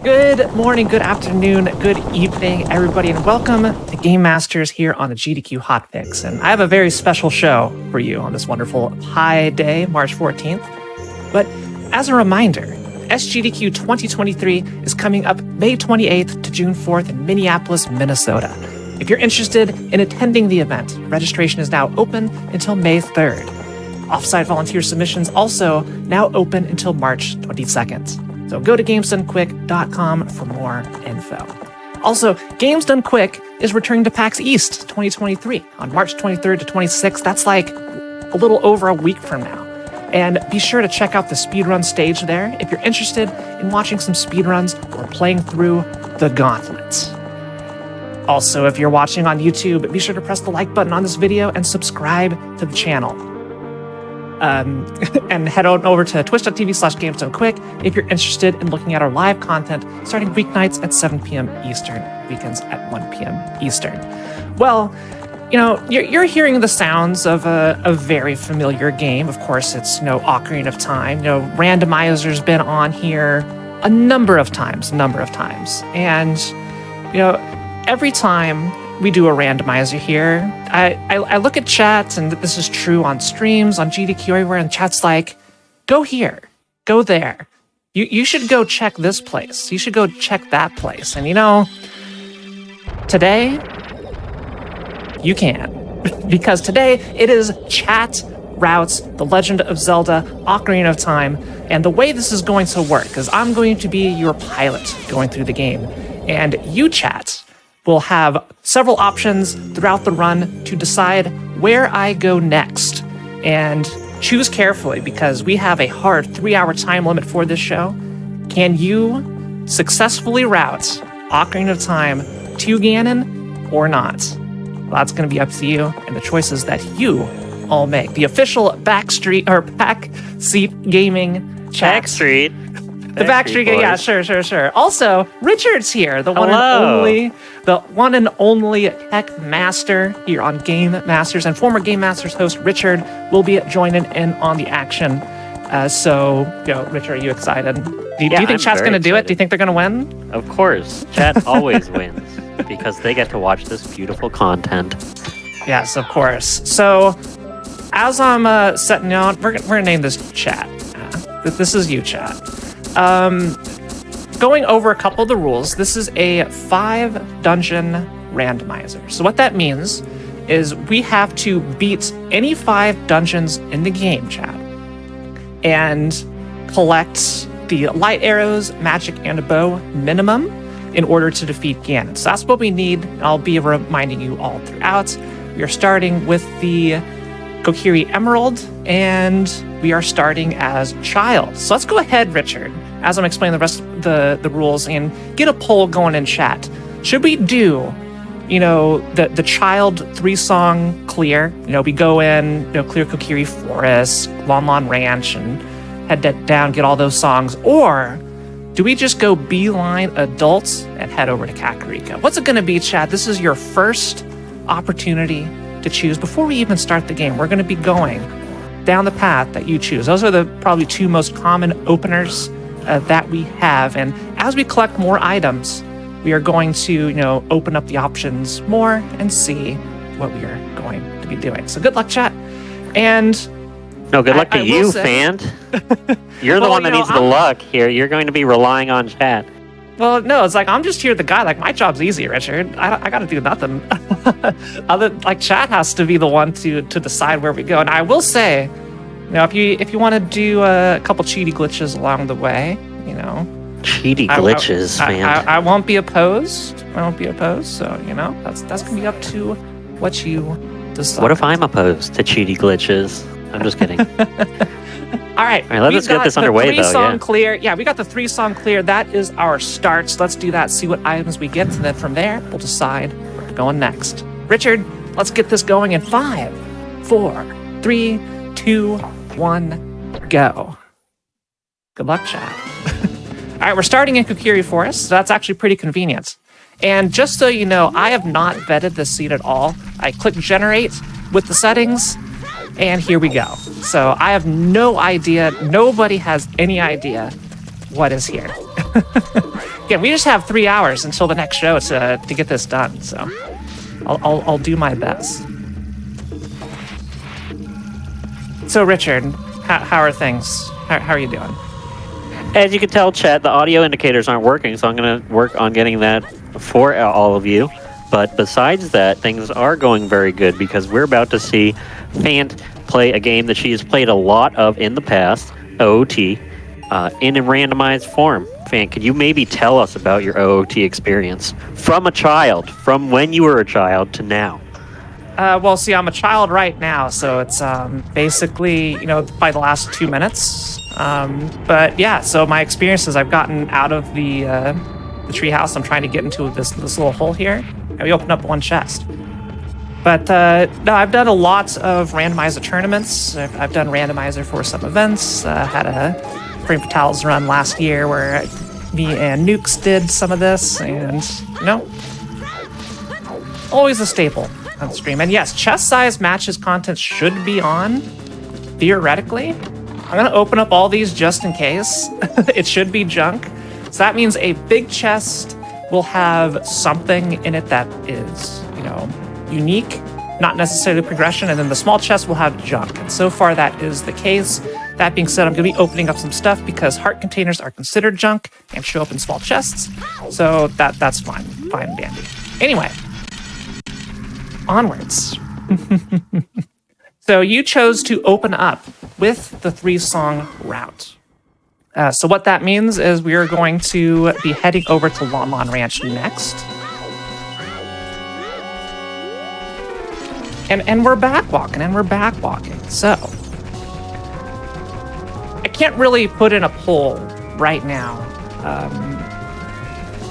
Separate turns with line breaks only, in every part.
Good morning, good afternoon, good evening, everybody, and welcome to Game Masters here on the GDQ Hotfix. And I have a very special show for you on this wonderful Pi Day, March 14th. But as a reminder, SGDQ 2023 is coming up May 28th to June 4th in Minneapolis, Minnesota. If you're interested in attending the event, registration is now open until May 3rd. Offsite volunteer submissions also now open until March 22nd. So go to gamesdonequick.com for more info. Also, Games Done Quick is returning to PAX East 2023 on March 23rd to 26th. That's like a little over a week from now. And be sure to check out the speedrun stage there if you're interested in watching some speedruns or playing through the gauntlet. Also, if you're watching on YouTube, be sure to press the like button on this video and subscribe to the channel. And head on over to twitch.tv/GamesDoneQuick if you're interested in looking at our live content starting weeknights at 7 p.m. Eastern, weekends at 1 p.m. Eastern. Well, you know, you're hearing the sounds of a very familiar game. Of course, it's Ocarina of Time. Randomizer's been on here a number of times. And, every time we do a randomizer here, I look at chat, and this is true on streams, on GDQ, everywhere, and chat's like, go here, go there. You should go check this place. You should go check that place. And today, you can. Because today, it is Chat Routes, The Legend of Zelda, Ocarina of Time. And the way this is going to work is I'm going to be your pilot going through the game. And you, chat, will have several options throughout the run to decide where I go next. And choose carefully, because we have a hard 3-hour time limit for this show. Can you successfully route Ocarina of Time to Ganon or not? Well, that's going to be up to you and the choices that you all make. The official Backseat Gaming chat.
Backstreet.
The Backstreet Game, yeah, sure. Also, Richard's here, the one and only tech master here on Game Masters, and former Game Masters host Richard will be joining in on the action. Richard, are you excited? Do you think chat's going to do it? Do you think they're going to win?
Of course, chat always wins because they get to watch this beautiful content.
Yes, of course. So, as I'm setting out, we're going to name this chat. This is you, chat. Going over a couple of the rules, this is a 5-dungeon randomizer. So what that means is we have to beat any 5 dungeons in the game, chat, and collect the light arrows, magic, and a bow minimum in order to defeat Ganon. So that's what we need. I'll be reminding you all throughout. We are starting with the Kokiri Emerald, and we are starting as Child. So let's go ahead, Richard, as I'm explaining the rest of the rules, and get a poll going in chat. Should we do, the Child 3-song clear? We go in, clear Kokiri Forest, Lon Lon Ranch, and head down, get all those songs, or do we just go beeline adults and head over to Kakariko? What's it going to be, chat? This is your first opportunity to choose before we even start the game. We're going to be going down the path that you choose. Those are the probably 2 most common openers that we have. And as we collect more items, we are going to, open up the options more and see what we are going to be doing. So good luck, chat. And
no, good luck to you, Fant. You're the one that needs the luck here. You're going to be relying on chat.
Well, no, it's like I'm just here the guy. Like, my job's easy, Richard. I got to do nothing. Chat has to be the one to decide where we go. And I will say, if you want to do a couple cheaty glitches along the way,
cheaty glitches, man.
I won't be opposed. So that's gonna be up to what you decide.
What if I'm opposed to cheaty glitches? I'm just kidding.
All right,
let's get this underway, though.
Song clear. Yeah, we got the 3-song clear. That is our start. So let's do that, see what items we get, and then from there, we'll decide where we're going next. Richard, let's get this going in 5, 4, 3, 2, 1, go. Good luck, chat. All right, we're starting in Kokiri Forest, so that's actually pretty convenient. And just so you know, I have not vetted this seed at all. I click generate with the settings, and here we go. So I have no idea, nobody has any idea what is here. yeah, we just have 3 hours until the next show to get this done. So I'll do my best. So Richard, how are things? How are you doing?
As you can tell, chat, the audio indicators aren't working, so I'm going to work on getting that for all of you. But besides that, things are going very good because we're about to see Fant play a game that she has played a lot of in the past, OOT, in a randomized form. Fant, could you maybe tell us about your OOT experience from a child, from when you were a child to now?
Well, see, I'm a child right now, so it's basically, by the last 2 minutes. But yeah, so my experience is I've gotten out of the treehouse. I'm trying to get into this little hole here, and we opened up one chest. But no, I've done a lot of randomizer tournaments. I've done randomizer for some events. Had a Frame Fatales run last year where me and Nukes did some of this, and always a staple on the stream. And yes, chest-size matches content should be on, theoretically. I'm going to open up all these just in case. It should be junk. So that means a big chest will have something in it that is, unique, not necessarily progression, and then the small chest will have junk. And so far that is the case. That being said, I'm going to be opening up some stuff because heart containers are considered junk and show up in small chests. So that's fine and dandy. Anyway, onwards. So you chose to open up with the 3-song route. So what that means is we are going to be heading over to Lon Lon Ranch next. And we're backwalking, So I can't really put in a poll right now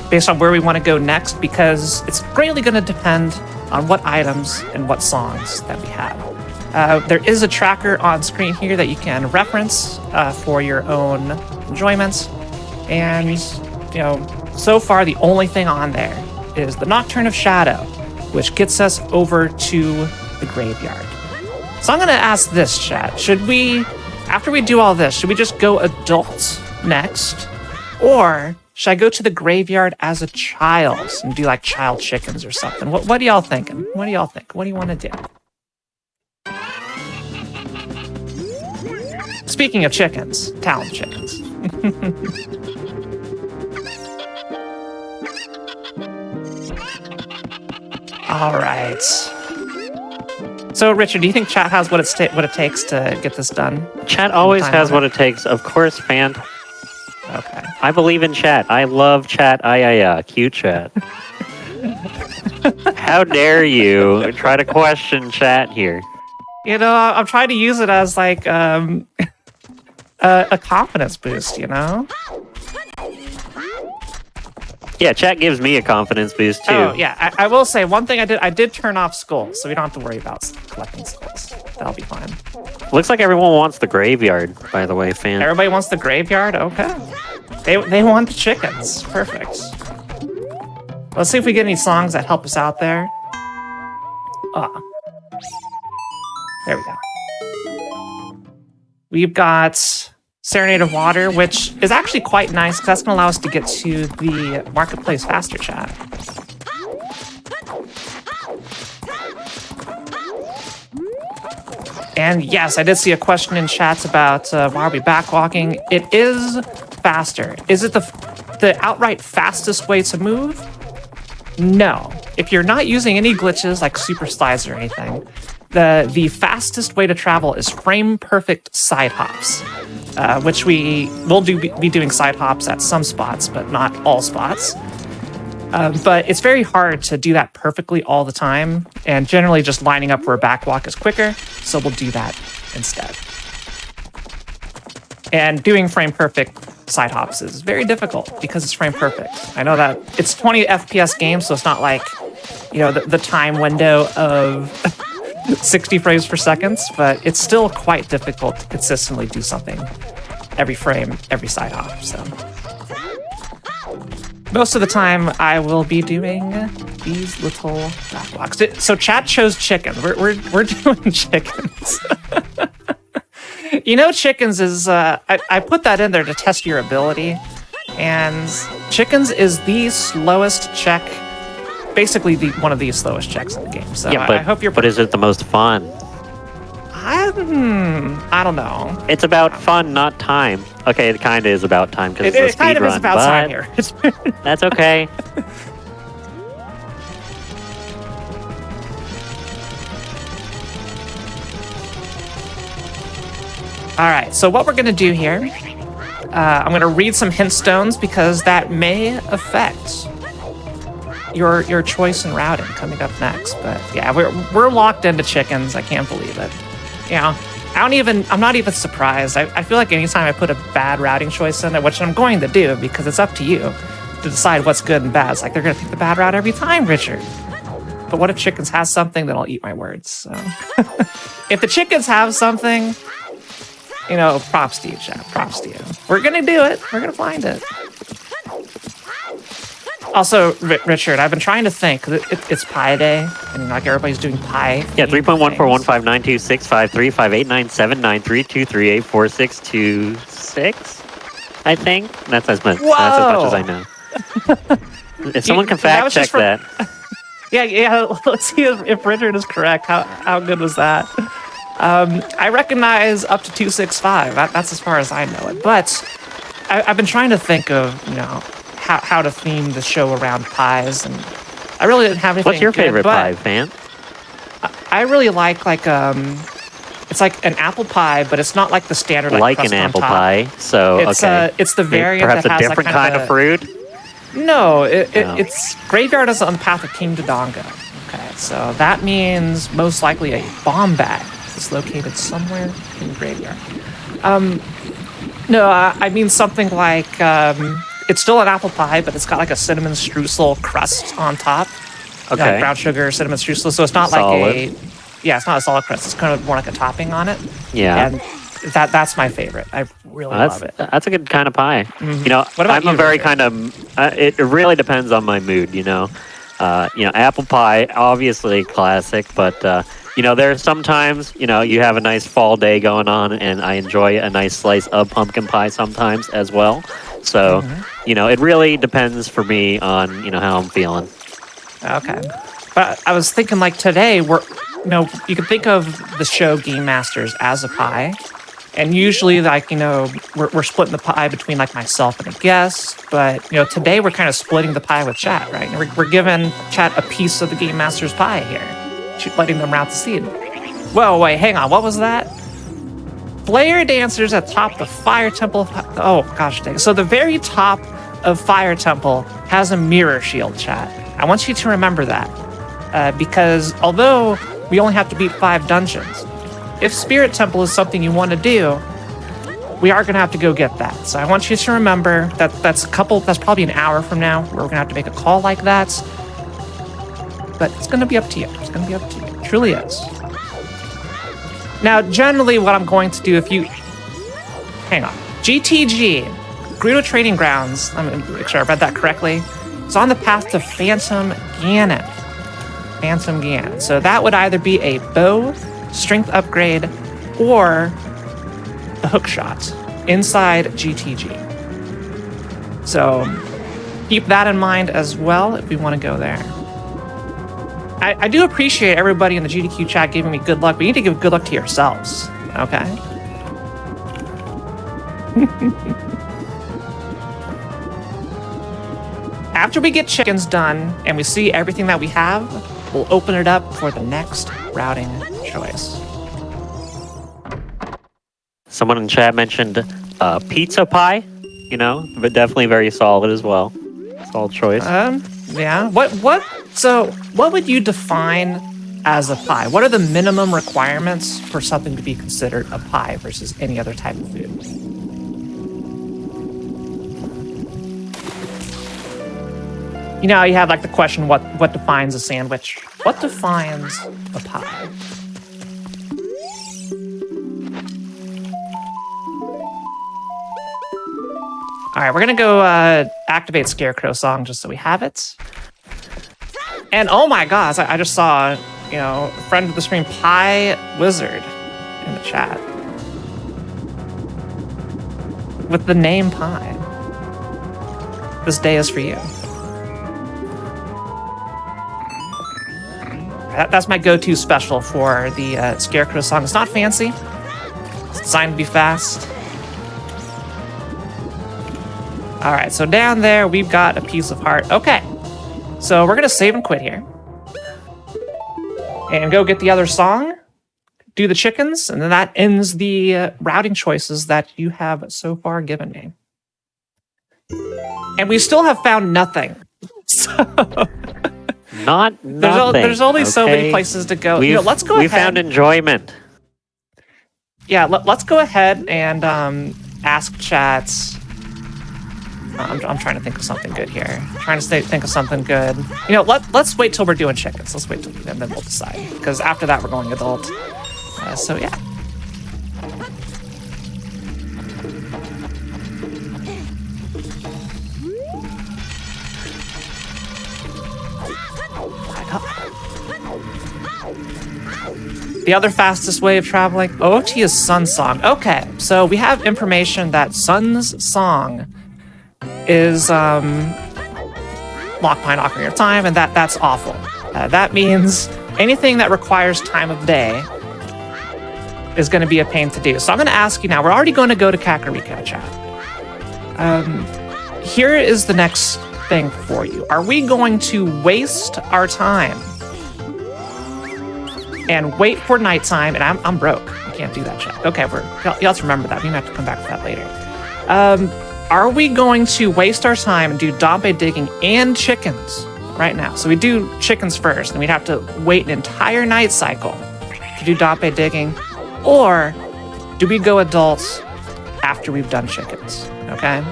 based on where we want to go next because it's greatly going to depend on what items and what songs that we have. There is a tracker on screen here that you can reference for your own enjoyment. And, so far the only thing on there is the Nocturne of Shadow, which gets us over to the graveyard. So I'm going to ask this, chat. Should we, after we do all this, should we just go adult next? Or should I go to the graveyard as a child and do like child chickens or something? What are y'all thinking? What do y'all think? What do you want to do? Speaking of chickens, talent chickens. All right. So, Richard, do you think chat has what it takes to get this done?
Chat always has what it takes. Of course, Fant.
Okay.
I believe in chat. I love chat. Cute chat. How dare you try to question chat here?
I'm trying to use it as like a confidence boost,
Yeah, chat gives me a confidence boost too.
Oh, yeah. I will say one thing I did turn off skulls, so we don't have to worry about collecting skulls. That'll be fine.
Looks like everyone wants the graveyard, by the way, Fant.
Everybody wants the graveyard? Okay. They want the chickens. Perfect. Let's see if we get any songs that help us out there. There we go. We've got Serenade of Water, which is actually quite nice because that's going to allow us to get to the marketplace faster, chat. And yes, I did see a question in chats about why are we backwalking. It is faster. Is it the outright fastest way to move? No. If you're not using any glitches like super slides or anything, the fastest way to travel is frame perfect side hops, which we will be doing side hops at some spots, but not all spots. But it's very hard to do that perfectly all the time, and generally just lining up where a backwalk is quicker, so we'll do that instead. And doing frame perfect side hops is very difficult because it's frame perfect. I know that it's 20 FPS game, so it's not like, the time window of 60 frames per second, but it's still quite difficult to consistently do something every frame, every side hop, so. Most of the time, I will be doing these little backwalks. So chat chose chickens. We're doing chickens. Chickens is... I put that in there to test your ability. And chickens is the slowest check, basically one of the slowest checks in the game. So
Yeah, but,
I hope you're.
but is it the most fun?
I don't know.
It's about fun, not time. Okay, it kind of is about time because it's a
It kind
speed
of
run,
is about time here.
that's okay.
All right, so what we're going to do here, I'm going to read some hint stones because that may affect your choice in routing coming up next. But yeah, we're locked into chickens. I can't believe it. You know, I'm not even surprised. I feel like anytime I put a bad routing choice in it, which I'm going to do because it's up to you to decide what's good and bad. It's like they're going to pick the bad route every time, Richard. But what if chickens has something? Then I'll eat my words. So if the chickens have something, you know, props to you, Chad. Props to you. We're going to do it. We're going to find it. Also, Richard, I've been trying to think. It's Pi Day, and like everybody's doing Pi.
Yeah, 3.14159265358979323844626. I think that's as much as I know. If someone can fact check that.
Yeah. Let's see if Richard is correct. How good was that? I recognize up to 265. That's as far as I know it. But I've been trying to think of, you know, how to theme the show around pies, and I really didn't have anything.
What's your
good,
favorite pie, Fan?
I really like it's like an apple pie, but it's not like the standard
like an apple pie. So
it's the variant
perhaps
that has
a different
like
kind of fruit.
No, it's graveyard is on the path of King Dodongo. Okay, so that means most likely a bomb bag is located somewhere in the graveyard. No, I mean something like it's still an apple pie, but it's got like a cinnamon streusel crust on top.
Okay.
Like brown sugar, cinnamon streusel. So it's not
solid.
It's not a solid crust. It's kind of more like a topping on it.
Yeah.
And that's my favorite. I really love it.
That's a good kind of pie.
Mm-hmm.
You know,
what about
I'm a very kind of. It really depends on my mood. You know, apple pie, obviously classic, but you know, there's sometimes, you know, you have a nice fall day going on, and I enjoy a nice slice of pumpkin pie sometimes as well. So, you know, it really depends for me on, you know, how I'm feeling.
Okay. But I was thinking like today, you can think of the show Game Masters as a pie. And usually, like, you know, we're splitting the pie between like myself and a guest. But, you know, today we're kind of splitting the pie with chat, right? And we're giving chat a piece of the Game Masters pie here. Letting them route the seed. Whoa, wait, hang on. What was that? Player dancers at top the Fire Temple. Oh, gosh dang. So the very top of Fire Temple has a mirror shield, chat. I want you to remember that. Because although we only have to beat 5 dungeons, if Spirit Temple is something you want to do, we are going to have to go get that. So I want you to remember that that's probably an hour from now where we're going to have to make a call like that. But it's going to be up to you. It's going to be up to you. It truly is. Now, generally, what I'm going to do hang on. GTG, Gerudo Trading Grounds, let me make sure I read that correctly, is on the path to Phantom Ganon. Phantom Ganon. So that would either be a bow, strength upgrade, or a hook shot inside GTG. So keep that in mind as well if we want to go there. I do appreciate everybody in the GDQ chat giving me good luck, but you need to give good luck to yourselves, okay? After we get chickens done and we see everything that we have, we'll open it up for the next routing choice.
Someone in chat mentioned pizza pie, you know, but definitely very solid as well. Solid choice.
Yeah. So what would you define as a pie? What are the minimum requirements for something to be considered a pie versus any other type of food? You know, you have like the question, what defines a sandwich? What defines a pie? All right, we're gonna go activate Scarecrow song just so we have it. And oh my gosh, I just saw, you know, a friend of the stream, Pie Wizard, in the chat with the name Pie. this day is for you. That's my go-to special for the Scarecrow song. It's not fancy. It's designed to be fast. All right, so down there, we've got a piece of heart. Okay, so we're going to save and quit here. And go get the other song, do the chickens, and then that ends the routing choices that you have so far given me. And we still have found nothing. So
Nothing.
There's only so many places to go. Let's go ahead.
We found enjoyment.
Yeah, let's go ahead and ask chats. I'm trying to think of something good here. Think of something good. Let's wait till we're doing chickens. Let's wait till and then we'll decide. Because after that, we're going adult. So yeah. The other fastest way of traveling, OT is Sun's Song. Okay, so we have information that Sun's Song is Lockpine Ocarina of Time, and that's awful. That means anything that requires time of day is going to be a pain to do. So I'm going to ask you now, we're already going to go to Kakariko, chat. Here is the next thing for you. Are we going to waste our time and wait for nighttime? And I'm broke. I can't do that, chat. Okay, you have to remember that. We might have to come back to that later. Are we going to waste our time and do Dompe digging and chickens right now? So we do chickens first, and we'd have to wait an entire night cycle to do Dompe digging, or do we go adults after we've done chickens? Okay,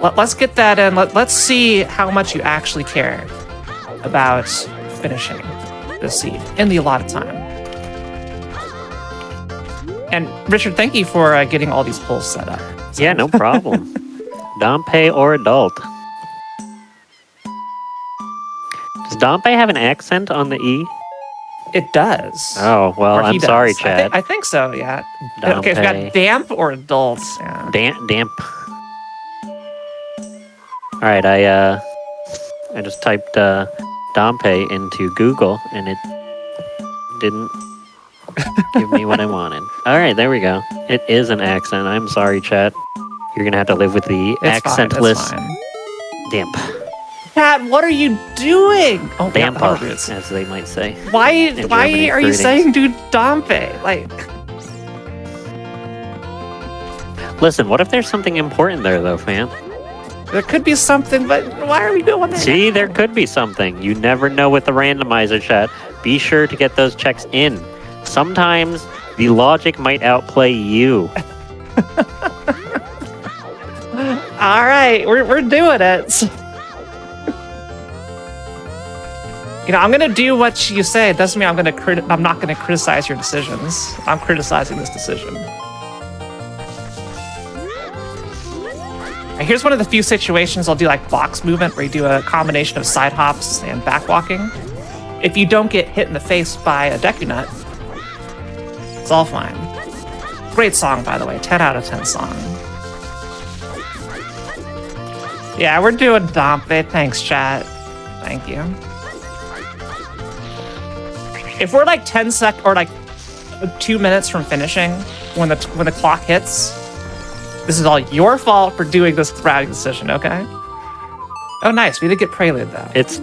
let's get that in. Let's see how much you actually care about finishing the seed in the allotted time. And Richard, thank you for getting all these polls set up.
Yeah, no problem. Dompe or adult? Does Dompe have an accent on the E?
It does.
Oh, well, I'm sorry, Chad.
I think so, yeah.
Dompe.
Okay, we've got damp or adult. Yeah.
Damp. All right, I just typed Dompe into Google, and it didn't give me what I wanted. All right, there we go. It is an accent. I'm sorry, Chad. You're going to have to live with the accentless damp.
Pat, what are you doing? Oh,
Dampa, as they might say.
Why are you saying do Dompe? Like,
listen, what if there's something important there, though, fam?
There could be something, but why are we doing that?
See, there could be something. You never know with the randomizer, chat. Be sure to get those checks in. Sometimes the logic might outplay you.
All right, we're doing it. I'm gonna do what you say. It doesn't mean I'm not gonna criticize your decisions. I'm criticizing this decision. And here's one of the few situations I'll do like box movement, where you do a combination of side hops and back walking. If you don't get hit in the face by a Deku Nut, it's all fine. Great song, by the way. 10 out of 10 song. Yeah, we're doing Dompe. Thanks, chat. Thank you. If we're like 10 or like 2 minutes from finishing when the clock hits, this is all your fault for doing this routing decision, okay? Oh, nice. We did get Prelude, though.
It's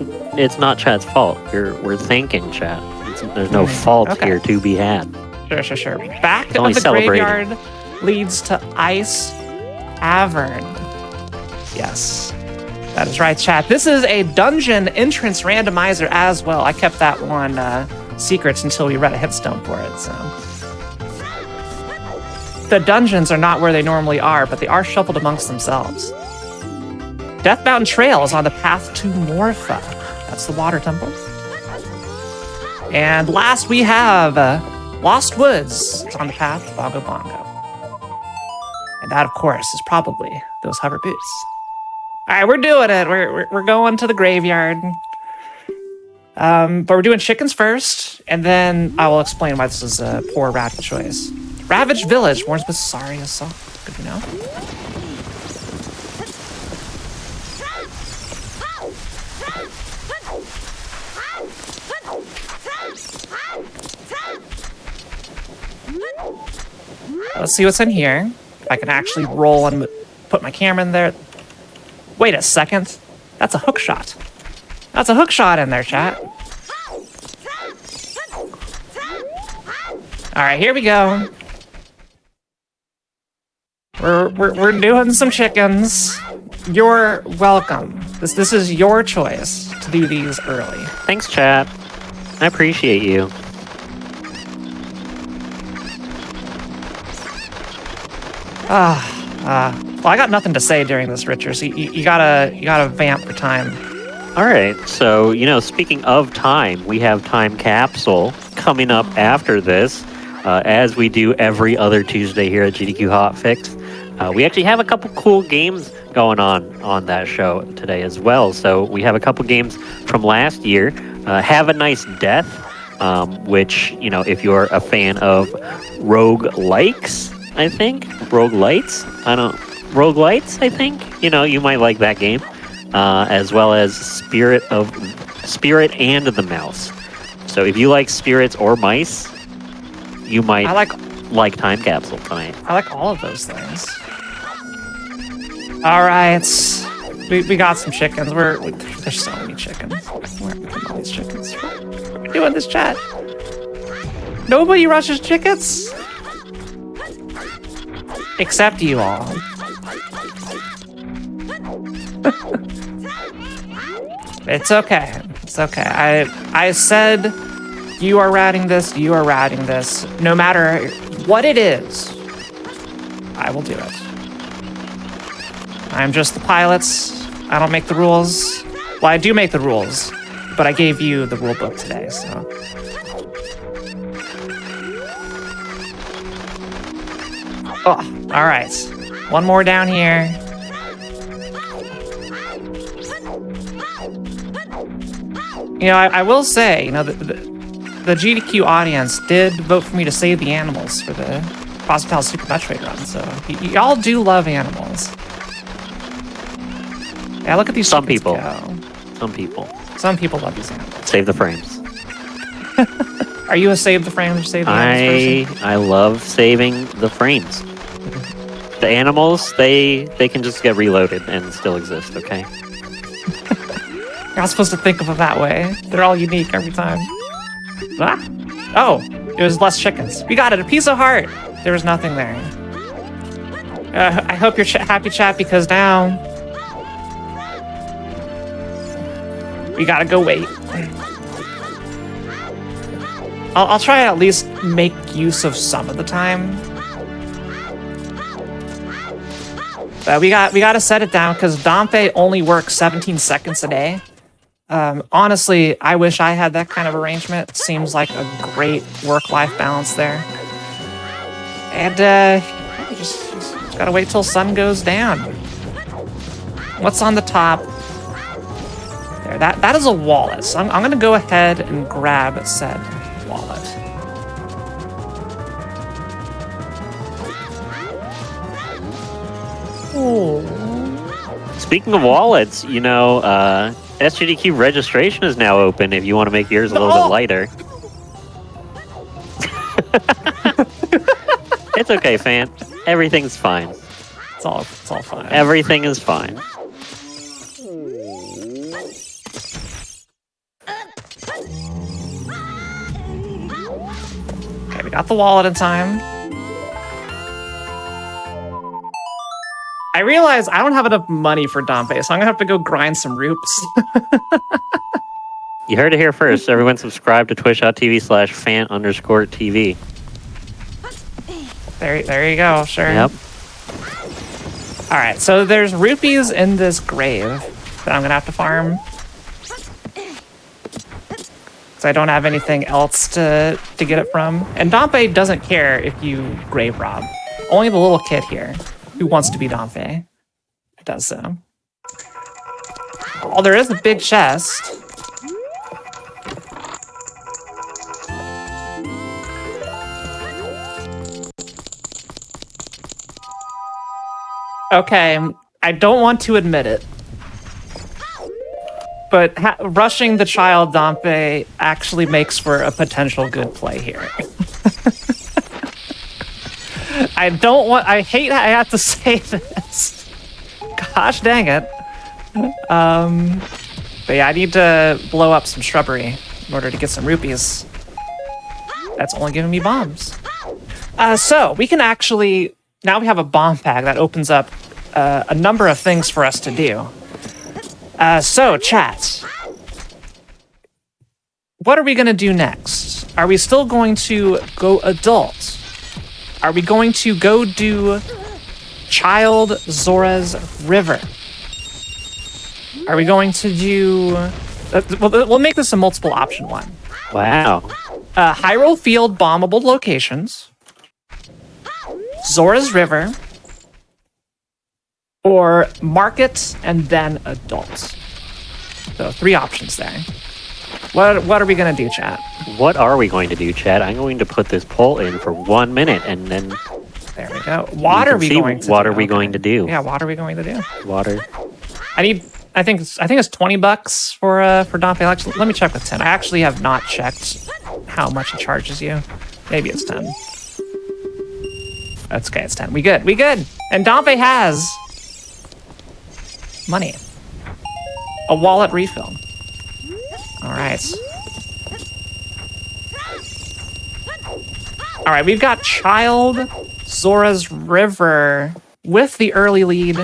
not Chat's fault. We're thanking Chat. There's no fault here to be had.
Sure. Back of the graveyard leads to Ice Cavern. Yes, that is right, chat. This is a dungeon entrance randomizer as well. I kept that one secret until we read a headstone for it, so. The dungeons are not where they normally are, but they are shuffled amongst themselves. Death Mountain Trail is on the path to Morpha. That's the water temple. And last we have Lost Woods. It's on the path to Bongo Bongo. And that, of course, is probably those hover boots. All right, we're doing it. We're going to the graveyard. But we're doing chickens first, and then I will explain why this is a poor routing choice. Ravaged Village warns with Saria Salt. Good to know. Let's see what's in here. If I can actually roll and put my camera in there. Wait a second. That's a hook shot. That's a hook shot in there, chat. All right, here we go. We're doing some chickens. You're welcome. This is your choice to do these early.
Thanks, chat. I appreciate you.
Well, I got nothing to say during this, Richard. So you gotta vamp for time.
All right, so, speaking of time, we have Time Capsule coming up after this, as we do every other Tuesday here at GDQ Hotfix. We actually have a couple cool games going on that show today as well. So we have a couple games from last year. Have a Nice Death, which, if you're a fan of roguelikes, I think. Roguelites? Roguelites, I think. You might like that game. As well as Spirit and the Mouse. So if you like spirits or mice, you might like Time Capsule tonight.
I like all of those things. All right, we got some chickens. There's so many chickens. Where are we getting all these chickens? We're doing this, chat. Nobody rushes chickens, except you all. It's okay. It's okay. I said you are routing this. You are routing this. No matter what it is, I will do it. I'm just the pilots. I don't make the rules. Well, I do make the rules, but I gave you the rule book today, so. Oh, all right. One more down here. I will say, the GDQ audience did vote for me to save the animals for the Posital Super Metroid run, so y'all do love animals. Yeah, look at these
Some
chickens
people.
go.
Some people
love these animals.
save the frames.
Are you a save the frames or save the animals person?
I love saving the frames. The animals, they can just get reloaded and still exist, okay?
You're not supposed to think of them that way. They're all unique every time. Ah! Oh, it was less chickens. We got it, a piece of heart. There was nothing there. I hope you're happy, chat, because now we gotta go wait. I'll try to at least make use of some of the time. But we gotta set it down because Dompe only works 17 seconds a day. Honestly, I wish I had that kind of arrangement. Seems like a great work-life balance there. And you just gotta wait till sun goes down. What's on the top? There, that is a wallet. So I'm gonna go ahead and grab said wallet.
Oh. Speaking of wallets, SGDQ registration is now open if you want to make yours a little bit lighter. It's okay, fan. Everything's fine.
It's all fine.
Everything is fine.
Okay, we got the wallet in time. I realize I don't have enough money for Dompe, so I'm gonna have to go grind some roops.
You heard it here first. Everyone subscribe to twitch.tv/fan_TV.
There you go, sure.
Yep.
Alright, so there's rupees in this grave that I'm gonna have to farm. So I don't have anything else to get it from. And Dompe doesn't care if you grave rob. Only the little kid here who wants to be Dompe does so. Oh, there is a big chest. Okay, I don't want to admit it, but rushing the child Dompe actually makes for a potential good play here. I hate I have to say this. Gosh dang it. But yeah, I need to blow up some shrubbery in order to get some rupees. That's only giving me bombs. So we can actually, now we have a bomb bag that opens up a number of things for us to do. So chat, what are we gonna do next? Are we still going to go adult? Are we going to go do Child Zora's River? Are we going to do... we'll make this a multiple option one.
Wow.
Hyrule Field bombable locations, Zora's River, or Market and then Adult. So 3 options there. What are we gonna do, chat?
What are we going to do, Chad? I'm going to put this poll in for 1 minute, and then
There we go. What are we going to do?
What are we going to do?
Yeah, what are we going to do?
Water.
I think it's $20 for Dante. Let me check with 10. I actually have not checked how much it charges you. Maybe it's 10. That's okay, it's 10. We good. And Dante has money. A wallet refill. All right. All right, we've got Child Zora's River with the early lead.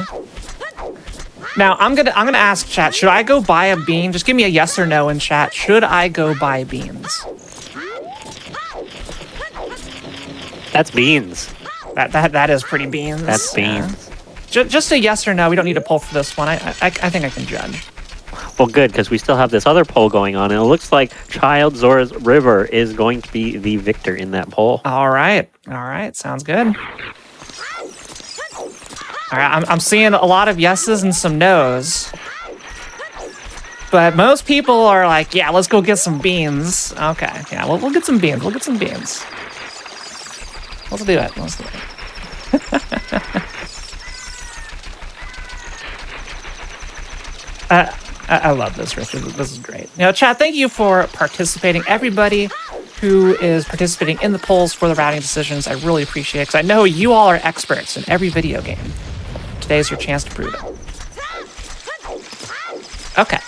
Now, I'm gonna ask chat, should I go buy a bean? Just give me a yes or no in chat. Should I go buy beans?
That's beans.
That is pretty beans.
That's beans.
Just a yes or no. We don't need a poll for this one. I think I can judge.
Well, good, because we still have this other poll going on, and it looks like Child Zora's River is going to be the victor in that poll.
All right. Sounds good. All right, I'm seeing a lot of yeses and some nos. But most people are like, yeah, let's go get some beans. Okay, yeah, we'll get some beans. Let's do it. I love this, Richard. This is great. Chat, thank you for participating. Everybody who is participating in the polls for the routing decisions, I really appreciate it, because I know you all are experts in every video game. Today's your chance to prove it. Okay.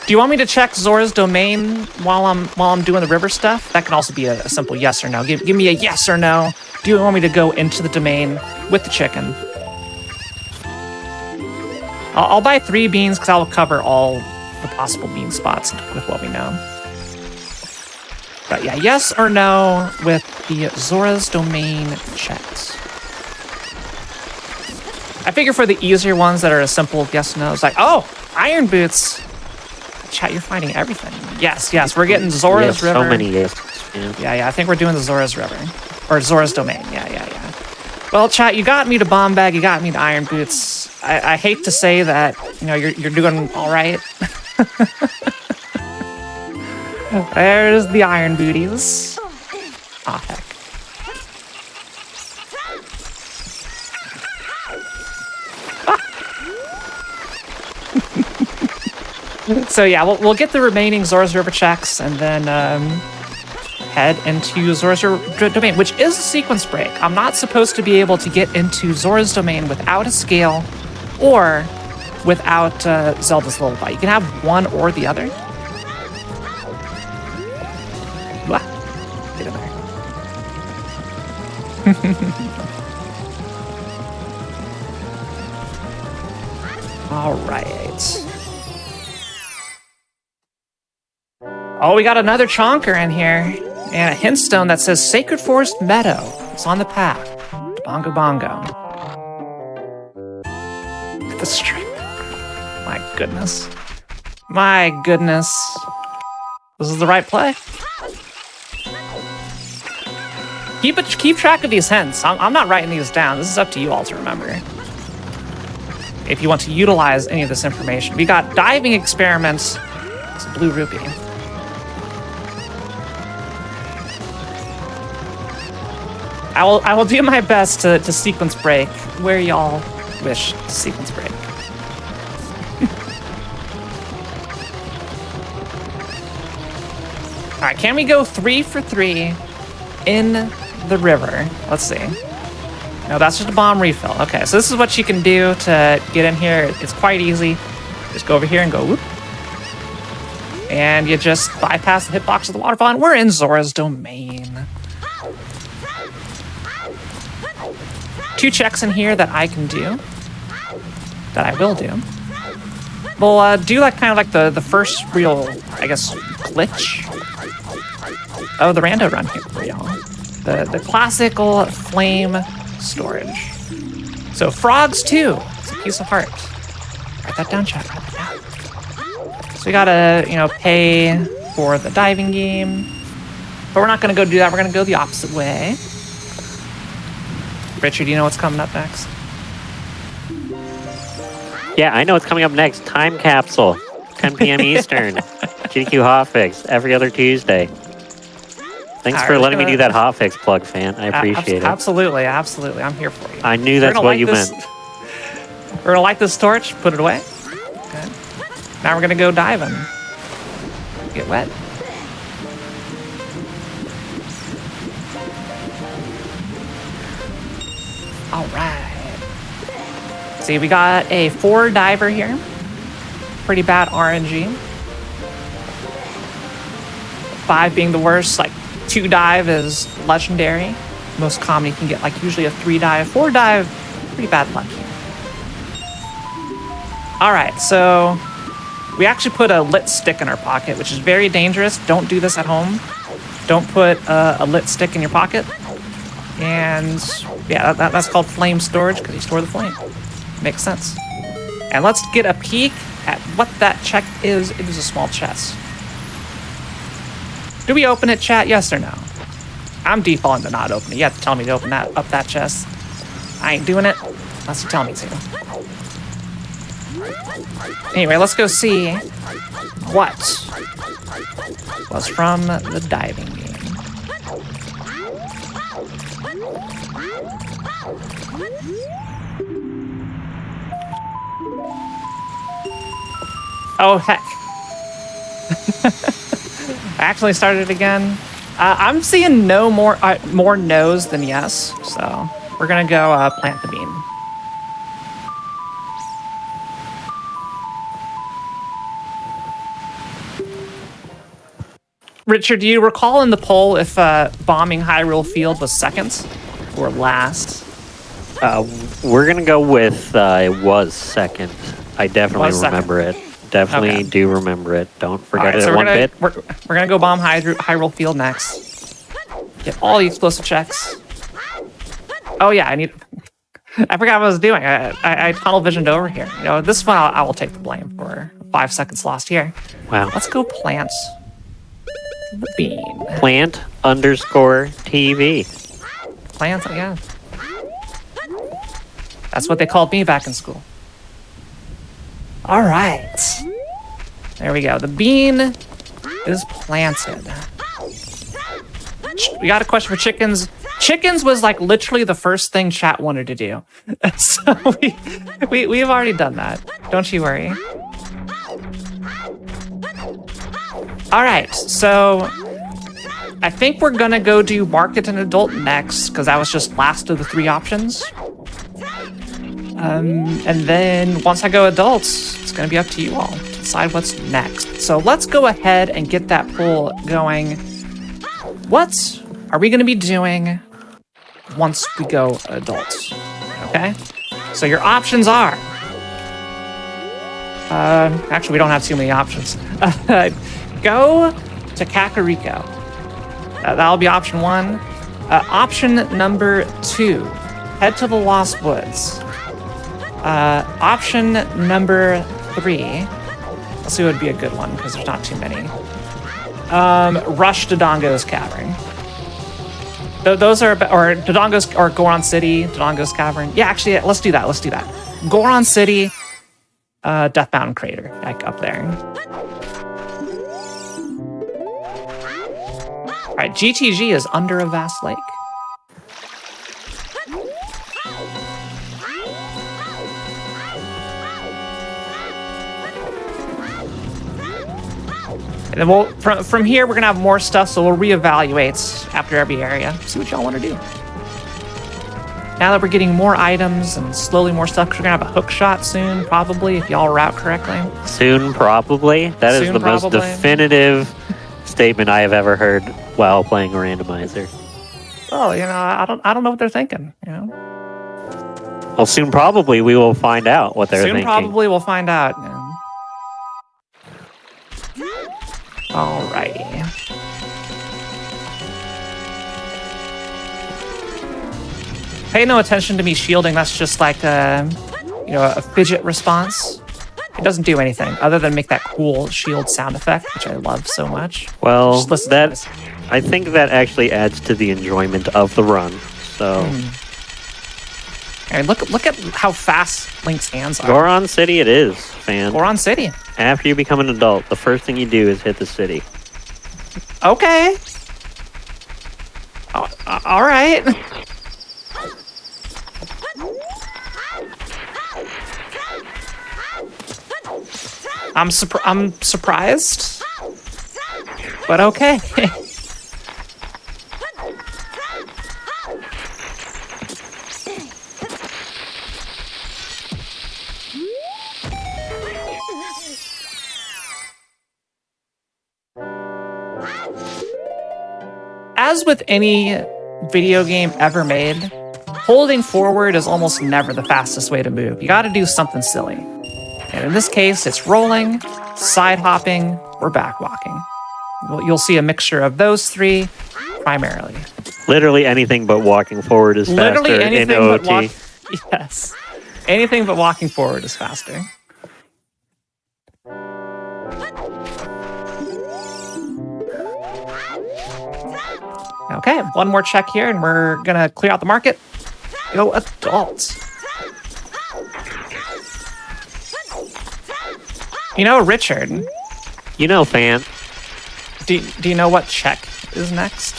Do you want me to check Zora's domain while I'm doing the river stuff? That can also be a simple yes or no. Give me a yes or no. Do you want me to go into the domain with the chicken? I'll buy 3 beans because I'll cover all the possible bean spots with what we know. But yeah, yes or no with the Zora's domain checks. I figure for the easier ones that are a simple yes no, it's like, oh, iron boots. Chat, you're finding everything. Yes, we're getting Zora's River.
So many yes.
Yeah, I think we're doing the Zora's River. Or Zora's domain, yeah. Well, chat, you got me to bomb bag, you got me to iron boots. I hate to say that, you're doing all right. There's the iron booties. Aw, heck. So yeah, we'll get the remaining Zora's River checks and then head into Zora's domain, which is a sequence break. I'm not supposed to be able to get into Zora's domain without a scale or without Zelda's Lullaby. You can have one or the other. Blah. Get in there. All right. Oh, we got another chonker in here. And a hint stone that says Sacred Forest Meadow. It's on the path to Bongo Bongo. Look at the string. My goodness. This is the right play. Keep track of these hints. I'm not writing these down. This is up to you all to remember. If you want to utilize any of this information. We got diving experiments. It's a blue rupee. I will do my best to sequence break where y'all wish to sequence break. All right, can we go 3 for 3 in the river. Let's see. No, that's just a bomb refill. Okay, so this is what you can do to get in here. It's quite easy. Just go over here and go whoop. And you just bypass the hitbox of the waterfall, and we're in Zora's domain. 2 checks in here that I can do. That I will do. We'll do like kind of like the first real, I guess, glitch. Oh, the rando run here for y'all. The classical flame storage. So frogs too. It's a piece of heart. Write that down, chat. Write that down. So we gotta, pay for the diving game. But we're not gonna go do that. We're gonna go the opposite way. Richard, do you know what's coming up next?
Yeah, I know what's coming up next. Time capsule, 10 p.m. Eastern. GDQ Hotfix every other Tuesday. Thanks for letting me do that hotfix plug, fan. I appreciate it.
Absolutely, absolutely. I'm here for you.
I knew that's what you meant.
We're gonna light this torch, put it away. Okay. Now we're gonna go diving. Get wet. All right. See, we got a 4 diver here. Pretty bad RNG. 5 being the worst, like 2 dive is legendary. Most common you can get like usually a 3 dive. 4 dive, pretty bad luck here. All right, so we actually put a lit stick in our pocket, which is very dangerous. Don't do this at home. Don't put a lit stick in your pocket. And yeah, that's called flame storage because you store the flame. Makes sense. And let's get a peek at what that check is. It is a small chest. Do we open it, chat? Yes or no? I'm defaulting to not open it. You have to tell me to open up that chest. I ain't doing it unless you tell me to. Anyway, let's go see what was from the diving game. Oh, heck. I actually started again. I'm seeing no more no's than yes, so we're gonna go plant the bean. Richard, do you recall in the poll if bombing Hyrule Field was second or last?
We're gonna go with it was second. I definitely remember it. Definitely do remember it. Don't forget it one bit.
We're gonna go bomb Hyrule Field next. Get all the explosive checks. Oh yeah, I forgot what I was doing. I tunnel visioned over here. This one I will take the blame for 5 seconds lost here.
Wow.
Let's go plant the bean.
Plant_TV.
Plant, yeah. That's what they called me back in school. All right. There we go. The bean is planted. We got a question for chickens. Chickens was like literally the first thing chat wanted to do. So we've already done that. Don't you worry. All right, so I think we're gonna go do market and adult next because that was just last of the 3 options. And then once I go adults, it's gonna be up to you all to decide what's next. So let's go ahead and get that poll going. What are we gonna be doing once we go adults? Okay, so your options are, actually we don't have too many options. Go to Kakariko. That'll be option 1. Option number 2, head to the Lost Woods. Option number 3, let's see what would be a good one because there's not too many. Rush Dodongo's Cavern. Those are, or Dodongo's, or Goron City, Dodongo's Cavern. Yeah, actually, let's do that. Goron City, Death Mountain Crater, like up there. All right, GTG is under a vast lake. And then we'll from here we're gonna have more stuff, so we'll reevaluate after every area. See what y'all want to do. Now that we're getting more items and slowly more stuff, 'cause we're gonna have a hook shot soon, probably, if y'all route correctly.
Soon, probably. That is the most definitive statement I have ever heard while playing a randomizer.
Well, you know, I don't know what they're thinking. You know.
Well, soon, probably we will find out what they're thinking.
Soon, probably we'll find out. Alrighty. Pay no attention to me shielding. That's just like a fidget response. It doesn't do anything other than make that cool shield sound effect, which I love so much.
Well, I think that actually adds to the enjoyment of the run. So,
Hey, look at how fast Link's hands are.
Goron City, it is, fan.
Goron City.
After you become an adult, the first thing you do is hit the city.
Okay. All right. I'm surprised, but okay. As with any video game ever made, holding forward is almost never the fastest way to move. You gotta do something silly. And in this case, it's rolling, side hopping, or back walking. You'll see a mixture of those three primarily.
Literally anything but walking forward is faster in OOT.
Yes. Anything but walking forward is faster. Okay, one more check here, and we're gonna clear out the market. Go adults. You know, Richard.
You know, fan.
Do you know what check is next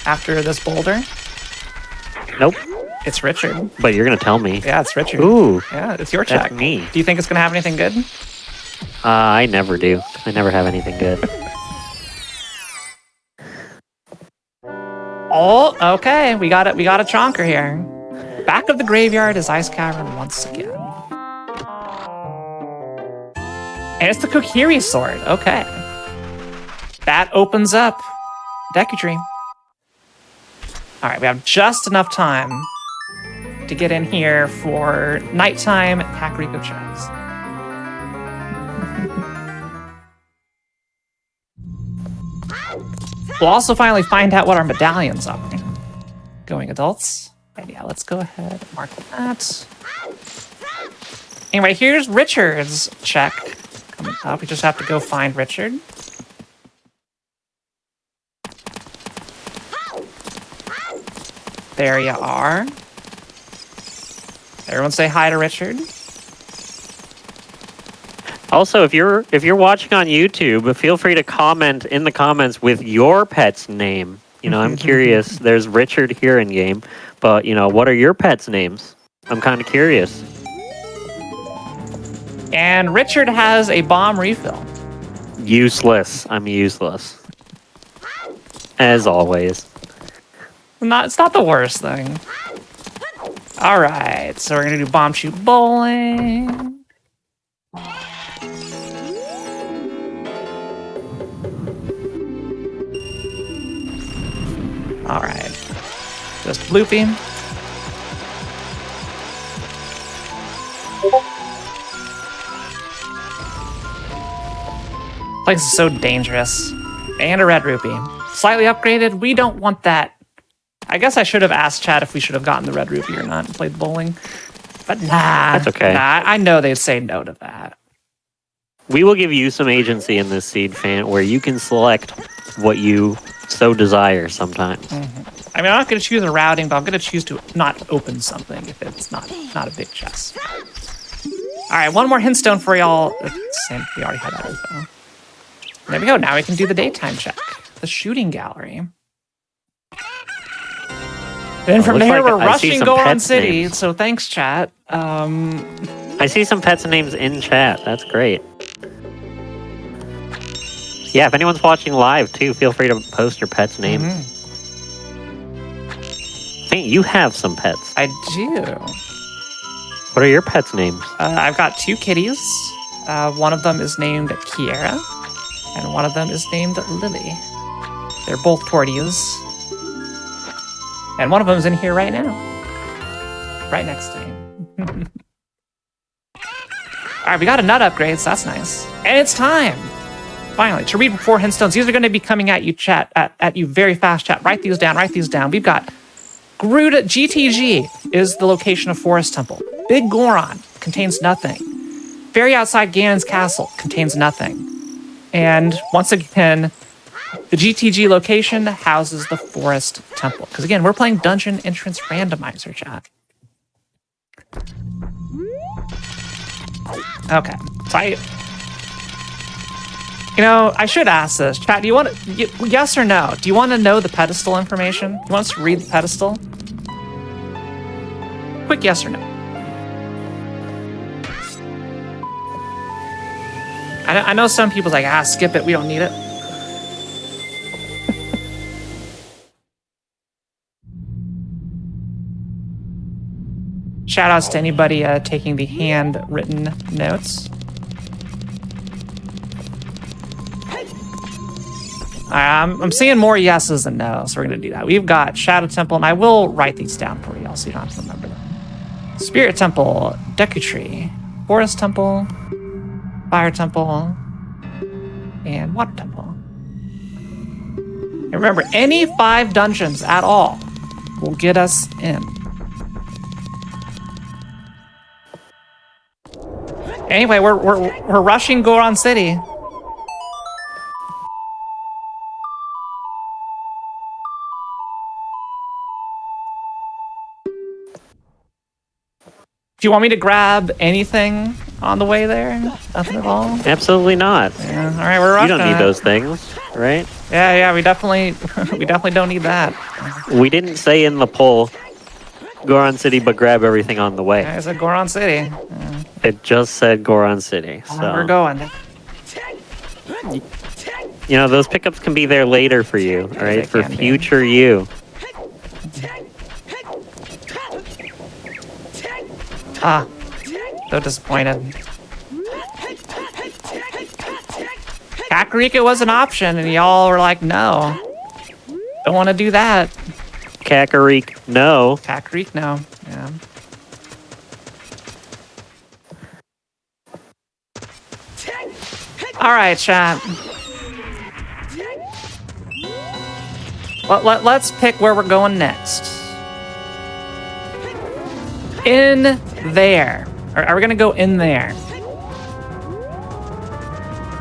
after this boulder?
Nope.
It's Richard.
But you're gonna tell me.
Yeah, it's Richard.
Ooh.
Yeah, it's your check.
That's me.
Do you think it's gonna have anything good?
I never do. I never have anything good.
Oh, okay. We got it. We got a chonker here. Back of the graveyard is Ice Cavern once again. And it's the Kokiri sword. Okay. That opens up Deku Tree. All right, we have just enough time to get in here for nighttime Kakariko checks. We'll also finally find out what our medallions are. Going adults. And yeah, let's go ahead and mark that. Anyway, here's Richard's check coming up. We just have to go find Richard. There you are. Everyone say hi to Richard.
Also, if you're watching on YouTube, feel free to comment in the comments with your pet's name. You know, I'm curious. There's Richard here in game, but you know, what are your pets' names? I'm kind of curious.
And Richard has a bomb refill.
Useless. I'm useless. As always.
It's not the worst thing. All right, so we're gonna do bomb shoot bowling. All right, just bloopy. Place is so dangerous. And a red rupee. Slightly upgraded. We don't want that. I guess I should have asked Chad if we should have gotten the red rupee or not and played bowling. But nah.
That's okay.
Nah, I know they'd say no to that.
We will give you some agency in this seed, fan, where you can select what you so desire sometimes.
Mm-hmm. I mean, I'm not going to choose a routing, but I'm going to choose to not open something if it's not a big chest. All right, one more hint stone for y'all. We already had that info. There we go. Now we can do the daytime check. The shooting gallery. Then from there, we're rushing Goron City.
Names.
So thanks, chat.
I see some pets names in chat. That's great. Yeah, if anyone's watching live too, feel free to post your pet's name. Hey, you have some pets.
I do.
What are your pets' names?
I've got 2 kitties. One of them is named Kiera, and one of them is named Lily. They're both torties. And one of them's in here right now. Right next to me. Alright, we got a nut upgrade, so that's nice. And it's time! Finally, to read 4 hintstones. These are going to be coming at you, chat, at you very fast, chat. Write these down, write these down. We've got Garuda GTG is the location of Forest Temple. Big Goron contains nothing. Ferry outside Ganon's castle contains nothing. And once again, the GTG location houses the Forest Temple. Because again, we're playing Dungeon Entrance Randomizer, chat. Okay, so I should ask this. Chat, do you want to, yes or no? Do you want to know the pedestal information? Do you want us to read the pedestal? Quick yes or no. I know some people's like, skip it, we don't need it. Shout outs to anybody taking the handwritten notes. I'm seeing more yeses than no's, so we're going to do that. We've got Shadow Temple, and I will write these down for y'all so you don't have to remember them. Spirit Temple, Deku Tree, Forest Temple, Fire Temple, and Water Temple. And remember, any 5 dungeons at all will get us in. Anyway, we're rushing Goron City. Do you want me to grab anything on the way there? Nothing at all?
Absolutely not.
Yeah. All right, we're rushing.
You don't need those things, right?
Yeah, we definitely don't need that.
We didn't say in the poll, Goron City, but grab everything on the way.
Yeah, I said Goron City. Yeah.
It just said Goron City, so.
We're going.
You know, those pickups can be there later for you, all right? For future you.
So disappointed. Kakarika was an option, and y'all were like, no. Don't want to do that.
Kakariko, no.
Kakariko, no. Yeah. All right, chat. Let's pick where we're going next. In there. Are we going to go in there?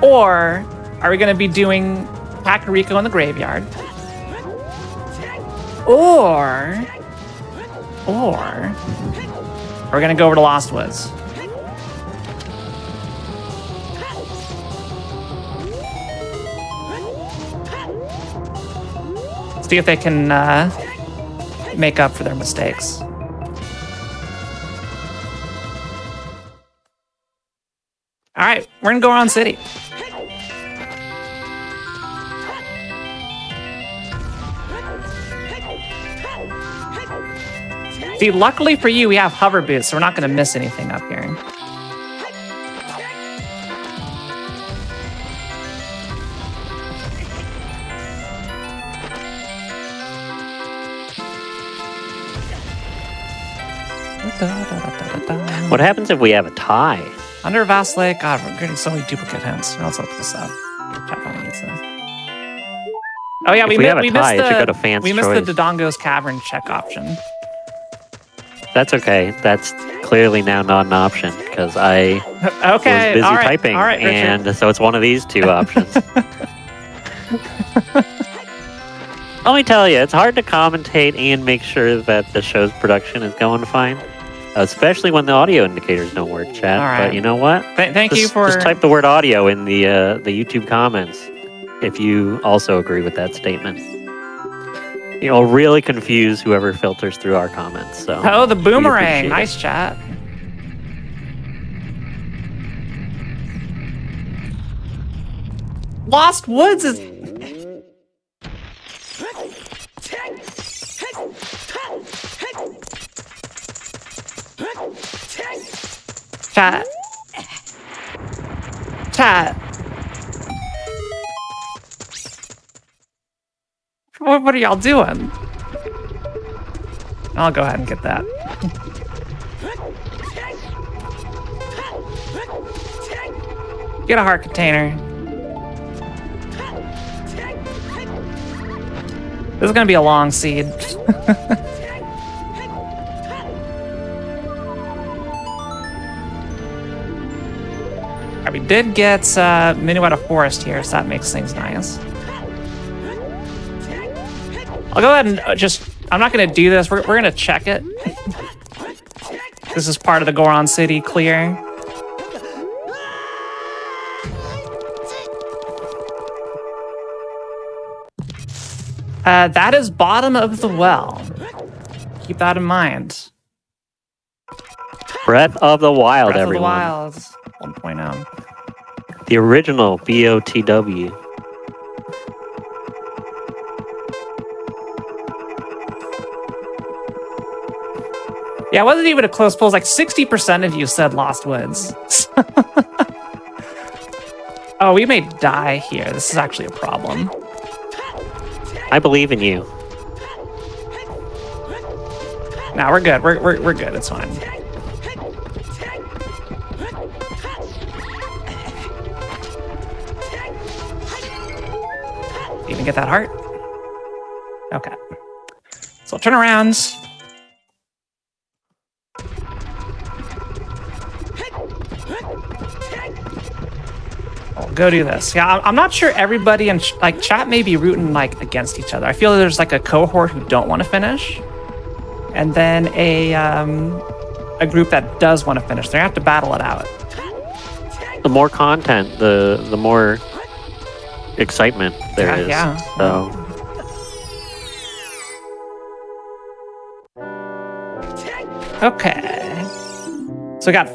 Or are we going to be doing Kakariko in the graveyard? Or are we going to go over to Lost Woods? See if they can make up for their mistakes. All right, we're in Goron City. See, luckily for you, we have hover boots, so we're not going to miss anything up here.
What happens if we have a tie?
Under Vast Lake, God, we're getting so many duplicate hints. Now let's look this up. Chat probably needs this. Oh yeah, we missed the Dodongo's Cavern check option.
That's okay. That's clearly now not an option because I was busy typing, and so it's one of these 2 options. Let me tell you, it's hard to commentate and make sure that the show's production is going fine. Especially when the audio indicators don't work, chat.
All right.
But you know what?
Thank you for...
Just type the word audio in the YouTube comments if you also agree with that statement. It'll really confuse whoever filters through our comments. So
oh, the boomerang. Nice chat. Lost Woods is... Chat. Chat. What are y'all doing? I'll go ahead and get that. Get a heart container. This is gonna be a long seed. We did get Minuetta Forest here, so that makes things nice. I'll go ahead and I'm not gonna do this. We're gonna check it. This is part of the Goron City clear. That is bottom of the well. Keep that in mind.
Breath of the Wild,
Breath
everyone.
of the Wild 1.0.
The original BOTW.
Yeah, it wasn't even a close poll. Like 60% of you said Lost Woods. Oh, we may die here. This is actually a problem.
I believe in you.
No, we're good. We're good. It's fine. Even get that heart? Okay. So I'll turn around. I'll go do this. Yeah, I'm not sure everybody in chat may be rooting like against each other. I feel there's like a cohort who don't want to finish, and then a group that does want to finish. They have to battle it out.
The more content, the more excitement there is.
Yeah.
So.
Okay. So we got,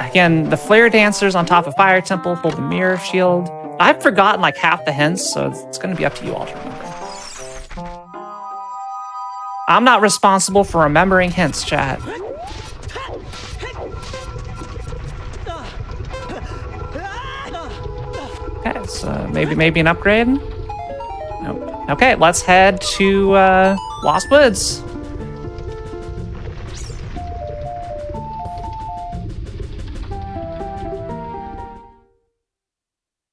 again, the Flare Dancers on top of Fire Temple, hold the Mirror Shield. I've forgotten like half the hints, so it's going to be up to you all to remember. I'm not responsible for remembering hints, chat. Okay, so maybe an upgrade? Nope. Okay, let's head to Lost Woods.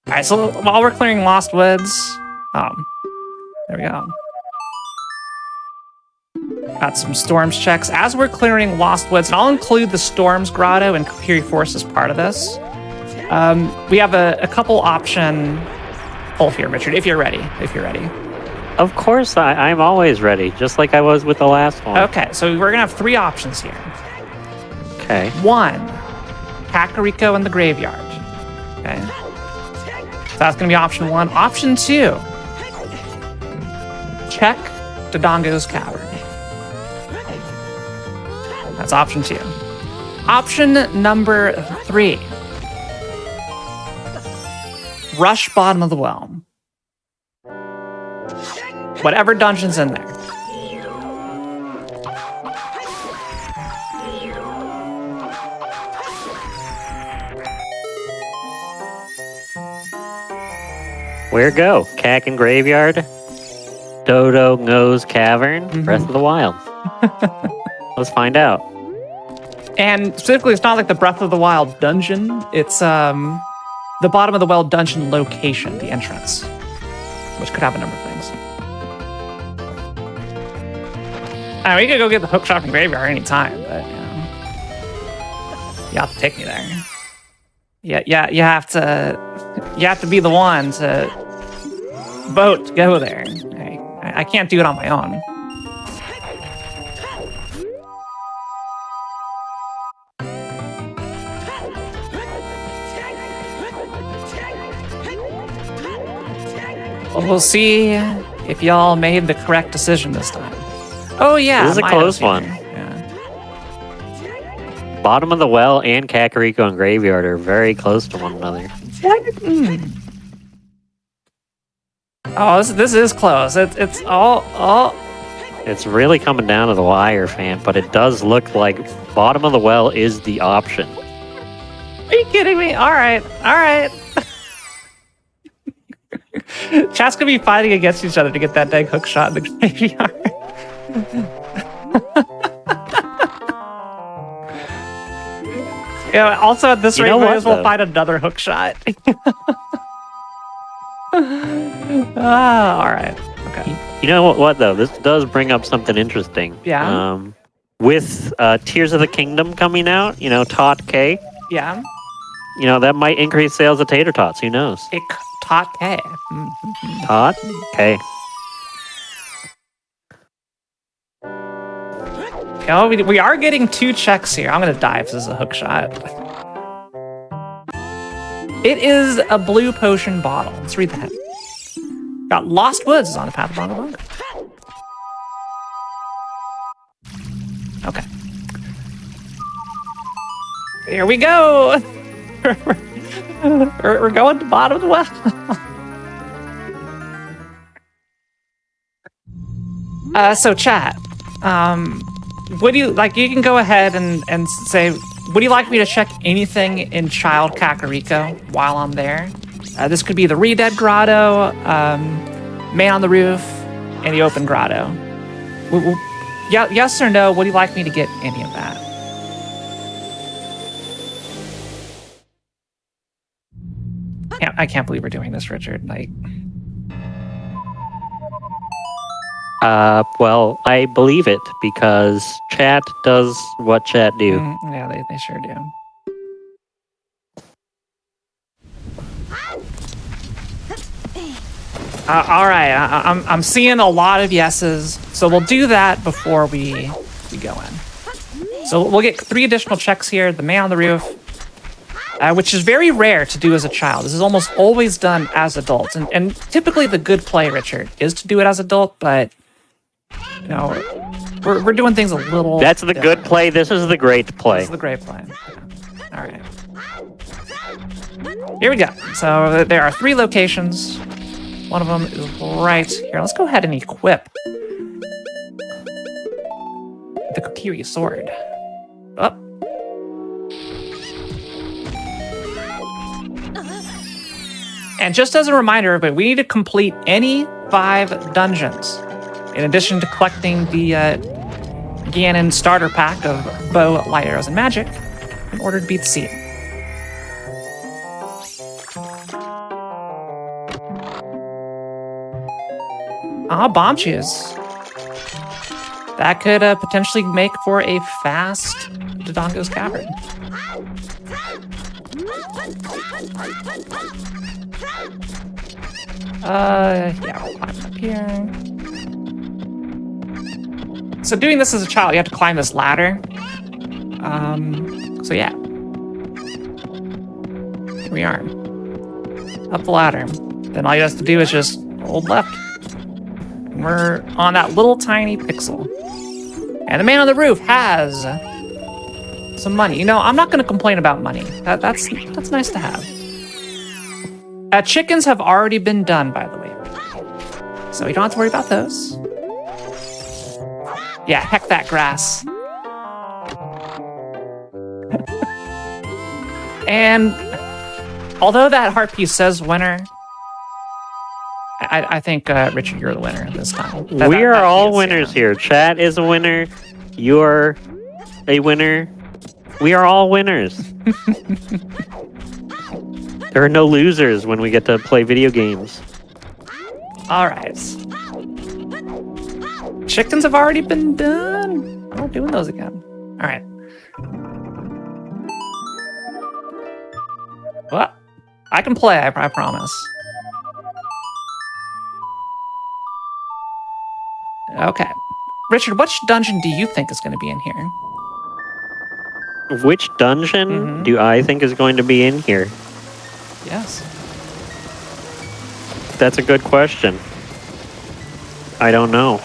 All right, so while we're clearing Lost Woods, there we go. Got some Storms checks. As we're clearing Lost Woods, and I'll include the Storms Grotto and Kapiri Forest as part of this. We have a couple option pull here, Richard, if you're ready.
Of course, I'm always ready, just like I was with the last one.
Okay, so we're gonna have 3 options here.
Okay.
1, Kakariko in the graveyard. Okay. So that's gonna be option 1. Option 2, check Dodongo's Cavern. That's option 2. Option number 3, rush bottom of the well. Whatever dungeon's in there.
Where go? Kakin Graveyard, Dodongo's Cavern, Breath of the Wild. Let's find out.
And specifically, it's not like the Breath of the Wild dungeon. It's the bottom of the well dungeon location, the entrance, which could have a number of things. We could go get the hook shop and graveyard anytime, but you have to take me there. Yeah, you have to be the one to vote to go there. I can't do it on my own. Well, we'll see if y'all made the correct decision this time. Oh yeah,
this is a close one.
Yeah.
Bottom of the Well and Kakariko and Graveyard are very close to one another.
Oh, this is close. It's all. Oh.
It's really coming down to the wire, fan, but it does look like bottom of the well is the option.
Are you kidding me? All right. Chat's gonna be fighting against each other to get that dang hook shot in the graveyard. Yeah. Also, at this rate, we might as well find another hook shot. All right. Okay.
You know what though? This does bring up something interesting.
Yeah.
With Tears of the Kingdom coming out, Tot K.
Yeah.
That might increase sales of tater tots. Who knows?
Tot K.
Tot K.
We are getting 2 checks here. I'm gonna die if this is a hook shot. It is a blue potion bottle. Let's read that. Got Lost Woods is on the path of Bongo Bongo. Okay. Here we go. We're going to bottom of the well. So chat. Would you like? You can go ahead and say, would you like me to check anything in Child Kakariko while I'm there? This could be the Re-Dead Grotto, Man on the Roof, and the Open Grotto. Yes or no? Would you like me to get any of that? I can't believe we're doing this, Richard.
Well, I believe it because chat does what chat do.
Yeah, they sure do. All right, I'm seeing a lot of yeses, so we'll do that before we go in. So we'll get 3 additional checks here. The Man on the Roof, which is very rare to do as a child. This is almost always done as adults, and typically the good play, Richard, is to do it as adult, but we're doing things a little.
That's the different. Good play. This is the great play.
This is the great play. Yeah. All right. Here we go. So there are 3 locations. One of them is right here. Let's go ahead and equip the Kokiri sword. Up. And just as a reminder, but we need to complete any 5 dungeons, in addition to collecting the Ganon starter pack of bow, light arrows, and magic, in order to beat the seed. Bomb cheese. That could potentially make for a fast Dodongo's Cavern. Yeah, we'll climb up here. So doing this as a child, you have to climb this ladder. So yeah. Here we are. Up the ladder. Then all you have to do is just hold left. And we're on that little tiny pixel. And the Man on the Roof has some money. I'm not going to complain about money. That's nice to have. Chickens have already been done, by the way. So you don't have to worry about those. Yeah, heck that grass. And although that heart piece says winner, I think, Richard, you're the winner this time.
We are all winners here. Chat is a winner. You're a winner. We are all winners. There are no losers when we get to play video games.
All right. Chickens have already been done. I'm not doing those again. All right. Well, I can play, I promise. Okay. Richard, which dungeon do you think is going to be in here?
Which dungeon do I think is going to be in here?
Yes.
That's a good question. I don't know.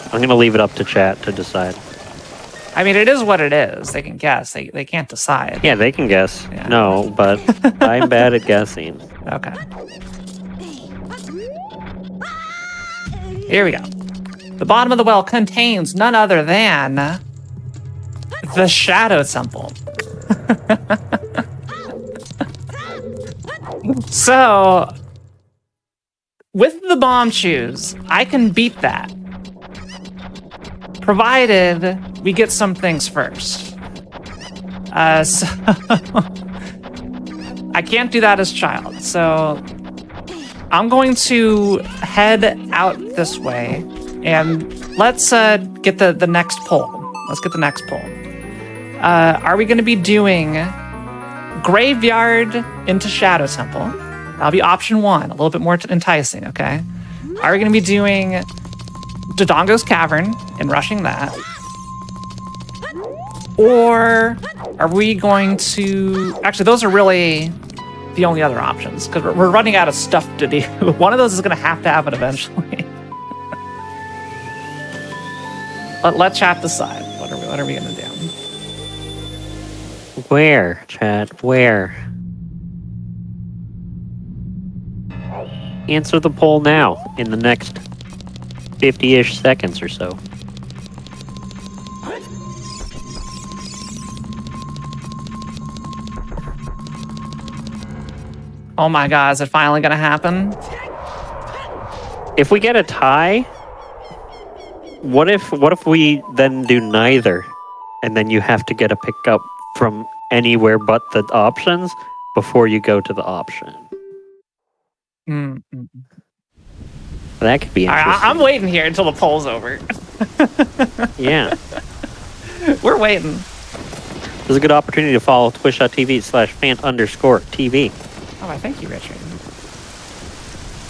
I'm going to leave it up to chat to decide.
I mean, it is what it is. They can guess. They can't decide.
Yeah, they can guess.
Yeah.
No, but I'm bad at guessing.
Okay. Here we go. The bottom of the well contains none other than the Shadow Temple. So, with the bomb shoes, I can beat that. Provided we get some things first. So I can't do that as child. So I'm going to head out this way and let's get the next poll. Let's get the next poll. Are we going to be doing Graveyard into Shadow Temple? That'll be option 1, a little bit more enticing, okay? Are we going to be doing Dodongo's Cavern and rushing that? Or are we going to... Actually, those are really the only other options, because we're running out of stuff to do. One of those is going to happen eventually. Let chat decide. What are we going to do?
Where, chat? Where? Answer the poll now in the next 50-ish seconds or so.
Oh my god, is it finally gonna happen?
If we get a tie, what if we then do neither? And then you have to get a pickup from anywhere but the options before you go to the option. That could be interesting.
I'm waiting here until the poll's over.
Yeah.
We're waiting.
This is a good opportunity to follow twitch.tv/fant_TV.
Oh, I thank you, Richard.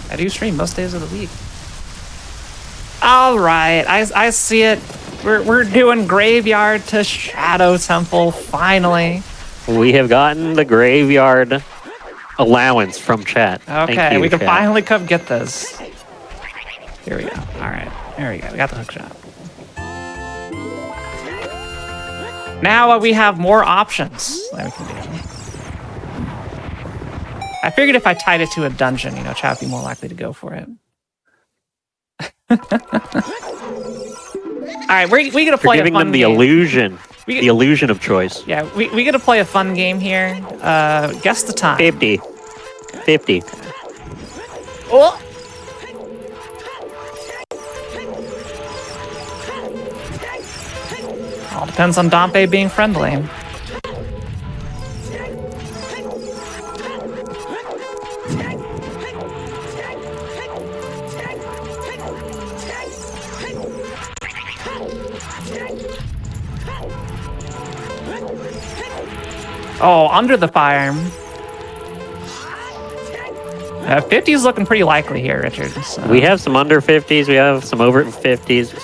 I do stream most days of the week. All right, I see it. We're doing Graveyard to Shadow Temple, finally.
We have gotten the Graveyard allowance from chat.
Okay,
Thank you,
we can
chat.
finally come get this. Here we go. All right, there we go. We got the hook shot. Now we have more options that we can do. I figured if I tied it to a dungeon, chat would be more likely to go for it. All right, we're gonna play
You're giving
a fun
them the
game.
illusion. The illusion of choice.
Yeah, we gotta play a fun game here. Guess the time.
50. 50.
Oh! All depends on Dompe being friendly. Oh, under the fire. 50 is looking pretty likely here, Richard. So.
We have some under 50s. We have some over 50s.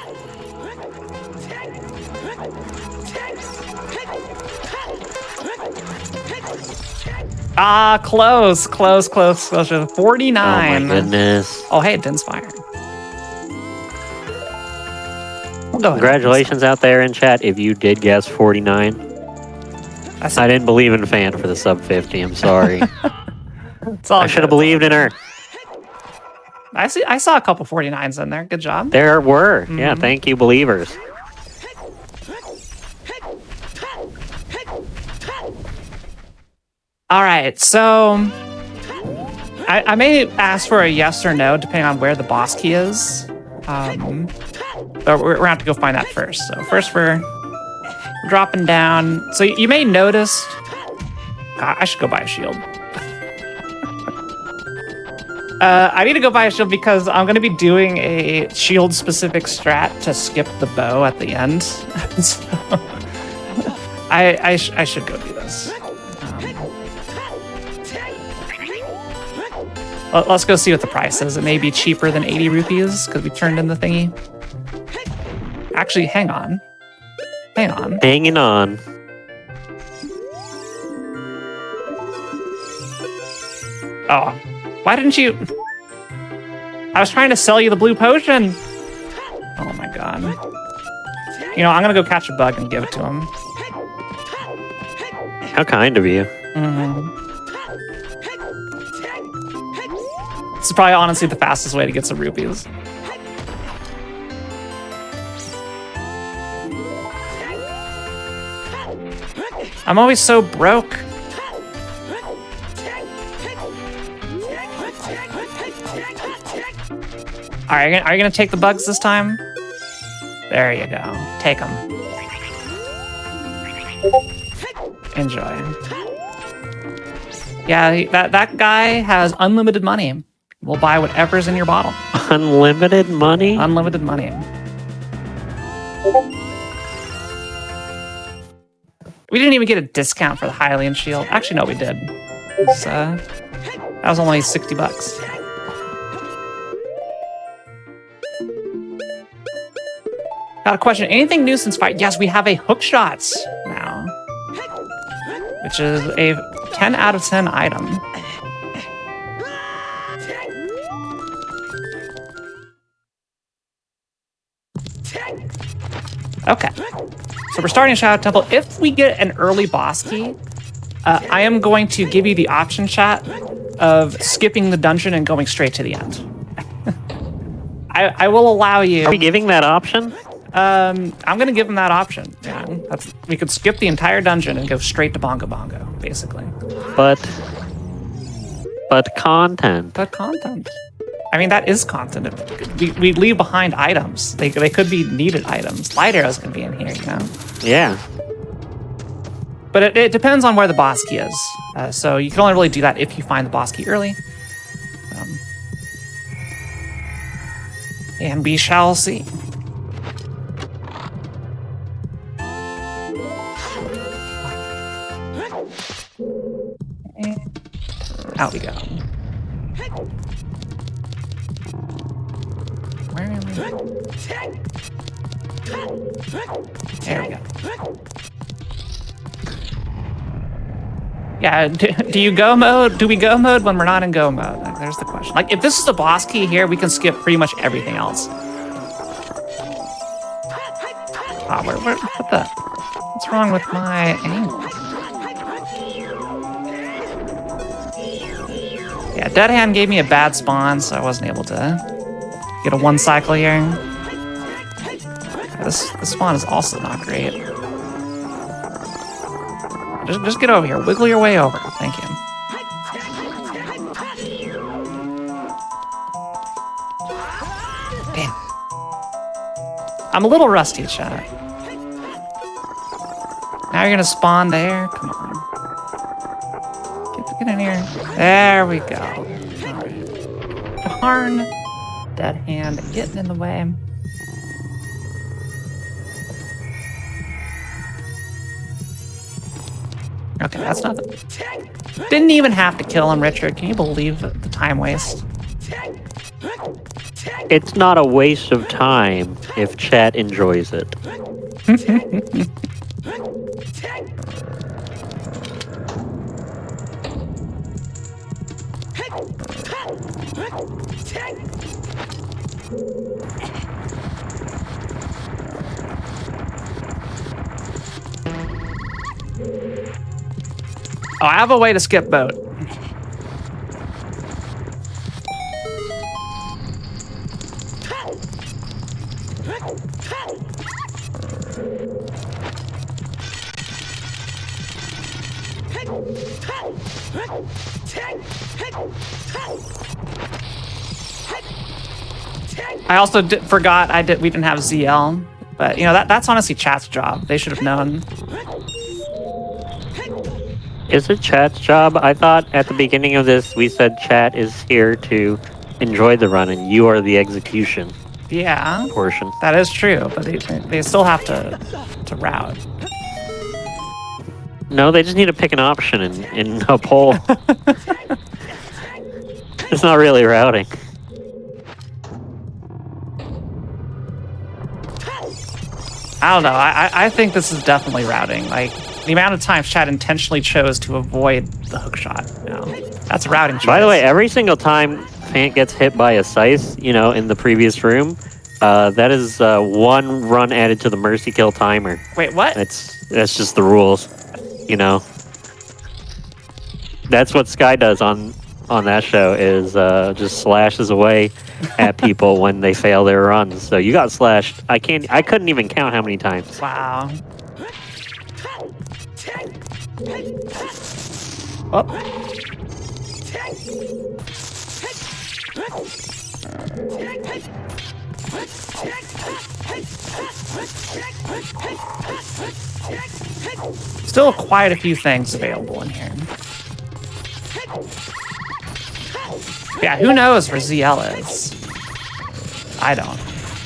Ah, close. 49.
Oh my goodness.
Oh, hey, it didn't fire. We'll go ahead.
Congratulations out there in chat if you did guess 49. I didn't believe in Fant for the sub 50. I'm sorry. I should have believed in her.
I saw a couple 49s in there. Good job.
There were. Yeah, thank you, believers.
All right, so I may ask for a yes or no depending on where the boss key is. But we're gonna have to go find that first. So first we're dropping down. So you may notice, I should go buy a shield. I need to go buy a shield because I'm going to be doing a shield specific strat to skip the bow at the end. So I should go do this. Let's go see what the price is. It may be cheaper than 80 rupees because we turned in the thingy. Actually, hang on.
Hanging on.
Oh, why didn't you? I was trying to sell you the blue potion. Oh my god. I'm gonna go catch a bug and give it to him.
How kind of you.
This is probably honestly the fastest way to get some rupees. I'm always so broke. Are you gonna take the bugs this time? There you go. Take them. Enjoy. Yeah, that guy has unlimited money. We'll buy whatever's in your bottle.
Unlimited money?
Unlimited money. We didn't even get a discount for the Hylian shield. Actually, no, we did. That was only 60 bucks. Got a question. Anything new since fight? Yes, we have a hook shots now, which is a 10 out of 10 item. Okay, so we're starting Shadow Temple. If we get an early boss key, I am going to give you the option, chat, of skipping the dungeon and going straight to the end. I will allow you.
Are we giving that option?
I'm gonna give him that option. Yeah, we could skip the entire dungeon and go straight to Bongo Bongo, basically.
But content.
But content. I mean, that is content. We leave behind items. They could be needed items. Light arrows can be in here, you know?
Yeah.
But it depends on where the boss key is. So you can only really do that if you find the boss key early. And we shall see. And out we go. Where am I? There we go. Yeah, do you go mode? Do we go mode when we're not in go mode? There's the question. Like, if this is the boss key here, we can skip pretty much everything else. Oh, what the? What's wrong with my angle? Yeah, Dead Hand gave me a bad spawn, so I wasn't able to get a one cycle here. This spawn is also not great. Just get over here. Wiggle your way over. Thank you. Damn. I'm a little rusty, chat. Now you're gonna spawn there? Come on. Get in here. There we go. Alright. Darn. Dead Hand getting in the way. Okay, that's nothing. Didn't even have to kill him, Richard. Can you believe the time waste?
It's not a waste of time if chat enjoys it.
Oh, I have a way to skip boat. I also forgot we didn't have ZL, but you know that's honestly chat's job. They should have known.
Is it chat's job? I thought at the beginning of this we said chat is here to enjoy the run and you are the execution.
Yeah,
portion.
That is true, but they still have to route.
No, they just need to pick an option in a poll. It's not really routing.
I don't know. I think this is definitely routing. Like, the amount of times chat intentionally chose to avoid the hook shot. You know, that's a routing choice.
By the way, every single time Fant gets hit by a scythe, you know, in the previous room, that is one run added to the mercy kill timer.
Wait, what?
That's just the rules, you know. That's what Sky does on that show, is just slashes away at people when they fail their runs. So you got slashed. I couldn't even count how many times.
Wow. Oh. Still quite a few things available in here. Yeah, who knows where ZL is? I don't.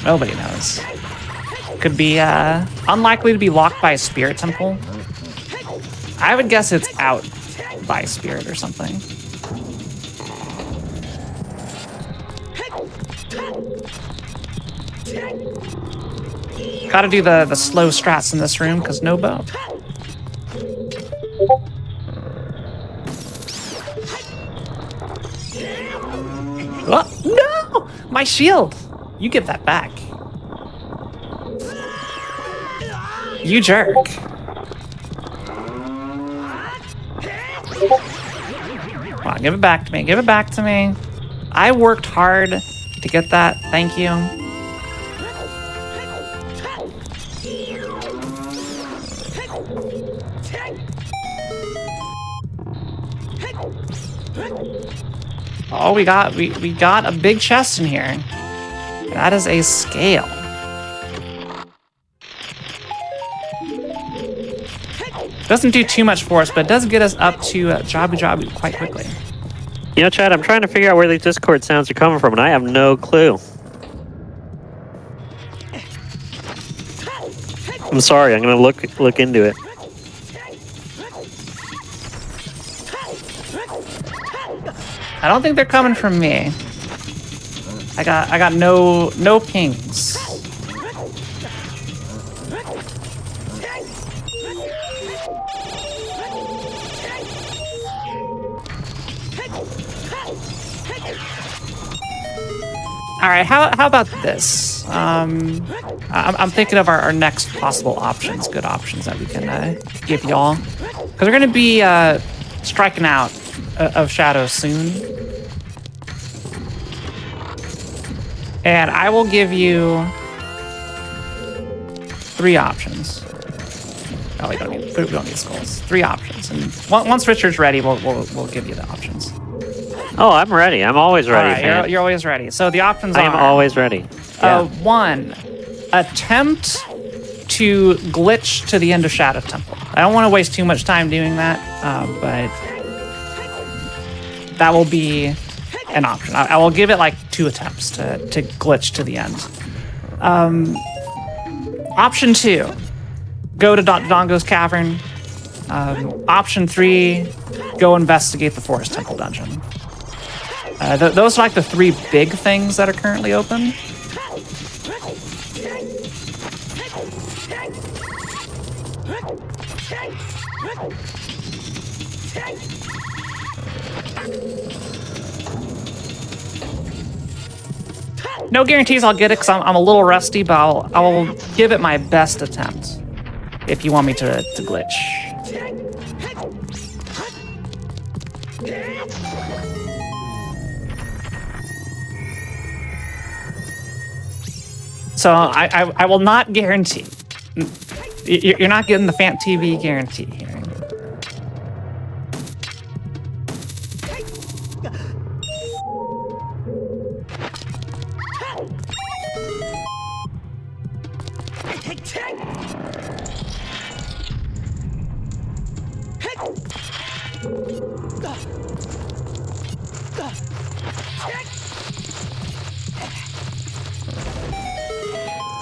Nobody knows. Could be unlikely to be locked by a spirit temple. I would guess it's out by spirit or something. Gotta do the slow strats in this room because no bow. Oh, no! My shield! You give that back. You jerk. Come on, give it back to me. Give it back to me. I worked hard to get that. Thank you. Oh, we got a big chest in here. That is a scale. Doesn't do too much for us, but it does get us up to Jabu Jabu quite quickly.
You know, Chad, I'm trying to figure out where these Discord sounds are coming from, and I have no clue. I'm sorry. I'm gonna look into it.
I don't think they're coming from me. I got no pings. All right, how about this? I'm thinking of our next possible options, good options that we can give y'all, because we're gonna be striking out of Shadow soon, and I will give you 3 options. Oh, we don't need skulls. 3 options, and once Richard's ready, we'll give you the options.
Oh, I'm ready. I'm always ready.
All right, you're always ready. So the options are...
I am always ready. Yeah.
1, attempt to glitch to the end of Shadow Temple. I don't want to waste too much time doing that, but that will be an option. I will give it like 2 attempts to glitch to the end. Option 2, go to Dongo's Cavern. Option 3, go investigate the Forest Temple dungeon. Those are like the 3 big things that are currently open. No guarantees I'll get it because I'm a little rusty, but I will give it my best attempt if you want me to glitch. So I will not guarantee. You're not getting the Fant TV guarantee here.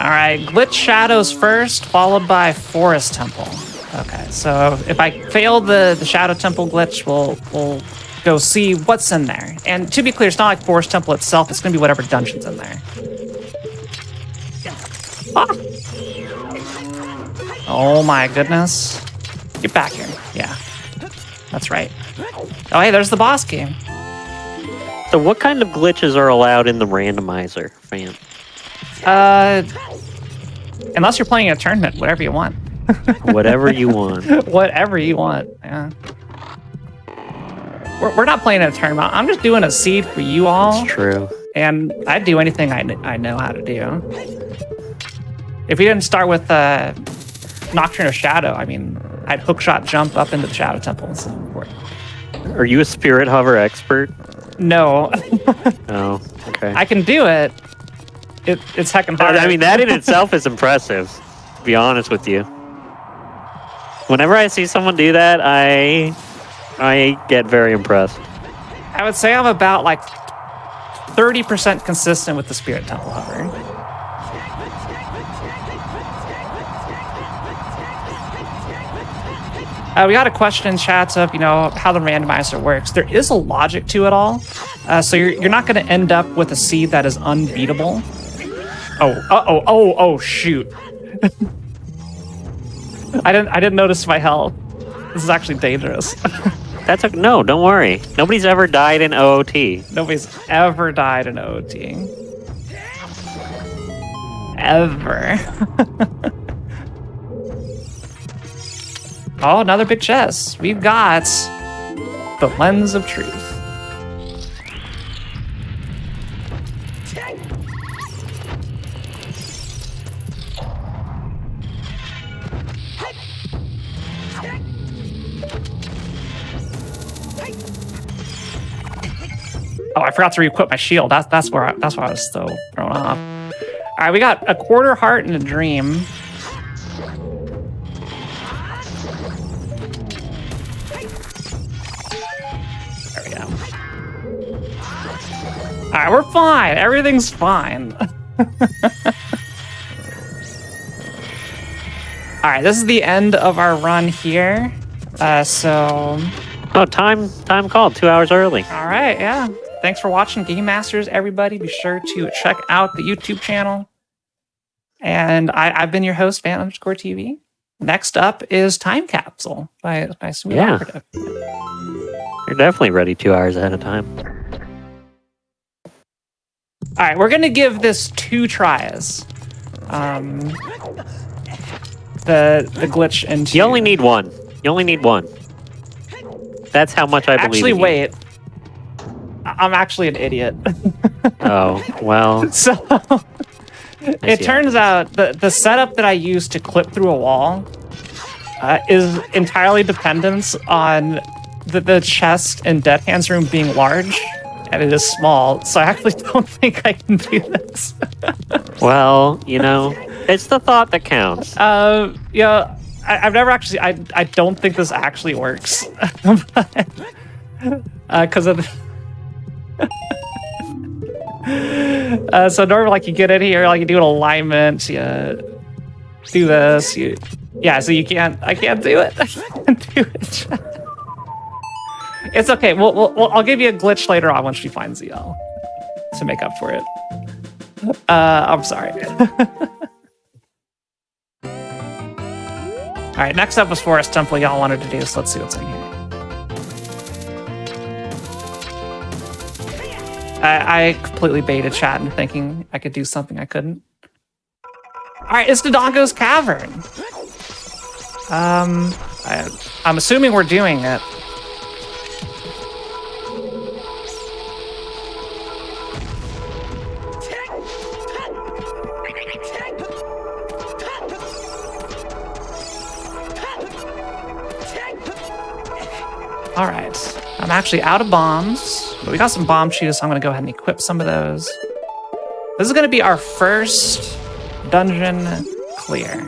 All right, glitch shadows first, followed by Forest Temple. Okay, so if I fail the Shadow Temple glitch, we'll go see what's in there. And to be clear, it's not like Forest Temple itself. It's going to be whatever dungeon's in there. Ah. Oh my goodness. Get back here. Yeah, that's right. Oh, hey, there's the boss game.
So what kind of glitches are allowed in the randomizer, Fan?
Unless you're playing a tournament, whatever you want.
Whatever you want.
Whatever you want, yeah. We're not playing a tournament. I'm just doing a seed for you all.
It's true.
And I'd do anything I know how to do. If we didn't start with Nocturne of Shadow, I mean, I'd hookshot jump up into the Shadow Temple and support.
Are you a spirit hover expert?
No.
Oh, okay.
I can do it. It's heckin' hard.
I mean, that in itself is impressive, to be honest with you. Whenever I see someone do that, I get very impressed.
I would say I'm about like 30% consistent with the Spirit Temple hover. We got a question in chat of, how the randomizer works. There is a logic to it all. So you're not going to end up with a seed that is unbeatable. Oh, shoot. I didn't notice my health. This is actually dangerous.
No, don't worry. Nobody's ever died in OOT.
Nobody's ever died in OOT. Ever. Oh, another big chest. We've got the Lens of Truth. Oh, I forgot to re-equip my shield. That's why I was so thrown off. All right, we got a quarter heart and a dream. There we go. All right, we're fine. Everything's fine. All right, this is the end of our run here.
Oh, time called 2 hours early.
All right, yeah. Thanks for watching Game Masters, everybody. Be sure to check out the YouTube channel. And I've been your host, Fan_TV. Next up is Time Capsule by Smooth Operative.
You're definitely ready 2 hours ahead of time.
All right, we're going to give this 2 tries. The glitch into...
You only need one. That's how much I believe
Actually,
in you.
wait. I'm actually an idiot.
Oh, well.
So, it turns out the setup that I use to clip through a wall is entirely dependent on the chest in Dead Hand's room being large, and it is small, so I actually don't think I can do this.
Well, it's the thought that counts.
Yeah, I've never actually... I don't think this actually works. Because of... so normally, like, you get in here, like, you do an alignment, you do this, so you can't... I can't do it. I can't do it. It's okay. I'll give you a glitch later on once she finds ZL to make up for it. I'm sorry. All right, next up was Forest Temple. Y'all wanted to do, so let's see what's in here. I completely baited chat into thinking I could do something I couldn't. All right, it's Dodongo's Cavern. I'm assuming we're doing it. All right, I'm actually out of bombs, but we got some bomb shoes, so I'm gonna go ahead and equip some of those. This is gonna be our first dungeon clear.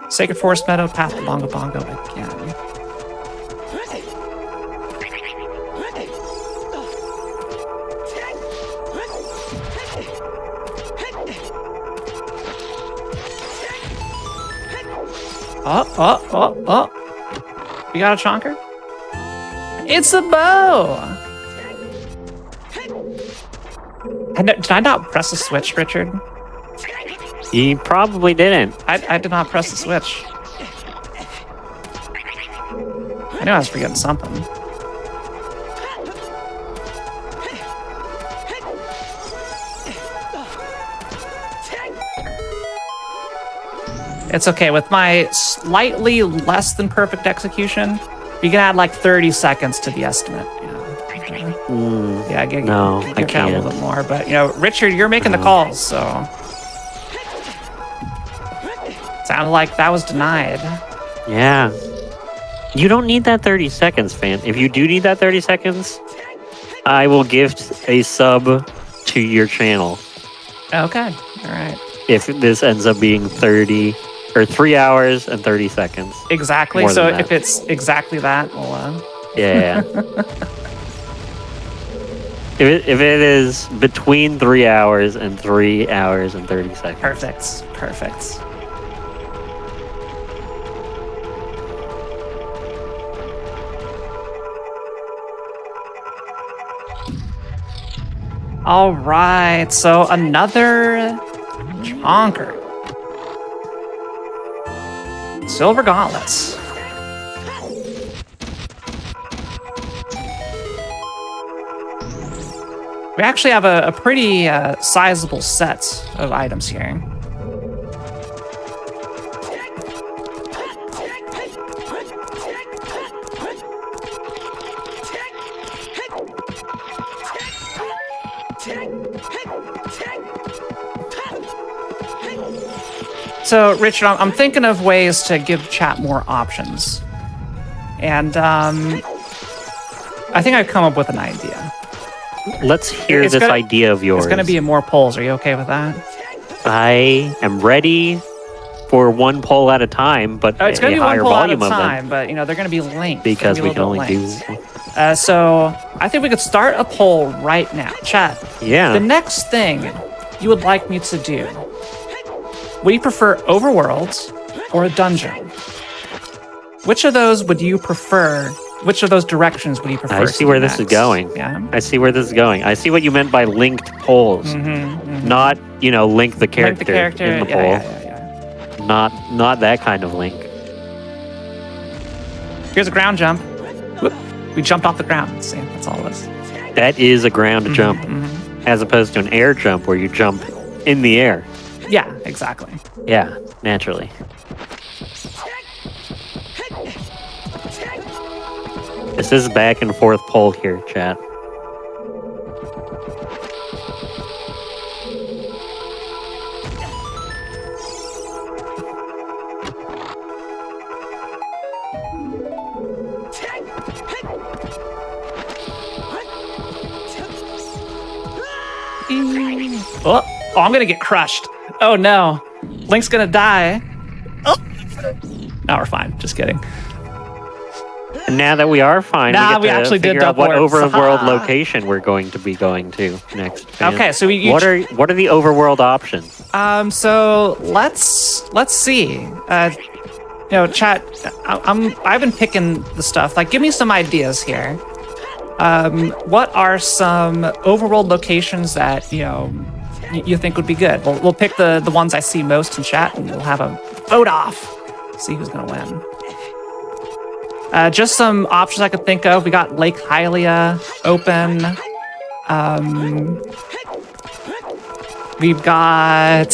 Sacred Forest Meadow, Path to Bongo Bongo again. Oh. We got a chonker? It's a bow! Did I not press the switch, Richard?
You probably didn't.
I did not press the switch. I knew I was forgetting something. It's okay. With my slightly less than perfect execution, you can add like 30 seconds to the estimate. Yeah, I get
I can't.
A little bit more. But, Richard, you're making the calls, so... Sounded like that was denied.
Yeah. You don't need that 30 seconds, fan. If you do need that 30 seconds, I will gift a sub to your channel.
Okay. All right.
If this ends up being 30 or 3 hours and 30 seconds.
Exactly.
More
So
than that.
if it's exactly that, well,
Yeah. If it is between 3 hours and 3 hours and 30 seconds.
perfect. All right, so another chonker. Silver gauntlets. We actually have a pretty sizable set of items here. So, Richard, I'm thinking of ways to give chat more options. And I think I've come up with an idea.
Let's hear this idea of yours.
It's going to be more polls. Are you okay with that?
I am ready for one poll at a time, but
It's going
a
to be one
higher
poll at a
volume of them.
time, but, you know, they're going to be linked.
Because we can only do...
So I think we could start a poll right now. Chat.
Yeah.
The next thing you would like me to do, would you prefer overworlds or a dungeon? Which of those would you prefer? Which of those directions would you prefer?
I see where this is going.
Yeah.
I see where this is going. I see what you meant by linked polls. Not, you know, link the character, in the poll.
Yeah.
Not that kind of link.
Here's a ground jump. Whoop. We jumped off the ground. See, that's all it is.
That is a ground jump, as opposed to an air jump where you jump in the air.
Yeah, exactly.
Yeah, naturally. This is back and forth poll here, chat.
Oh, I'm gonna get crushed. Oh no, Link's gonna die. Oh, no, we're fine. Just kidding.
And now that we are fine,
we actually did
figure out what
double warp.
overworld location we're going to be going to next. Fan.
Okay, so
what are the overworld options?
So let's see. You know, chat. I've been picking the stuff. Like, give me some ideas here. What are some overworld locations that you think would be good? We'll pick the ones I see most in chat, and we'll have a vote off. See who's gonna win. Just some options I could think of. We got Lake Hylia open. We've got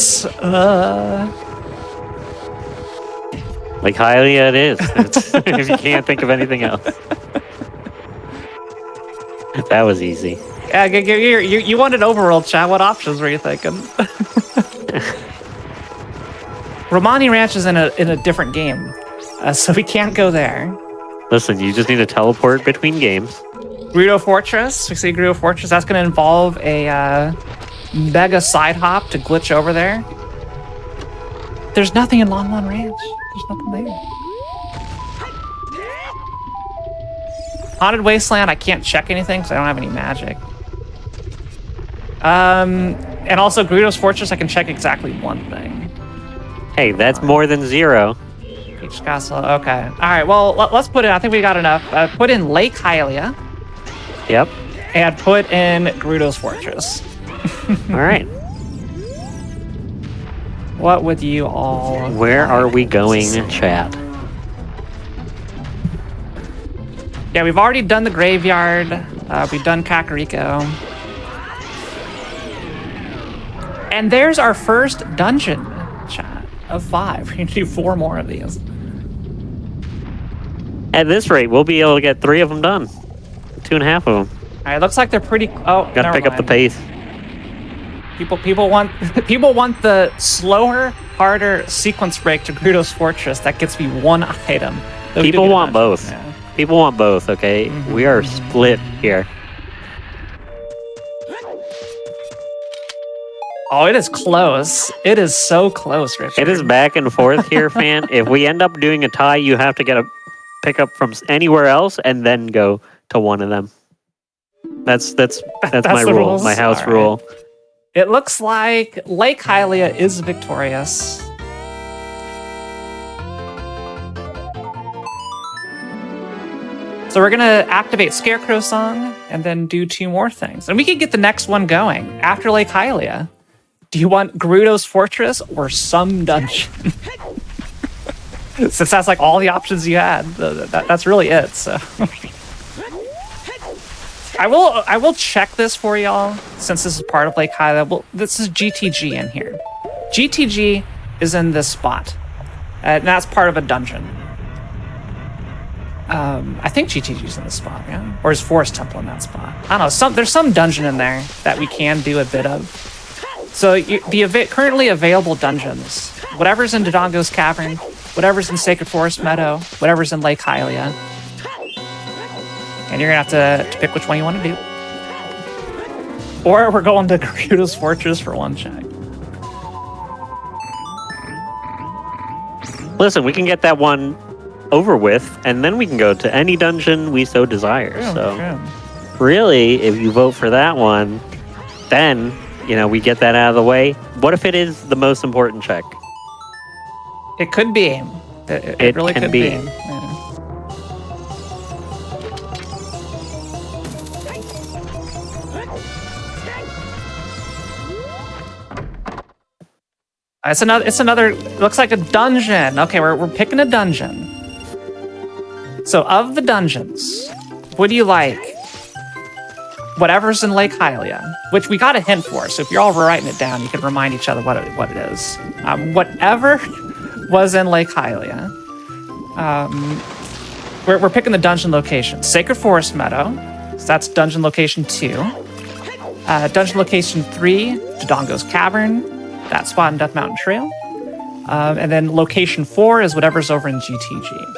Lake Hylia it is. If you can't think of anything else. That was easy.
Yeah, you wanted overworld, chat. What options were you thinking? Romani Ranch is in a different game, so we can't go there.
Listen, you just need to teleport between games.
Gerudo Fortress. We see Gerudo Fortress. That's going to involve a mega side hop to glitch over there. There's nothing in Lon Lon Ranch. There's nothing there. Haunted Wasteland, I can't check anything because I don't have any magic. And also Gerudo's Fortress, I can check exactly one thing.
Hey, that's more than 0.
Peach Castle, okay. All right, well, let's put in, I think we got enough. Put in Lake Hylia.
Yep.
And put in Gerudo's Fortress.
All right.
What would you all...
Where are we going, chat?
Yeah, we've already done the graveyard. We've done Kakariko. And there's our first dungeon, chat, of 5. We need to do 4 more of these.
At this rate, we'll be able to get 3 of them done. 2.5 of them.
All right, looks like they're pretty... Oh,
gotta pick up the pace.
People want the slower, harder sequence break to Gerudo's Fortress. That gets me 1 item we do
People
get a
want
dungeon.
both.
Yeah.
People want both, okay? We are split here.
Oh, it is close. It is so close, Richard.
It is back and forth here, fan. If we end up doing a tie, you have to get a pickup from anywhere else and then go to one of them. That's my
the
rule,
rules?
my house
All right.
rule.
It looks like Lake Hylia is victorious. So we're gonna activate Scarecrow Song and then do 2 more things. And we can get the next one going after Lake Hylia. Do you want Gerudo's Fortress or some dungeon? Since that's like all the options you had, that's really it, so. I will check this for y'all, since this is part of Lake Hylia. Well, this is GTG in here. GTG is in this spot, and that's part of a dungeon. I think GTG's in this spot, yeah? Or is Forest Temple in that spot? I don't know, there's some dungeon in there that we can do a bit of. So the currently available dungeons, whatever's in Dodongo's Cavern, whatever's in Sacred Forest Meadow, whatever's in Lake Hylia, and you're gonna have to pick which one you want to do. Or we're going to Gerudo's Fortress for one check.
Listen, we can get that one over with, and then we can go to any dungeon we so desire. So, really, if you vote for that one, then, you know, we get that out of the way. What if it is the most important check?
It could be. It really could be. Yeah. It's another, looks like a dungeon. Okay, we're picking a dungeon. So of the dungeons, what do you like? Whatever's in Lake Hylia, which we got a hint for, so if you're all writing it down, you can remind each other what it is. Whatever was in Lake Hylia, we're picking the dungeon location. Sacred Forest Meadow, so that's dungeon location 2. Dungeon location 3, Dodongo's Cavern, that spot in Death Mountain Trail. And then location 4 is whatever's over in GTG.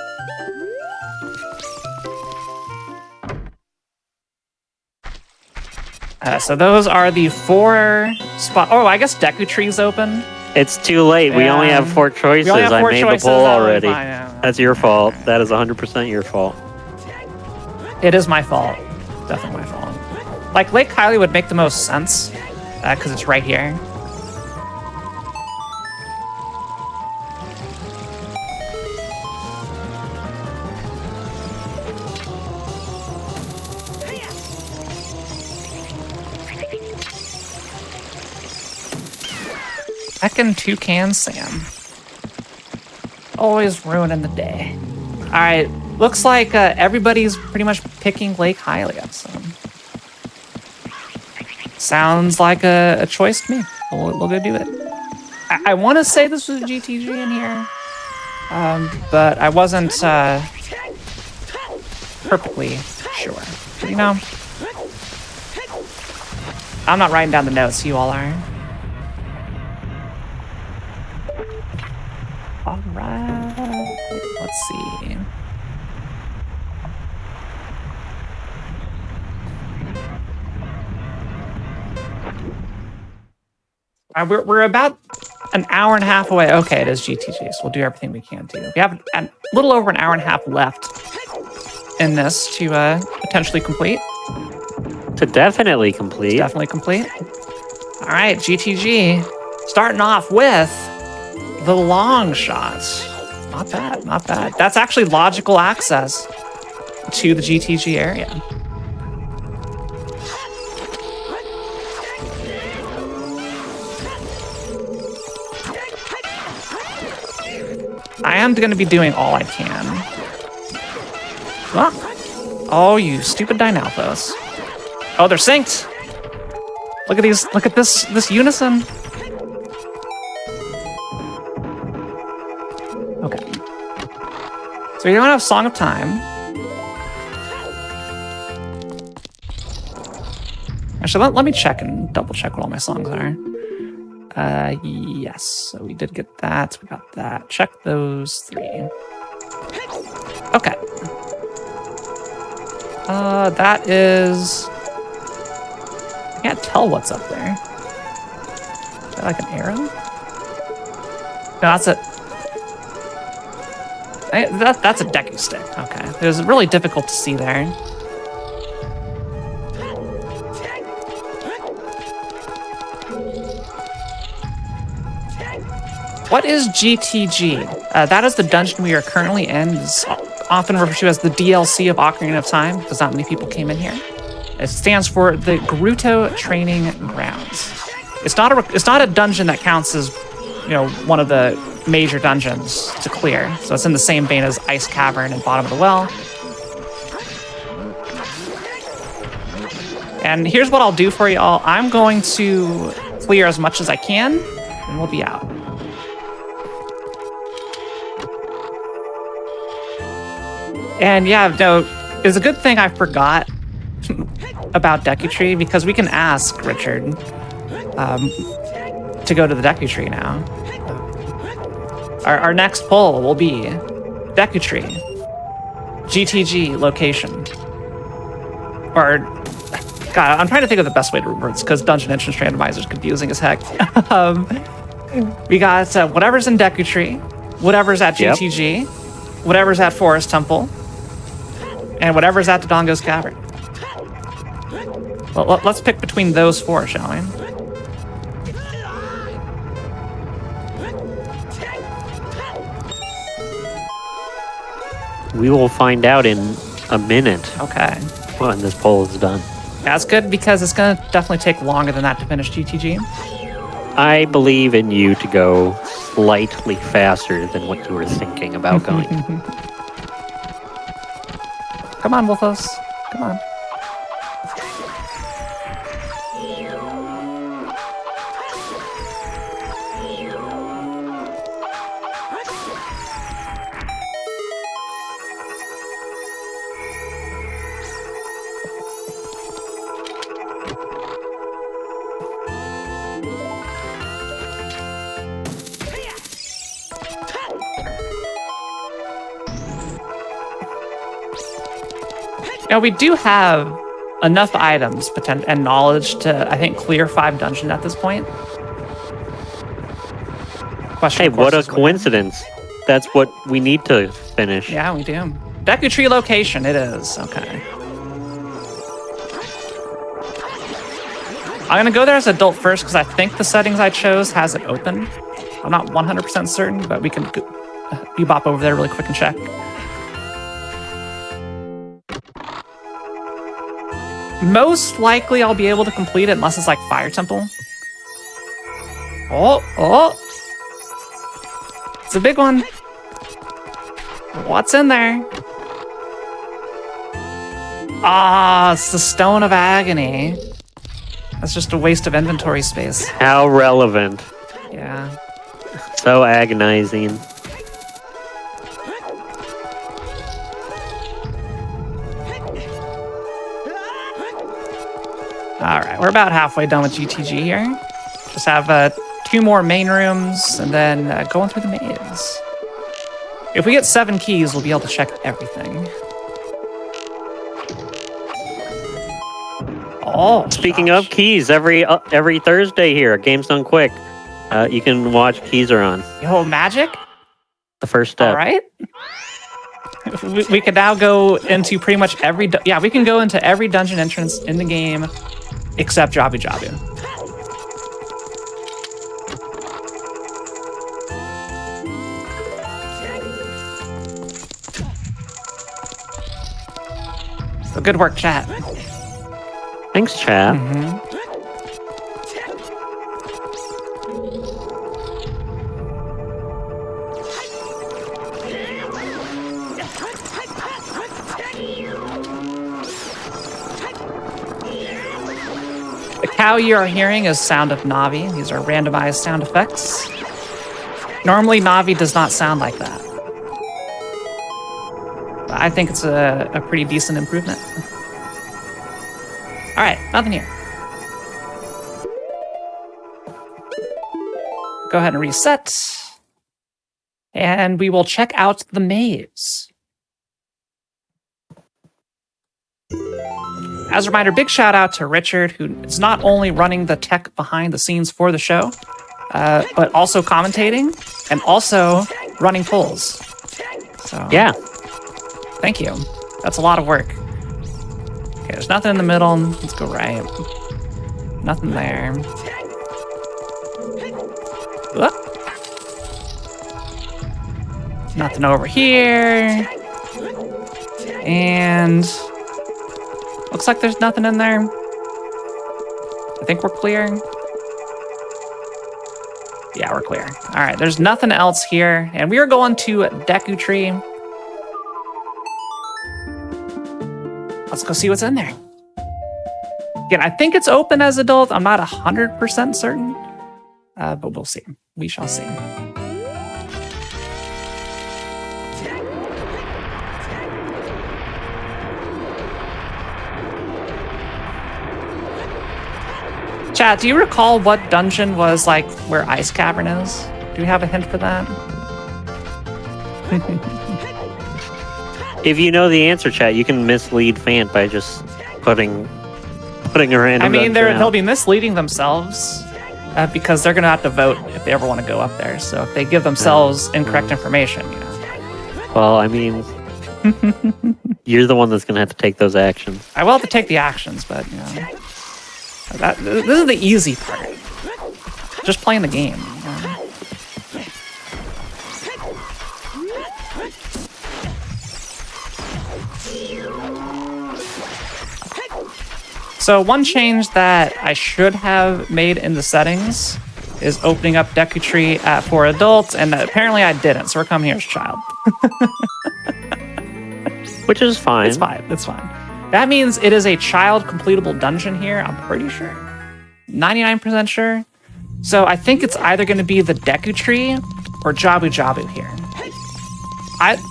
So those are the 4 spots. Oh, I guess Deku Tree's open.
It's too late. We only have 4 choices. I made the poll already. That's your fault. That is 100% your fault.
It is my fault. Definitely my fault. Like, Lake Hylia would make the most sense, because it's right here. Heckin' Toucan Sam. Always ruining the day. Alright, looks like everybody's pretty much picking Lake Hylia, so. Sounds like a choice to me. We'll go do it. I want to say this was GTG in here, but I wasn't perfectly sure. You know, I'm not writing down the notes, you all are. All right, let's see. We're about an hour and a half away. Okay, it is GTG, so we'll do everything we can to. We have a little over an hour and a half left in this to potentially complete.
To definitely complete.
Definitely complete. All right, GTG, starting off with the long shots. Not bad, not bad. That's actually logical access to the GTG area. I am going to be doing all I can. Ah. Oh, you stupid Dynalphos. Oh, they're synced. Look at these. Look at this unison. Okay. So you don't have Song of Time. Actually, let me check and double check what all my songs are. Yes. So we did get that. We got that. Check those 3. Okay. That is... I can't tell what's up there. Is that like an arrow? No, that's it. That's a Deku stick. Okay. It was really difficult to see there. What is GTG? That is the dungeon we are currently in. It's often referred to as the DLC of Ocarina of Time, because not many people came in here. It stands for the Gerudo Training Grounds. It's not a dungeon that counts as, one of the major dungeons to clear. So it's in the same vein as Ice Cavern and Bottom of the Well. And here's what I'll do for you all. I'm going to clear as much as I can, and we'll be out. And yeah, no, it's a good thing I forgot about Deku Tree, because we can ask Richard to go to the Deku Tree now. Our next poll will be Deku Tree, GTG location. Or, God, I'm trying to think of the best way to revert this, because Dungeon Entrance Randomizer is confusing as heck. We got whatever's in Deku Tree, whatever's at GTG, whatever's at Forest Temple, and whatever's at Dodongo's Cavern. Well, let's pick between those four, shall we?
We will find out in a minute.
Okay.
When this poll is done.
That's good, because it's going to definitely take longer than that to finish GTG.
I believe in you to go slightly faster than what you were thinking about going.
Come on, Wolfos. Come on. Now, we do have enough items and knowledge to, I think, clear 5 dungeons at this point.
Hey, what a coincidence. That's what we need to finish.
Yeah, we do. Deku Tree location, it is. Okay. I'm going to go there as adult first, because I think the settings I chose has it open. I'm not 100% certain, but we can bebop over there really quick and check. Most likely I'll be able to complete it unless it's like Fire Temple. Oh. It's a big one. What's in there? Ah, it's the Stone of Agony. That's just a waste of inventory space.
How relevant.
Yeah.
So agonizing.
All right, we're about halfway done with GTG here. Just have 2 more main rooms, and then going through the maze. If we get 7 keys, we'll be able to check everything. Oh,
speaking of keys, every Thursday here at Games Done Quick, you can watch Keys Are On.
Yo, magic?
The first step.
All right. We can now go into pretty much every... we can go into every dungeon entrance in the game except Jabu Jabu. So good work, chat.
Thanks, chat.
The cow you are hearing is Sound of Navi. These are randomized sound effects. Normally, Navi does not sound like that. But I think it's a pretty decent improvement. All right, nothing here. Go ahead and reset. And we will check out the maze. As a reminder, big shout out to Richard, who is not only running the tech behind the scenes for the show, but also commentating and also running polls. So
Yeah.
thank you. That's a lot of work. Okay, there's nothing in the middle. Let's go right. Nothing there. Whoop. Nothing over here. And looks like there's nothing in there. I think we're clear. Yeah, we're clear. All right, there's nothing else here. And we are going to Deku Tree. Let's go see what's in there. Again, I think it's open as adult. I'm not 100% certain, but we'll see. We shall see. Chat, do you recall what dungeon was like where Ice Cavern is? Do we have a hint for that?
If you know the answer, chat, you can mislead Fant by just putting a random.
I mean,
dungeon out.
they'll be misleading themselves because they're gonna have to vote if they ever want to go up there. So if they give themselves incorrect information, you know.
Well, I mean, you're the one that's gonna have to take those actions.
I will have to take the actions, but you know, this is the easy part. Just playing the game. You know? So one change that I should have made in the settings is opening up Deku Tree for adults, and apparently I didn't, so we're coming here as child.
Which is fine.
It's fine, it's fine. That means it is a child completable dungeon here, I'm pretty sure. 99% sure. So I think it's either going to be the Deku Tree or Jabu Jabu here.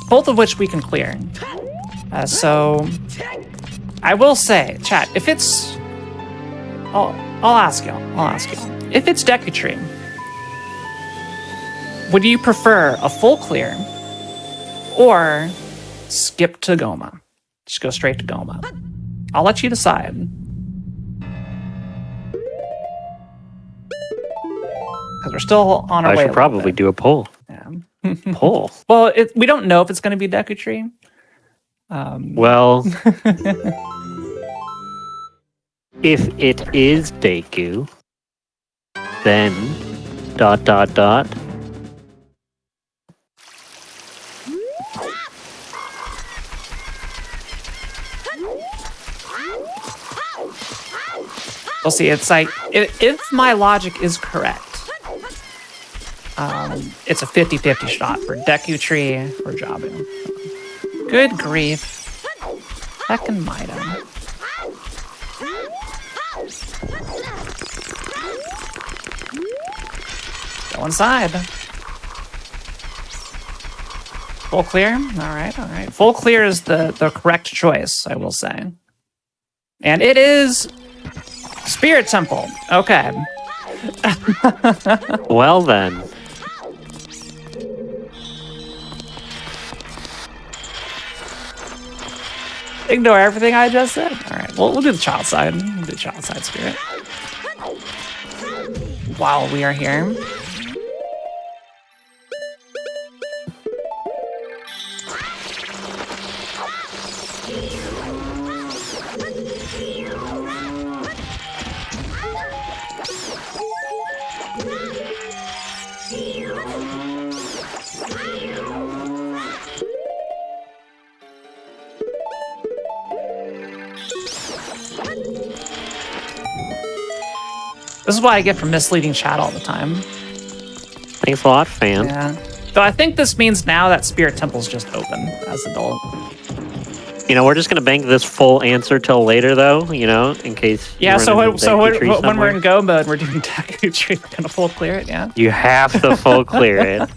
Both of which we can clear. So I will say, chat, if it's... I'll ask y'all. If it's Deku Tree, would you prefer a full clear or skip to Goma? Just go straight to Goma. I'll let you decide. Because we're still on our way.
I should probably do a poll.
Yeah.
Poll.
Well, we don't know if it's going to be Deku Tree.
Well, if it is Deku, then ...
We'll see. It's like, if my logic is correct, it's a 50-50 shot for Deku Tree or Jabu. Good grief. Heckin' Mida. Go inside. Full clear? Alright, alright. Full clear is the correct choice, I will say. And it is... Spirit Temple. Okay.
Well then.
Ignore everything I just said. All right, we'll do the child side. We'll do the child side spirit. While we are here. This is what I get from misleading chat all the time.
Thanks a lot, fan.
Yeah. Though I think this means now that Spirit Temple's just open as adult.
You know, we're just gonna bank this full answer till later, though. You know, in case.
Yeah. So when we're
somewhere.
in go mode, we're doing Deku Tree. We're gonna full clear it. Yeah.
You have to full clear it.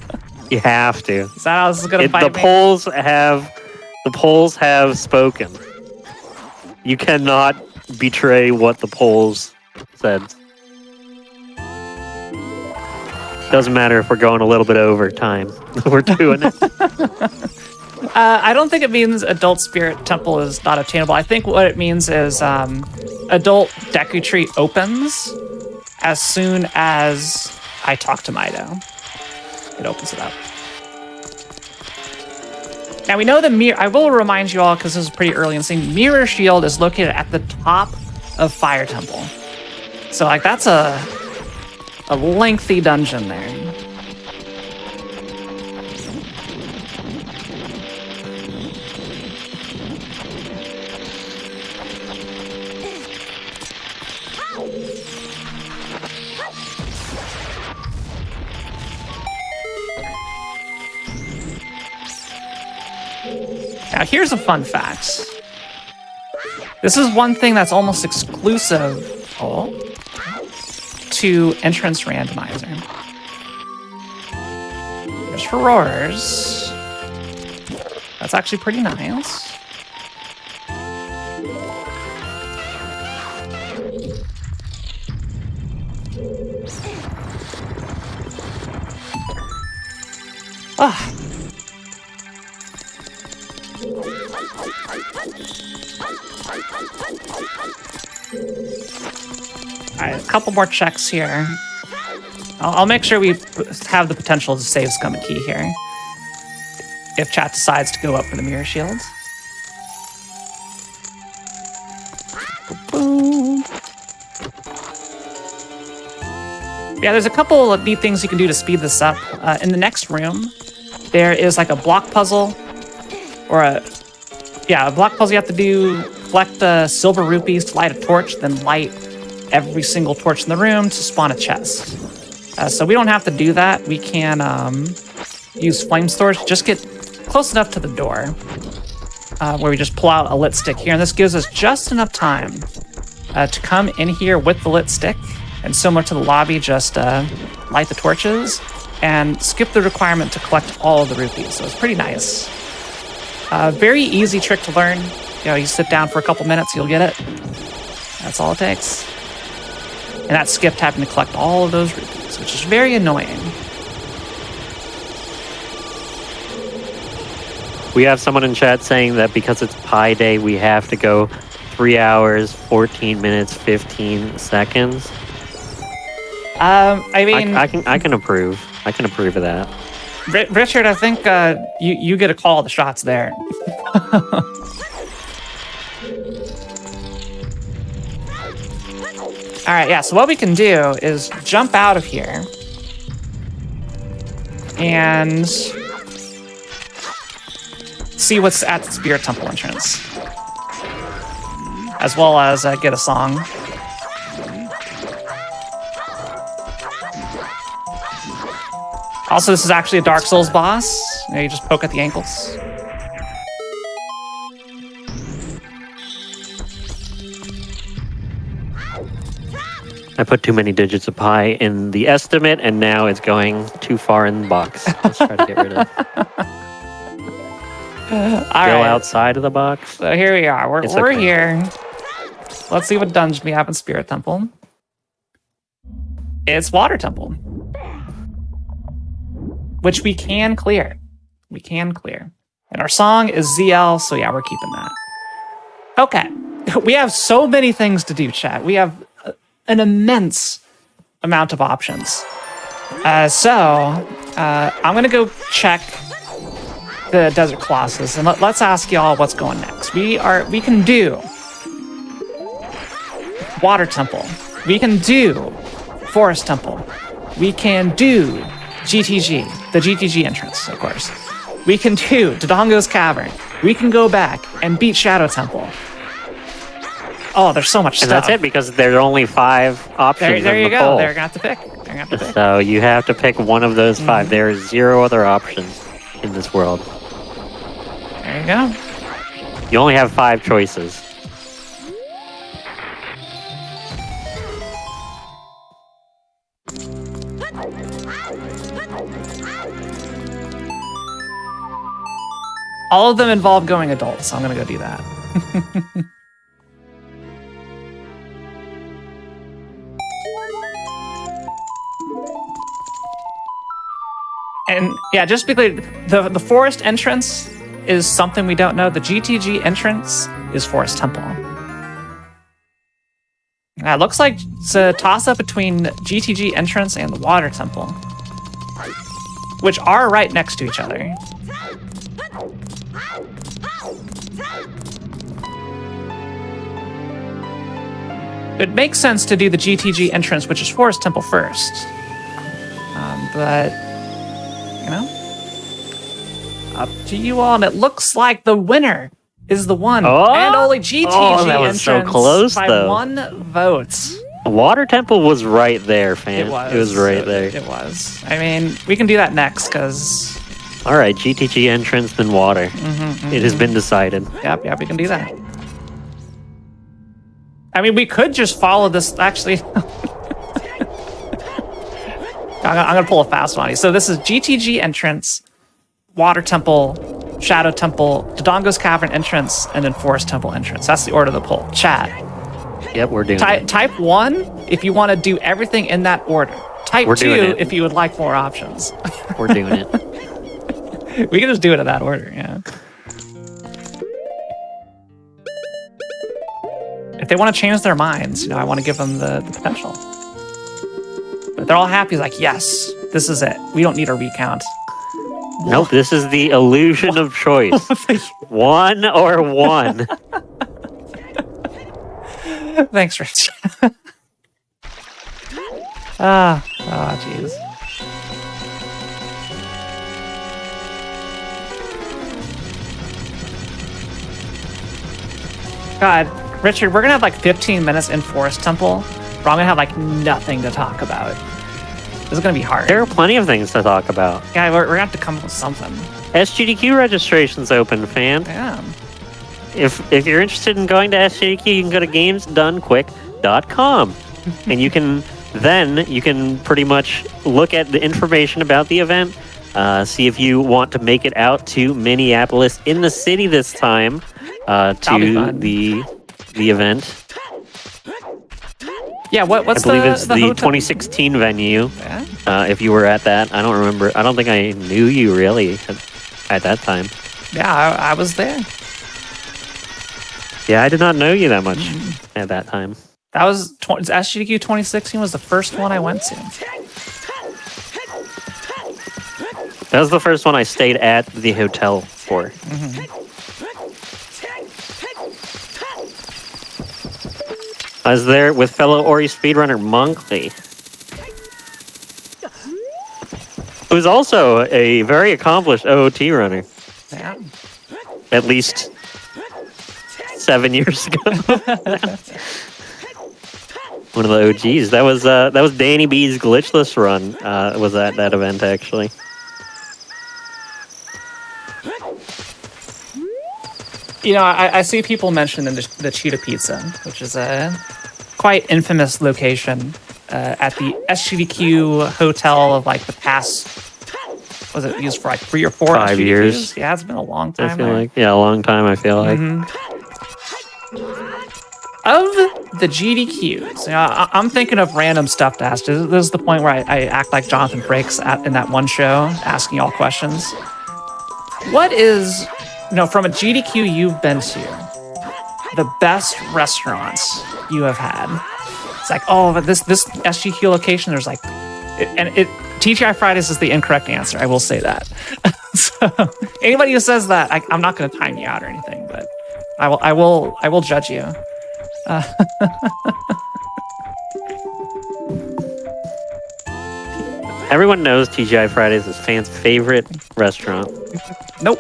You have to.
Is that how this is gonna fight me?
The polls have spoken. You cannot betray what the polls said. Doesn't matter if we're going a little bit over time. We're doing it.
I don't think it means adult spirit temple is not obtainable. I think what it means is adult Deku Tree opens as soon as I talk to Mido. It opens it up. Now we know the mirror. I will remind you all, because this is pretty early in seeing, Mirror Shield is located at the top of Fire Temple. So like that's a lengthy dungeon there. Now here's a fun fact. This is one thing that's almost exclusive to Entrance Randomizer. There's Furores. That's actually pretty nice. Ah. All right, a couple more checks here. I'll make sure we have the potential to save Scum and Key here, if chat decides to go up for the Mirror Shields. Boom. Yeah, there's a couple of neat things you can do to speed this up. In the next room, there is like a block puzzle, or a block puzzle you have to do. Collect the silver rupees to light a torch, then light every single torch in the room to spawn a chest. So we don't have to do that. We can use flame storage. Just get close enough to the door where we just pull out a lit stick here. And this gives us just enough time to come in here with the lit stick. And similar to the lobby, just light the torches and skip the requirement to collect all of the rupees. So it's pretty nice. Very easy trick to learn. You sit down for a couple minutes, you'll get it. That's all it takes. And that skipped having to collect all of those rupees, which is very annoying.
We have someone in chat saying that because it's Pi Day, we have to go 3 hours, 14 minutes, 15 seconds.
I mean,
I can approve. I can approve of that.
Richard, I think you get to call the shots there. All right, yeah, so what we can do is jump out of here and see what's at the Spirit Temple entrance, as well as get a song. Also, this is actually a Dark Souls boss. You just poke at the ankles.
I put too many digits of pi in the estimate, and now it's going too far in the box. Let's try to get rid of it. Go outside of the box.
So here we are. We're
okay.
here. Let's see what dungeon we have in Spirit Temple. It's Water Temple, which we can clear. We can clear. And our song is ZL, so yeah, we're keeping that. Okay. We have so many things to do, chat. We have an immense amount of options. So I'm going to go check the Desert Colossus, and let's ask y'all what's going next. We can do Water Temple. We can do Forest Temple. We can do GTG, the GTG entrance, of course. We can do Dodongo's Cavern. We can go back and beat Shadow Temple. Oh, there's so much stuff.
And that's it, because there are only 5 options.
There you
in the
go.
poll.
They're going to have to pick.
So you have to pick one of those 5. There is 0 other options in this world.
There you go.
You only have 5 choices.
All of them involve going adult, so I'm going to go do that. And yeah, just to be clear, the forest entrance is something we don't know. The GTG entrance is Forest Temple. It looks like it's a toss-up between GTG entrance and the Water Temple, which are right next to each other. It makes sense to do the GTG entrance, which is Forest Temple first. But, you know, up to you all. And it looks like the winner is the one and only GTG
that was
entrance
so close,
by
though.
1 vote.
Water Temple was right there, fam.
It was.
It was right there.
It was. I mean, we can do that next, because...
All right, GTG entrance, then water. It has been decided.
Yep, we can do that. I mean, we could just follow this, actually. I'm going to pull a fast one on you. So this is GTG entrance, Water Temple, Shadow Temple, Dodongo's Cavern entrance, and then Forest Temple entrance. That's the order of the poll. Chat.
Yep, we're doing it.
Type 1 if you want to do everything in that order. Type 2 if you would like more options.
We're doing it.
We can just do it in that order, yeah. If they want to change their minds, you know, I want to give them the potential. But they're all happy, like, yes, this is it. We don't need a recount.
Nope, this is the illusion of choice. 1 or 1.
Thanks, Rich. Jeez. God, Richard, we're gonna have like 15 minutes in Forest Temple, but I'm gonna have like nothing to talk about. This is gonna be hard.
There are plenty of things to talk about.
Yeah, we're gonna have to come up with something.
SGDQ registration's open, fan.
Yeah.
If you're interested in going to SGDQ, you can go to gamesdonequick.com. And you can pretty much look at the information about the event, see if you want to make it out to Minneapolis in the city this time to the event.
Yeah, what's
I believe
the
it's the
hotel?
2016 venue.
Yeah.
If you were at that, I don't remember. I don't think I knew you really at that time.
Yeah, I was there.
Yeah, I did not know you that much at that time.
That was SGDQ 2016 was the first one I went to.
That was the first one I stayed at the hotel for. I was there with fellow Ori speedrunner Monkley, who's also a very accomplished OOT runner.
Yeah.
At least 7 years ago. One of the OGs. That was Danny B's glitchless run. Was at that event actually.
You know, I see people mention the Cheetah Pizza, which is a quite infamous location at the SGDQ hotel of like the past. Was it used for like 3 or 4?
5 years.
Yeah, it's been a long time.
I feel like a long time. I feel like.
Of the GDQs, you know, I'm thinking of random stuff to ask. This is the point where I act like Jonathan Frakes in that one show, asking y'all questions. What is, you know, from a GDQ you've been to, the best restaurants you have had? It's like, oh, this SGQ location, there's like, TGI Fridays is the incorrect answer. I will say that. So anybody who says that, I'm not going to time you out or anything, but I will judge you.
Everyone knows TGI Fridays is fans' favorite restaurant.
Nope.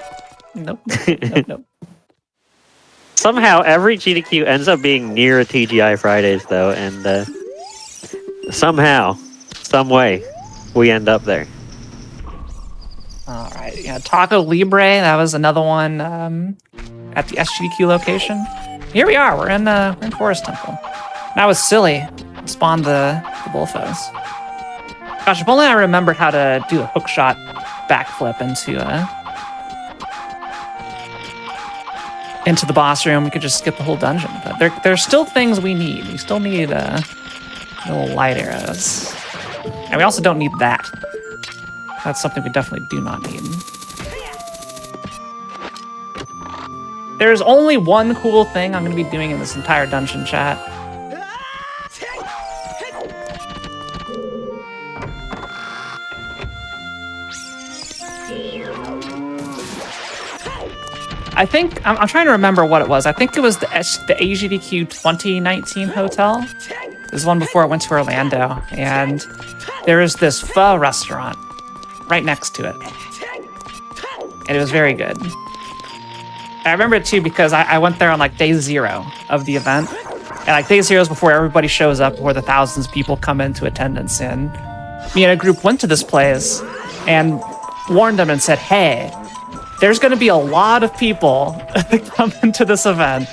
Somehow every GDQ ends up being near a TGI Fridays though, and somehow, some way, we end up there.
All right. Yeah, Taco Libre. That was another one at the SGDQ location. Here we are. We're in Forest Temple. That was silly. Spawned the bullfoes. Gosh, if only I remembered how to do a hookshot backflip into the boss room. We could just skip the whole dungeon. But there's still things we need. We still need little light arrows. And we also don't need that. That's something we definitely do not need. There's only one cool thing I'm going to be doing in this entire dungeon, chat. I think, I'm trying to remember what it was. I think it was the AGDQ 2019 hotel. This is one before I went to Orlando. And there is this pho restaurant right next to it. And it was very good. I remember it too because I went there on like day 0 of the event. And like day 0 is before everybody shows up, before the thousands of people come into attendance. And me and a group went to this place and warned them and said, hey, there's going to be a lot of people come into this event.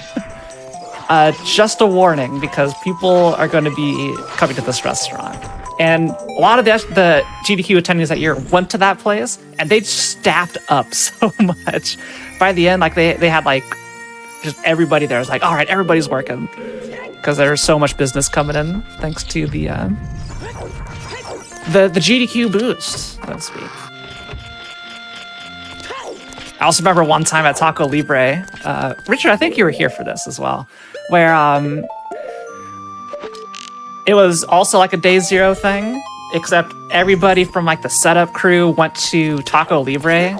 Just a warning, because people are going to be coming to this restaurant. And a lot of the GDQ attendees that year went to that place, and they staffed up so much. By the end, like they had like just everybody there was like, all right, everybody's working, because there's so much business coming in thanks to the GDQ boost, so to speak. I also remember one time at Taco Libre, Richard, I think you were here for this as well, where it was also like a day 0 thing, except everybody from like the setup crew went to Taco Libre,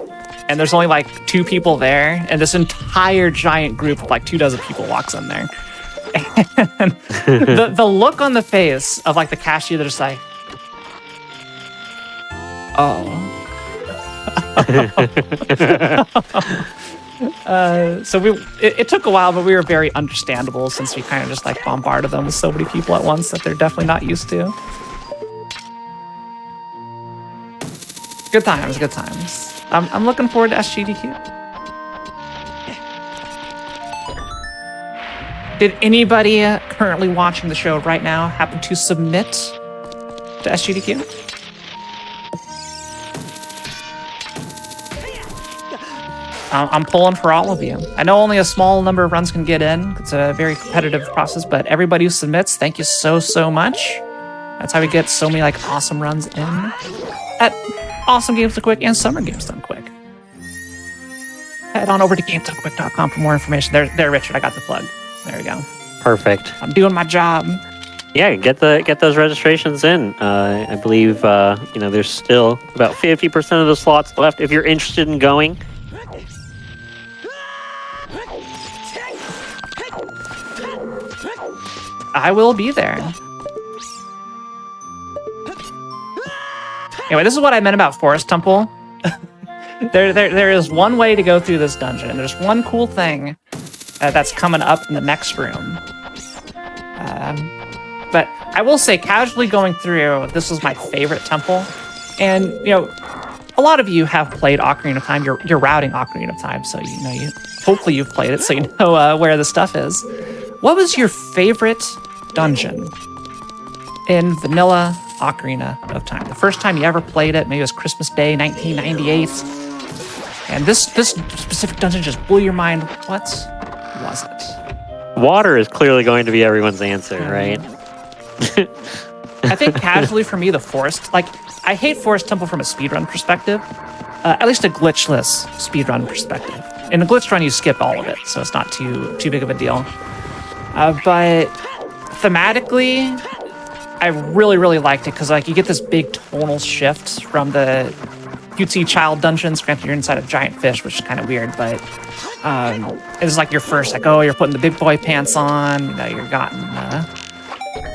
and there's only like 2 people there, and this entire giant group of like 24 people walks in there. And the look on the face of like the cashier, they're just like, oh. So it took a while, but we were very understandable since we kind of just like bombarded them with so many people at once that they're definitely not used to. Good times, good times. I'm looking forward to SGDQ. Did anybody currently watching the show right now happen to submit to SGDQ? I'm pulling for all of you. I know only a small number of runs can get in. It's a very competitive process, but everybody who submits, thank you so, so much. That's how we get so many like awesome runs in at Awesome Games Done Quick and Summer Games Done Quick. Head on over to GamesDoneQuick.com for more information. There, Richard, I got the plug. There we go.
Perfect.
I'm doing my job.
Yeah, get those registrations in. I believe there's still about 50% of the slots left. If you're interested in going,
I will be there. Anyway, this is what I meant about Forest Temple. There is one way to go through this dungeon, and there's one cool thing that's coming up in the next room. But I will say, casually going through, this was my favorite temple. And, a lot of you have played Ocarina of Time. You're routing Ocarina of Time, so hopefully you've played it, so you know where the stuff is. What was your favorite dungeon in vanilla Ocarina of Time? The first time you ever played it, maybe it was Christmas Day, 1998. And this specific dungeon just blew your mind. What was it?
Water is clearly going to be everyone's answer, right?
I think casually for me, the forest, I hate Forest Temple from a speedrun perspective, at least a glitchless speedrun perspective. In a glitch run, you skip all of it, so it's not too big of a deal. But thematically, I really, really liked it because you get this big tonal shift from the cutesy child dungeons. Granted, you're inside a giant fish, which is kind of weird, but it's like your first, you're putting the big boy pants on. You're gotten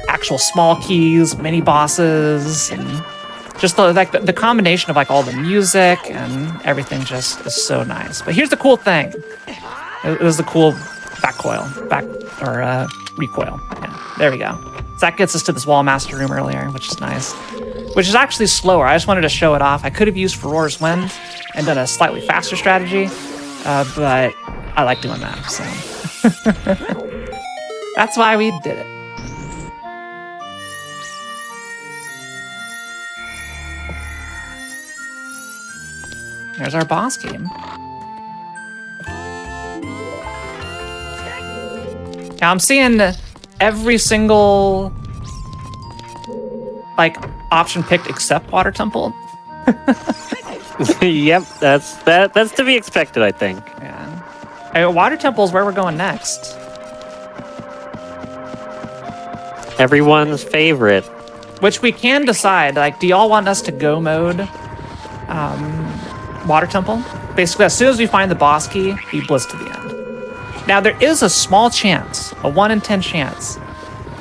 actual small keys, mini bosses, and just the combination of all the music and everything just is so nice. But here's the cool thing. It was the cool recoil. Yeah, there we go. So that gets us to this wall master room earlier, which is nice. Which is actually slower. I just wanted to show it off. I could have used Furore's Wind and done a slightly faster strategy, but I like doing that, so. That's why we did it. There's our boss game. Now I'm seeing every single option picked except Water Temple.
Yep, that's to be expected, I think.
Yeah. Water Temple is where we're going next.
Everyone's favorite.
Which we can decide. Like, do y'all want us to go mode Water Temple? Basically, as soon as we find the boss key, we blitz to the end. Now, there is a small chance, a 1 in 10 chance,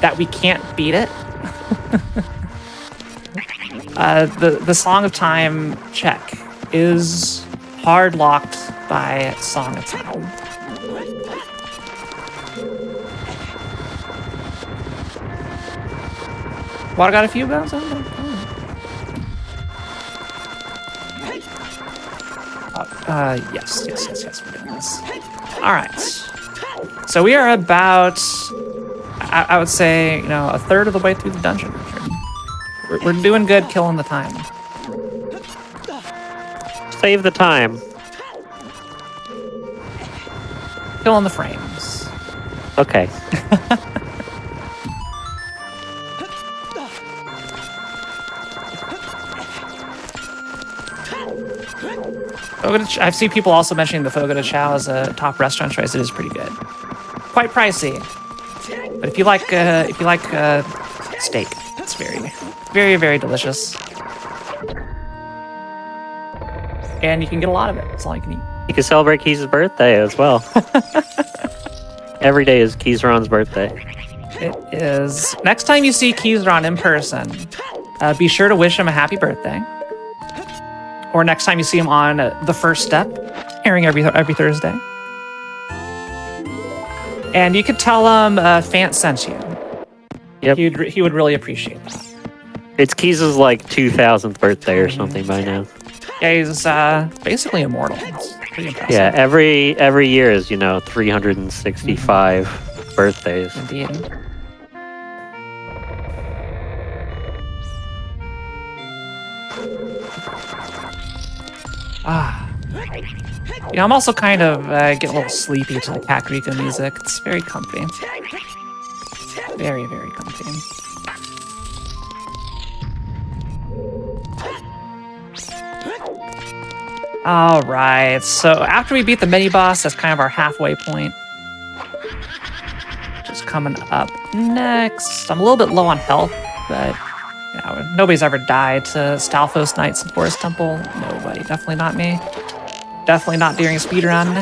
that we can't beat it. The Song of Time check is hard locked by Song of Time. Water got a few bounds on there. Yes, we're doing this. All right. So we are about, I would say, a third of the way through the dungeon. We're doing good killing the time.
Save the time.
Killing the frames.
Okay.
I've seen people also mentioning the Fogo de Chao as a top restaurant choice. It is pretty good. Quite pricey, but if you like steak, it's very, very, very delicious. And you can get a lot of it. That's all you can eat.
You can celebrate Keys' birthday as well. Every day is Keysron's birthday.
It is. Next time you see Keysron in person, be sure to wish him a happy birthday. Or next time you see him on The First Step, airing every Thursday. And you could tell him Fant sent you.
Yep.
He would really appreciate that.
It's Keys' 2000th birthday or something by now.
Yeah, he's basically immortal. It's pretty impressive.
Yeah, every year is 365 birthdays.
Indeed. I'm also kind of getting a little sleepy to the Kakariko music. It's very comfy. Very, very comfy. All right, so after we beat the mini-boss, that's kind of our halfway point. Just coming up next. I'm a little bit low on health, but nobody's ever died to Stalfos Knights and Forest Temple. Nobody. Definitely not me. Definitely not during a speedrun.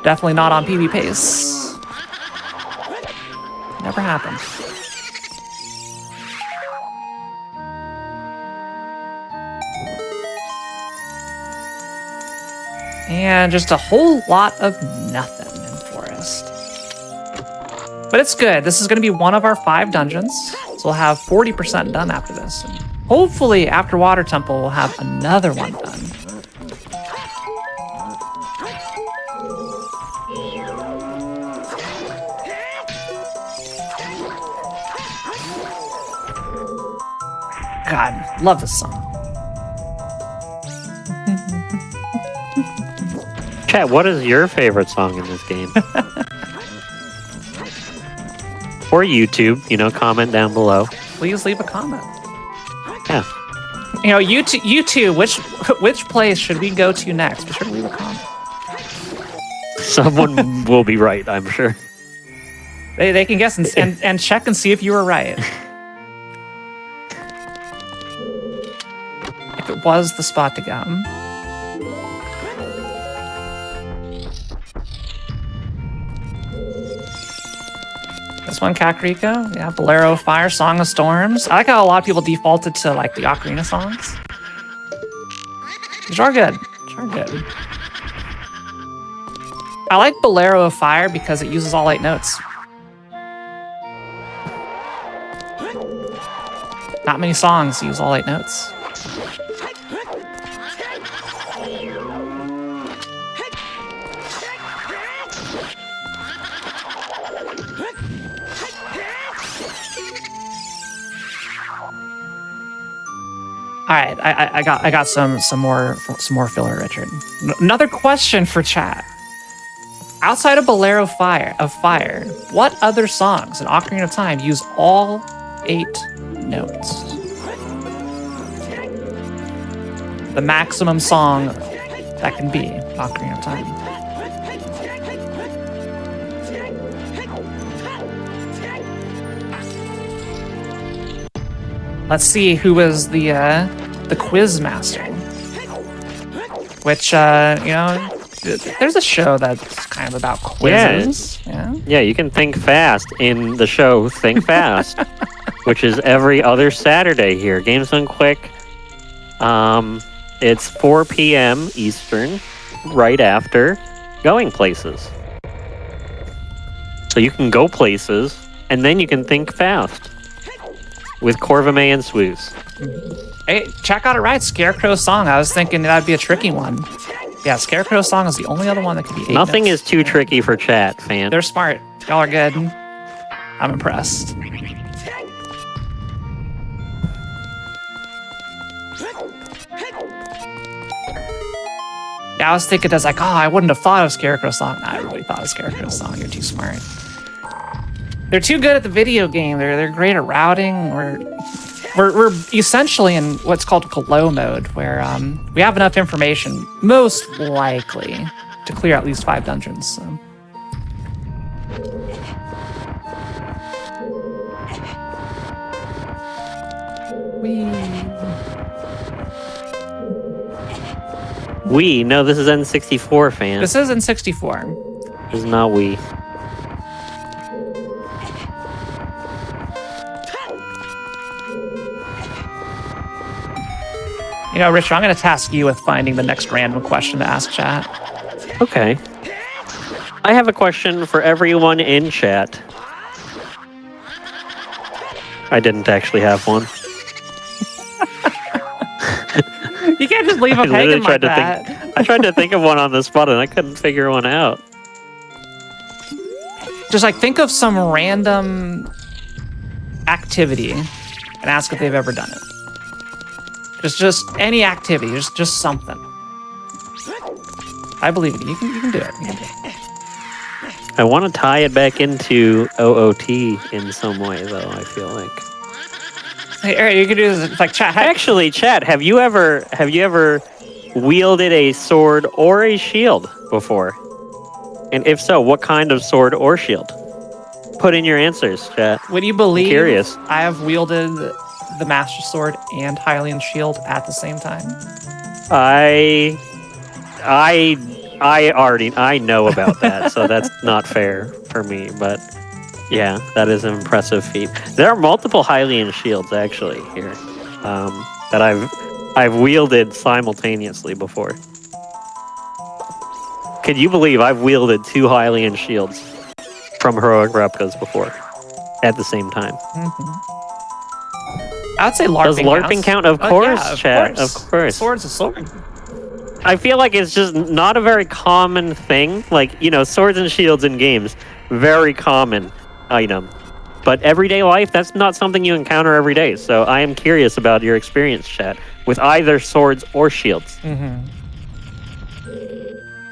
Definitely not on PB pace. Never happened. And just a whole lot of nothing in Forest. But it's good. This is going to be one of our 5 dungeons. So we'll have 40% done after this. And hopefully after Water Temple, we'll have another one done. God, love this song.
Chat, what is your favorite song in this game? Or YouTube, comment down below.
Please leave a comment.
Yeah.
You two, which place should we go to next? Be sure to leave a comment.
Someone will be right, I'm sure.
They can guess and check and see if you were right. If it was the spot to go. This one, Kakariko. Yeah, Bolero of Fire, Song of Storms. I like how a lot of people defaulted to the Ocarina songs. Which are good. I like Bolero of Fire because it uses all 8 notes. Not many songs use all 8 notes. All right, I got some more filler, Richard. Another question for chat. Outside of Bolero of Fire, what other songs in Ocarina of Time use all 8 notes? The maximum song that can be Ocarina of Time. Let's see who was the quiz master. Which there's a show that's kind of about quizzes.
Yeah, you can think fast in the show Think Fast, which is every other Saturday here. Games Done Quick. It's 4 p.m. Eastern, right after Going Places. So you can go places, and then you can think fast with Corvame and Swooze.
Hey, chat got it right. Scarecrow Song. I was thinking that'd be a tricky one. Yeah, Scarecrow Song is the only other one that could be 8
Nothing
minutes.
is too tricky for chat, fan.
They're smart. Y'all are good. I'm impressed. Yeah, I was thinking that's like, oh, I wouldn't have thought of Scarecrow Song. Nah, everybody thought of Scarecrow Song. You're too smart. They're too good at the video game. They're great at routing. We're essentially in what's called glow mode, where we have enough information, most likely, to clear at least 5 dungeons. So.
No, this is N64, fan.
This is N64.
This is not Wii.
You know, Richard, I'm going to task you with finding the next random question to ask chat.
Okay. I have a question for everyone in chat. I didn't actually have one.
You can't just leave them hanging like that.
I tried to think of one on the spot and I couldn't figure one out.
Just like think of some random activity and ask if they've ever done it. Just any activity, just something. I believe in you. You can do it. You can do it.
I want to tie it back into OOT in some way, though. I feel like.
Hey, Eric, you can do this. It's like chat.
Actually, chat. Have you ever wielded a sword or a shield before? And if so, what kind of sword or shield? Put in your answers, chat.
Would you believe?
I'm curious.
I have wielded the Master Sword and Hylian Shield at the same time.
I know about that, so that's not fair for me. But yeah, that is an impressive feat. There are multiple Hylian shields actually here that I've wielded simultaneously before. Could you believe I've wielded 2 Hylian shields from Heroic Replicas before at the same time?
Mm-hmm. I'd say LARPing.
Does LARPing count? Of course,
yeah,
chat. Of course.
Sword's a sword.
I feel like it's just not a very common thing. Like, swords and shields in games, very common item. But everyday life, that's not something you encounter every day. So I am curious about your experience, chat, with either swords or shields.
Mm-hmm.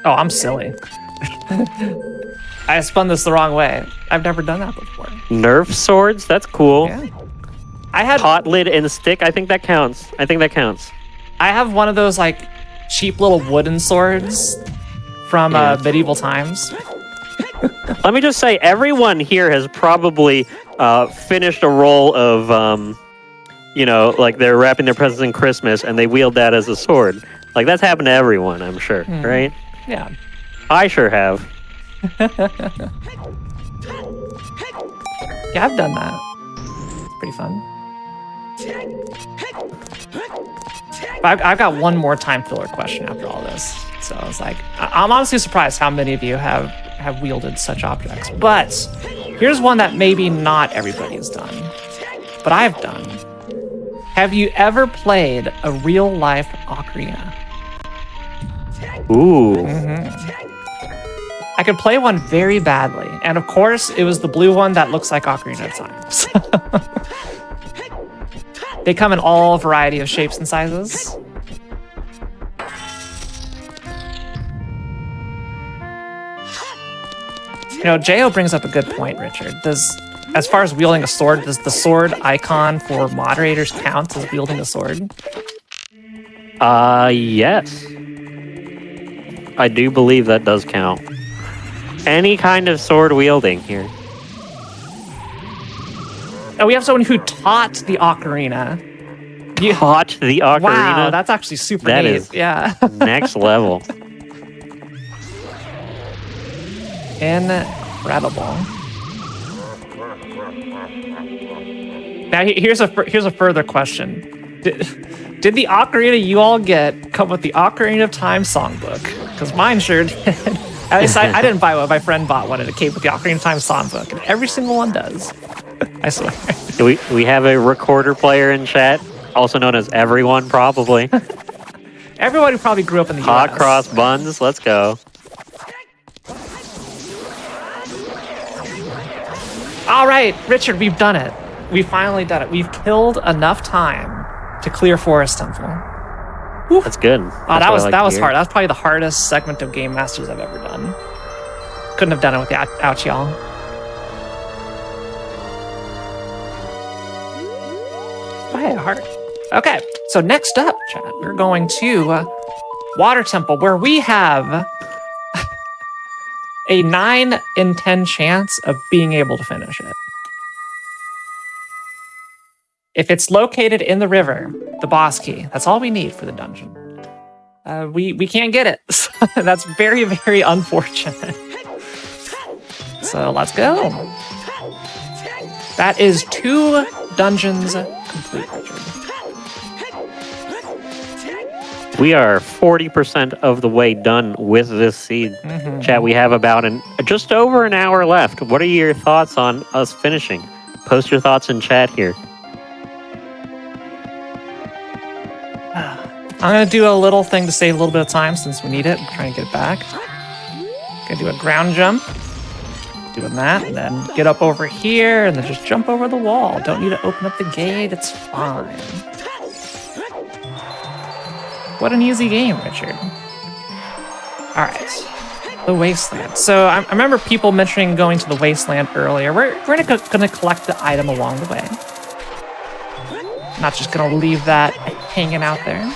Oh, I'm silly. I spun this the wrong way. I've never done that before.
Nerf swords? That's cool.
Yeah. I had
pot lid and stick. I think that counts.
I have one of those like cheap little wooden swords from medieval times.
Let me just say, everyone here has probably finished a roll of, like they're wrapping their presents in Christmas and they wield that as a sword. Like that's happened to everyone, I'm sure, right?
Yeah.
I sure have.
Yeah, I've done that. It's pretty fun. But I've got one more time filler question after all this. So I was like, I'm honestly surprised how many of you have wielded such objects. But here's one that maybe not everybody has done, but I've done. Have you ever played a real-life Ocarina?
Ooh.
Mm-hmm. I could play one very badly. And of course, it was the blue one that looks like Ocarina of Time. So they come in all variety of shapes and sizes. Jo brings up a good point, Richard. As far as wielding a sword, does the sword icon for moderators count as wielding a sword?
Yes. I do believe that does count. Any kind of sword wielding here.
And we have someone who taught the Ocarina.
Taught the Ocarina?
Wow, that's actually super
That
neat.
is
yeah.
next level.
Incredible. Now here's a further question. Did the Ocarina you all get come with the Ocarina of Time songbook? Because mine sure did. At least I didn't buy one. My friend bought one, and it came with the Ocarina of Time songbook, and every single one does. I swear.
We have a recorder player in chat, also known as everyone, probably.
Everyone who probably grew up in the
Hot
US.
cross buns, let's go.
All right, Richard, we've done it. We finally done it. We've killed enough time to clear Forest Temple. Whew.
That's good.
Oh, that was hard. That was probably the hardest segment of Game Masters I've ever done. Couldn't have done it without y'all. Oh, hey, a heart. Okay, so next up, chat, we're going to Water Temple, where we have a 9 in 10 chance of being able to finish it. If it's located in the river, the boss key, that's all we need for the dungeon. We can't get it. That's very, very unfortunate. So let's go. That is 2 dungeons complete, Richard.
We are 40% of the way done with this seed. Chat, we have about just over an hour left. What are your thoughts on us finishing? Post your thoughts in chat here.
I'm going to do a little thing to save a little bit of time since we need it. I'm trying to get it back. Going to do a ground jump. Doing that, and then get up over here, and then just jump over the wall. Don't need to open up the gate. It's fine. What an easy game, Richard. All right. The Wasteland. So I remember people mentioning going to the Wasteland earlier. We're going to collect the item along the way. Not just going to leave that hanging out there.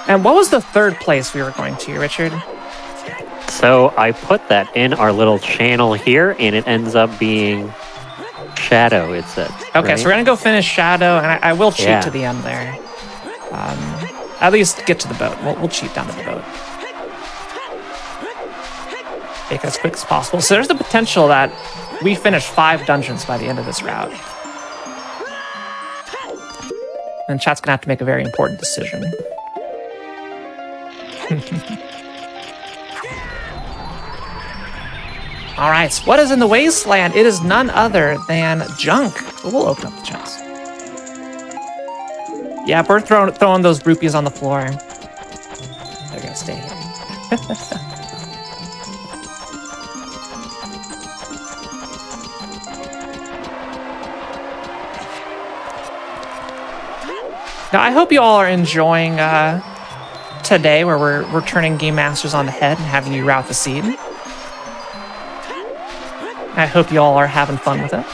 And what was the third place we were going to, Richard?
So I put that in our little channel here, and it ends up being Shadow, it said.
Okay,
right?
so we're going to go finish Shadow, and I will cheat to the end there. At least get to the boat. We'll cheat down to the boat. Make it as quick as possible. So there's the potential that we finish 5 dungeons by the end of this route. And chat's going to have to make a very important decision. All right, so what is in the Wasteland? It is none other than junk. But we'll open up the chest. Yeah, we're throwing those rupees on the floor. They're gonna stay here. Now, I hope you all are enjoying today, where we're turning Game Masters on the head and having you route the seed. I hope you all are having fun with it.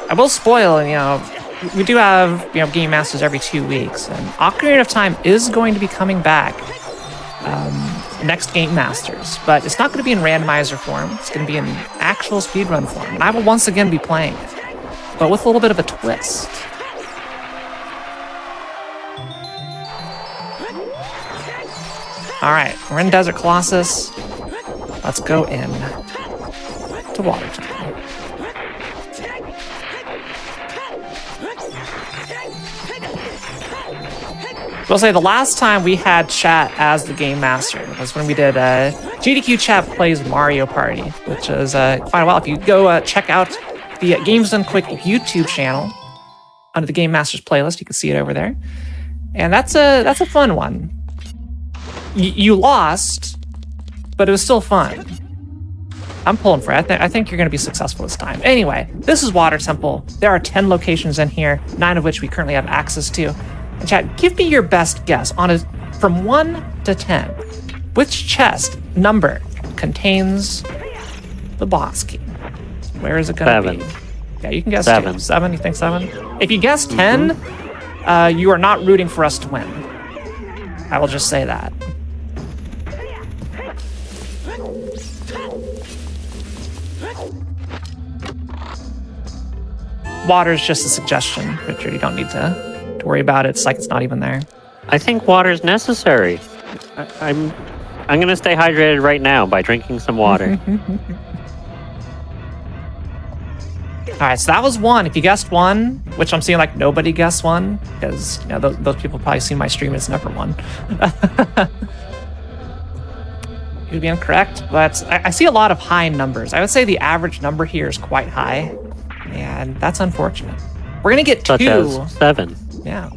I will spoil, we do have, Game Masters every 2 weeks, and Ocarina of Time is going to be coming back next Game Masters, but it's not going to be in randomizer form. It's going to be in actual speedrun form, and I will once again be playing it, but with a little bit of a twist. All right, we're in Desert Colossus. Let's go in to Water Temple. I'll say the last time we had chat as the Game Master was when we did GDQ Chat Plays Mario Party, which is quite a while. If you go check out the Games Done Quick YouTube channel under the Game Masters playlist, you can see it over there. And that's a fun one. You lost, but it was still fun. I'm pulling for it. I think you're going to be successful this time. Anyway, this is Water Temple. There are 10 locations in here, 9 of which we currently have access to. And chat, give me your best guess on from 1 to 10. Which chest number contains the boss key? Where is it going to be? Yeah, you can guess
7.
2. 7, you think 7? If you guess 10, you are not rooting for us to win. I will just say that. Water's just a suggestion, Richard. You don't need to worry about it. It's like it's not even there.
I think water's necessary. I'm gonna stay hydrated right now by drinking some water.
All right, so that was 1. If you guessed 1, which I'm seeing like nobody guessed 1, because you know those people probably see my stream, it's never 1. You'd be incorrect, but I see a lot of high numbers. I would say the average number here is quite high, and that's unfortunate. We're gonna get 2.
Such as 7.
Yeah,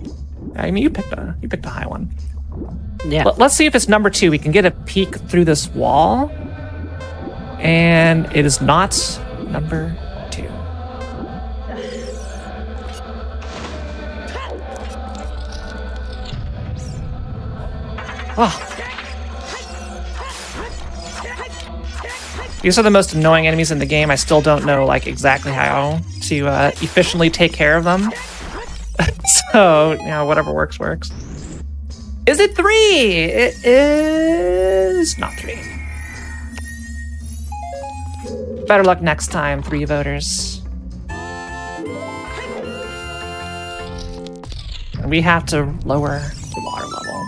I mean you picked a high one.
Yeah.
Let's see if it's number 2. We can get a peek through this wall, and it is not number 2. Oh. These are the most annoying enemies in the game. I still don't know like exactly how to efficiently take care of them. So, you know, whatever works. Is it 3? It is not 3. Better luck next time, 3 voters. And we have to lower the water level.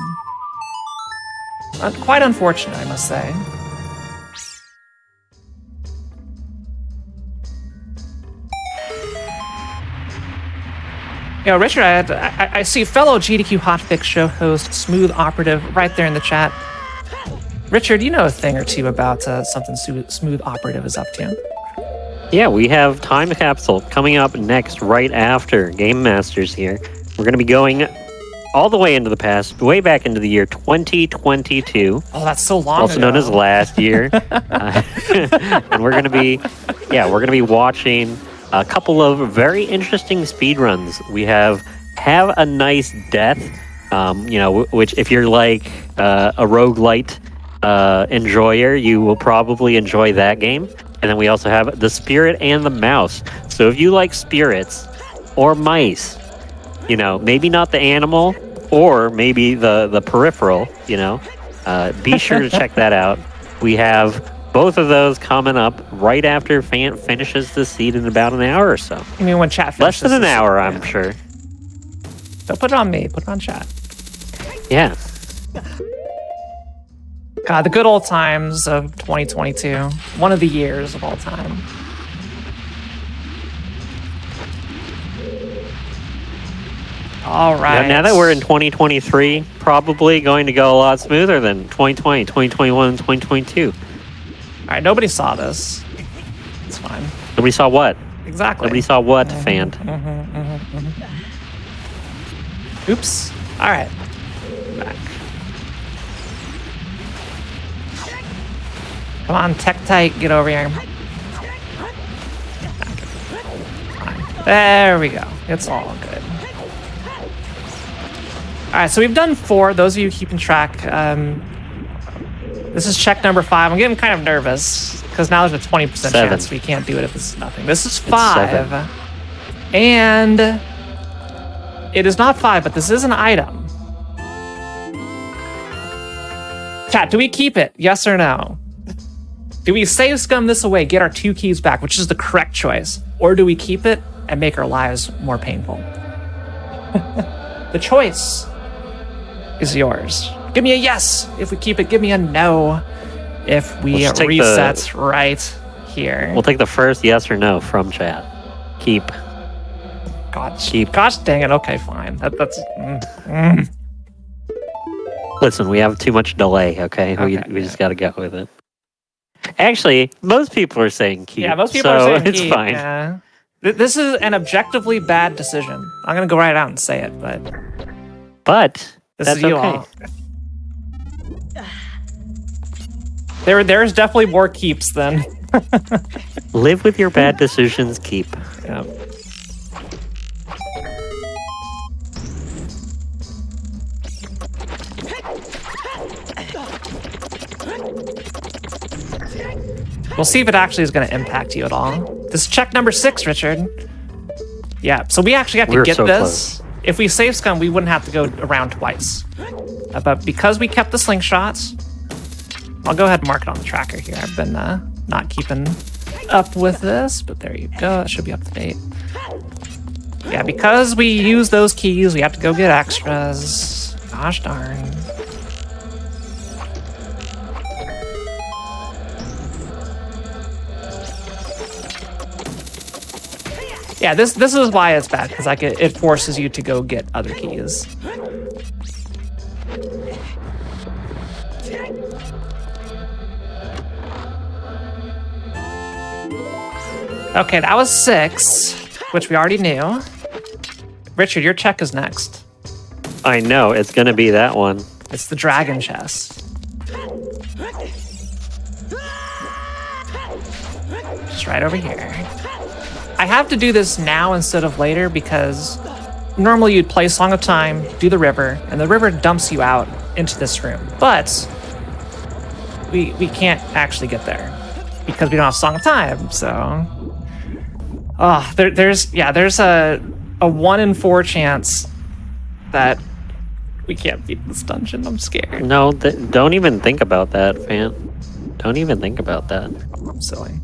Quite unfortunate, I must say. You know, Richard, I see fellow GDQ Hotfix show host, Smooth Operative, right there in the chat. Richard, you know a thing or two about something Smooth Operative is up to.
Yeah, we have Time Capsule coming up next, right after Game Masters here. We're going to be going all the way into the past, way back into the year 2022.
Oh, that's so long
also
ago.
known as last year. And we're going to be watching a couple of very interesting speedruns. We have a Nice Death, which if you're like a roguelite enjoyer, you will probably enjoy that game. And then we also have The Spirit and the Mouse. So if you like spirits or mice, you know, maybe not the animal or maybe the peripheral, you know, be sure to check that out. We have both of those coming up right after Fant finishes the seed in about an hour or so.
You mean when chat
Less
finishes?
than an hour, I'm
yeah.
sure.
Don't put it on me. Put it on chat.
Yeah.
God, the good old times of 2022. One of the years of all time. All right.
Now that we're in 2023, probably going to go a lot smoother than 2020, 2021, and 2022.
All right, nobody saw this. It's fine.
Nobody saw what?
Exactly.
Nobody saw what, Fant?
Oops. All right. Back. Come on, tech tight, get over here. There we go. It's all good. All right, so we've done 4. Those of you keeping track, this is check number 5. I'm getting kind of nervous because now there's a 20% chance we can't do it if this is nothing. This is 5. And it is not 5, but this is an item. Chat, do we keep it? Yes or no? Do we save scum this away, get our 2 keys back, which is the correct choice? Or do we keep it and make our lives more painful? The choice is yours. Give me a yes if we keep it. Give me a no if we reset right here.
We'll take the first yes or no from chat. Keep.
Gosh dang it. Okay, fine. That's...
Listen, we have too much delay, okay? We just got to go with it. Actually, most people are saying keep.
Yeah, most people are saying
it's
keep.
Fine.
Yeah. This is an objectively bad decision. I'm going to go right out and say it, but this
that's
is you
okay.
all. There's definitely more keeps than...
Live with your bad decisions, keep.
Yeah. We'll see if it actually is going to impact you at all. This is check number 6, Richard. Yeah, so we actually have to
We're
get
so
this. If we save scum, we wouldn't have to go around twice. But because we kept the slingshots, I'll go ahead and mark it on the tracker here. I've been not keeping up with this, but there you go. That should be up to date. Yeah, because we use those keys, we have to go get extras. Gosh darn. Yeah, this is why it's bad, because like it forces you to go get other keys. Okay, that was 6, which we already knew. Richard, your check is next.
I know, it's gonna be that one.
It's the dragon chest. Just right over here. I have to do this now instead of later because normally you'd play Song of Time, do the river, and the river dumps you out into this room. But we can't actually get there because we don't have Song of Time, so... Oh, there's a 1 in 4 chance that we can't beat this dungeon. I'm scared.
No, don't even think about that, fan. Don't even think about that.
I'm silly.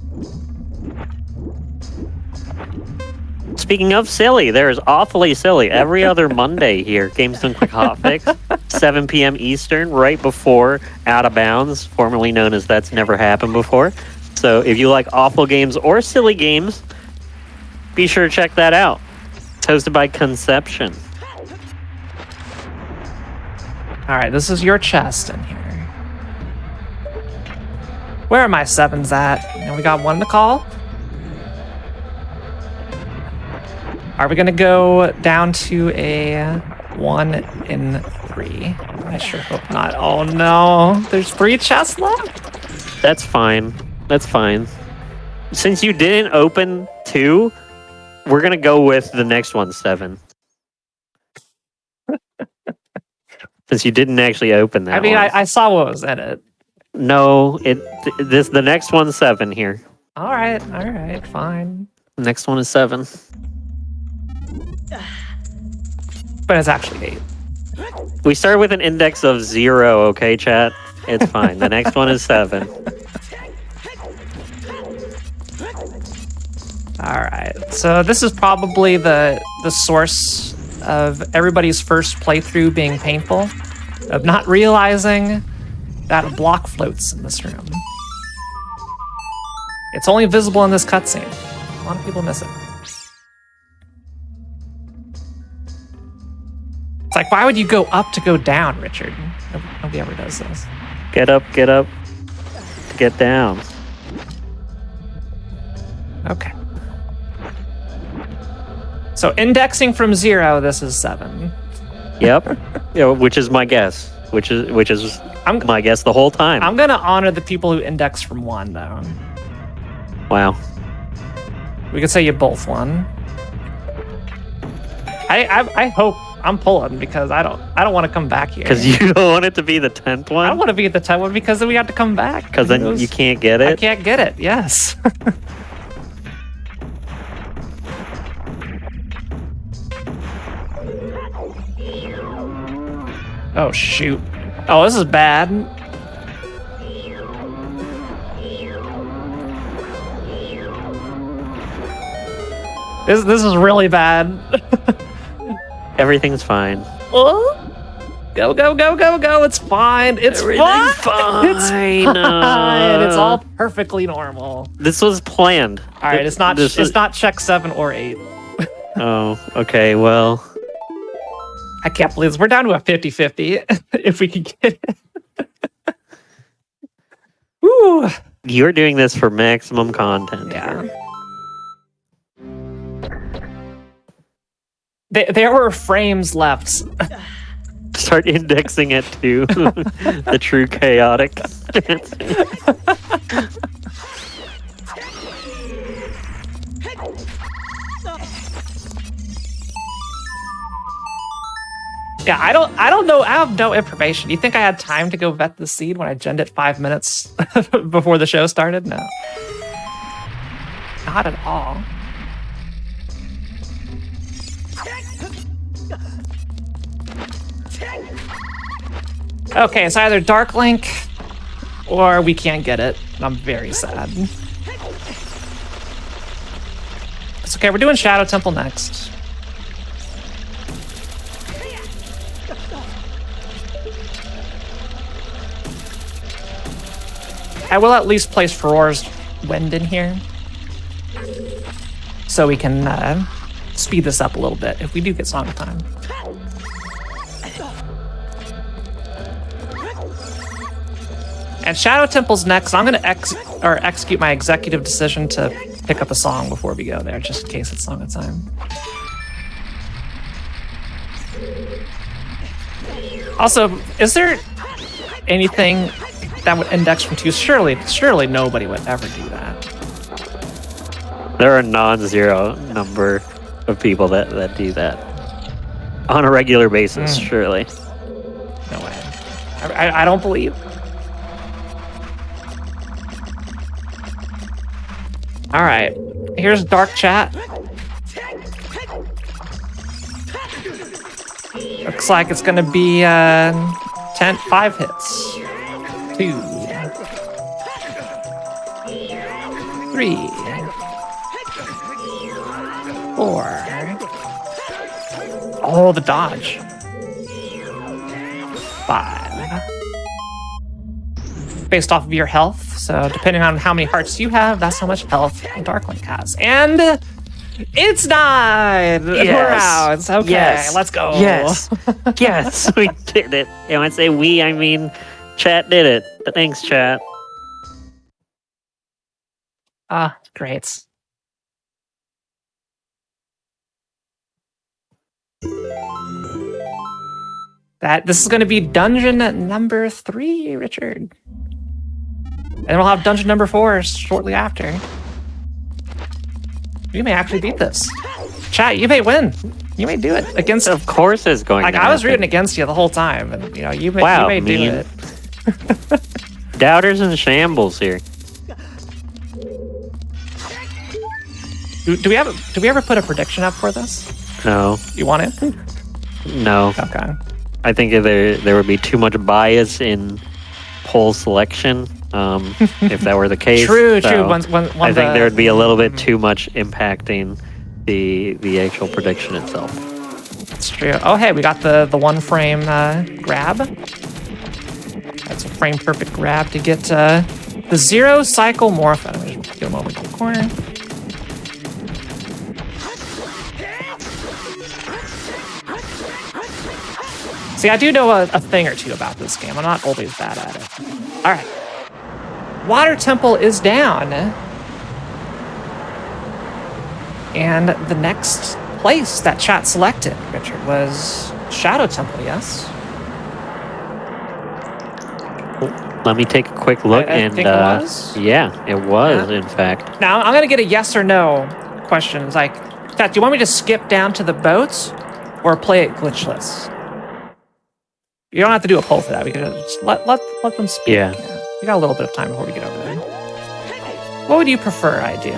Speaking of silly, there's awfully silly. Every other Monday here, Games Done Quick Hotfix, 7 p.m. Eastern, right before Out of Bounds, formerly known as That's Never Happened Before. So if you like awful games or silly games, be sure to check that out. It's hosted by Conception.
All right, this is your chest in here. Where are my 7s at? And we got 1 to call. Are we gonna go down to a 1 in 3? I sure hope not. Oh no, there's 3 chests left?
That's fine. That's fine. Since you didn't open 2, we're gonna go with the next one, 7. Since you didn't actually open that.
I mean,
one.
I saw what was in it.
No, the next one's 7 here.
All right, fine.
Next one is 7.
But it's actually 8.
We start with an index of 0, okay, chat? It's fine. The next one is 7.
All right, so this is probably the source of everybody's first playthrough being painful, of not realizing that a block floats in this room. It's only visible in this cutscene. A lot of people miss it. It's like, why would you go up to go down, Richard? Nobody ever does this.
Get up, get down.
Okay. So indexing from 0, this is 7.
Yep. Yeah, which is my guess. Which is my guess the whole time.
I'm gonna honor the people who index from 1, though.
Wow.
We could say you both won. I hope I'm pulling because I don't want to come back here.
Because you don't want it to be the 10th one?
I don't want to be at the 10th one because then we have to come back.
Because then you can't get it?
I can't get it, yes. Oh, shoot. Oh, this is bad. This is really bad.
Everything's fine.
Oh, go, it's fine. It's
Everything's
fine. It's
fine.
fine. It's all perfectly normal.
This was planned.
All right, it's not check 7 or 8.
Oh, okay, well.
I can't believe this. We're down to a 50-50 if we can get it. Woo!
You're doing this for maximum content.
Yeah. There were frames left.
Start indexing it to the true chaotic.
Yeah, I don't know. I have no information. Do you think I had time to go vet the seed when I genned it 5 minutes before the show started? No. Not at all. Okay, it's either Dark Link or we can't get it. I'm very sad. It's okay, we're doing Shadow Temple next. I will at least place Ferore's Wind in here, so we can speed this up a little bit if we do get Song of Time. And Shadow Temple's next. I'm going to execute my executive decision to pick up a song before we go there, just in case it's Song of Time. Also, is there anything that would index from 2? Surely nobody would ever do that.
There are a non-zero number of people that do that on a regular basis, surely.
No way. I don't believe. All right, here's Dark Chat. Looks like it's gonna be 5 hits. 2, 3, 4. Oh, the dodge. 5. Based off of your health. So depending on how many hearts you have, that's how much health Darklink has. And it's 9!
Yes.
We're out. Okay,
yes.
Let's go.
Yes. Yes, we did it. And when I say we, I mean chat did it. Thanks, chat.
Great. This is going to be dungeon number 3, Richard. And we'll have dungeon number 4 shortly after. You may actually beat this. Chat, you may win. You may do it against.
Of course, it's going.
Like
to
I was
happen.
rooting against you the whole time, and you may,
wow,
you may do it.
Doubters and shambles here.
Do we ever put a prediction up for this?
No.
You want it?
No.
Okay.
I think there would be too much bias in poll selection. If that were the case.
True.
So I think there would be a little bit too much impacting the actual prediction itself.
It's true. Oh, hey, we got the 1 frame grab. That's a frame perfect grab to get the 0 cycle morph. I'm going to get him over to the corner. See, I do know a thing or two about this game. I'm not always bad at it. All right. Water Temple is down. And the next place that chat selected, Richard, was Shadow Temple, yes?
Let me take a quick look.
I think it was?
Yeah, it was, in fact.
Now, I'm going to get a yes or no question. It's like, chat, do you want me to skip down to the boats or play it glitchless? You don't have to do a poll for that. We can just let them speak.
Yeah.
We got a little bit of time before we get over there. What would you prefer I do?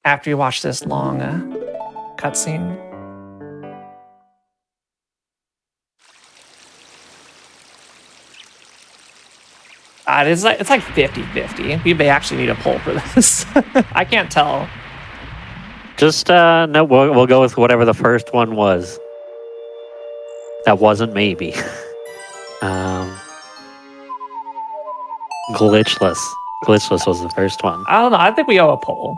After you watch this long cutscene. It's like 50-50. We may actually need a poll for this. I can't tell.
Just no, we'll go with whatever the first one was. That wasn't maybe. Glitchless. Glitchless was the first one.
I don't know. I think we owe a poll.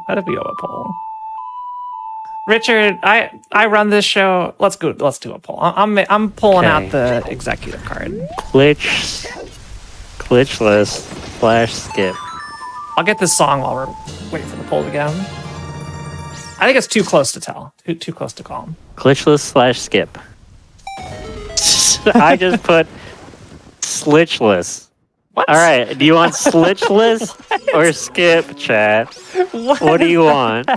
Richard, I run this show. Let's do a poll. I'm pulling out the executive card.
Glitchless/skip.
I'll get this song while we're waiting for the poll to go. I think it's too close to tell. Too close to call.
Glitchless/skip. I just put slitchless.
What?
All right. Do you want slitchless or skip, chat? What do you want?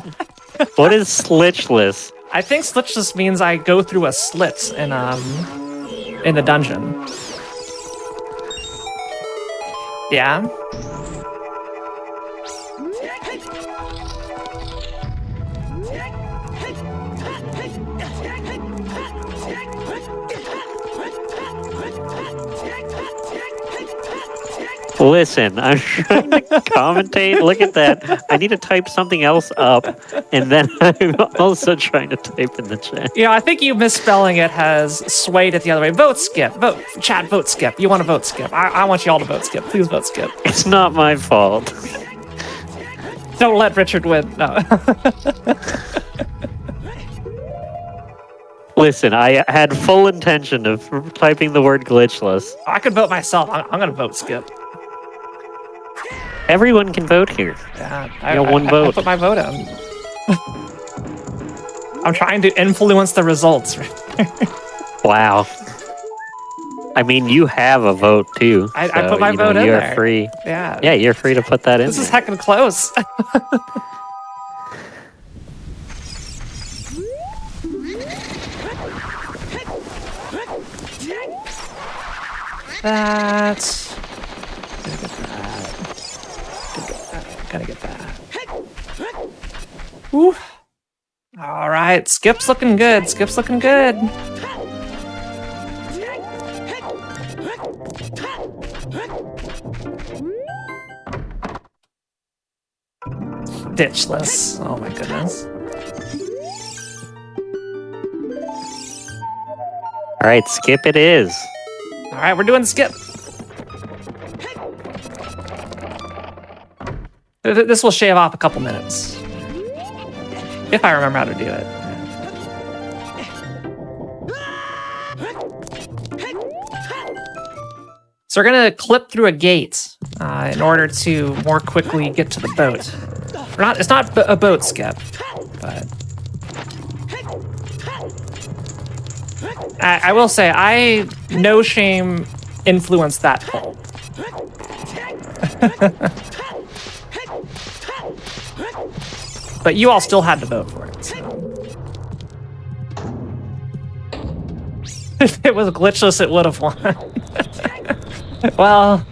What is slitchless?
I think glitchless means I go through a slit in the dungeon. Yeah.
Listen, I'm trying to commentate. Look at that. I need to type something else up, and then I'm also trying to type in the chat.
You know, I think you misspelling it has swayed it the other way. Vote skip. Vote. Chat, vote skip. You want to vote skip. I want you all to vote skip. Please vote skip.
It's not my fault.
Don't let Richard win. No.
Listen, I had full intention of typing the word glitchless.
I could vote myself. I'm going to vote skip.
Everyone can vote here.
Yeah,
You got one vote.
I put my vote in. I'm trying to influence the results.
Wow. I mean, you have a vote too.
I put my vote in
you're
there.
Free.
Yeah.
Yeah, you're free to put that in.
This is heckin' close. That's... Gotta get that. Woo. All right, Skip's looking good. Skip's looking good. Ditchless. Oh my goodness.
All right, skip it is.
All right, we're doing skip. This will shave off a couple minutes. If I remember how to do it. So we're gonna clip through a gate in order to more quickly get to the boat. It's not a boat skip, but I will say I no shame influenced that poll. But you all still had to vote for it. So. If it was glitchless, it would have won. Well,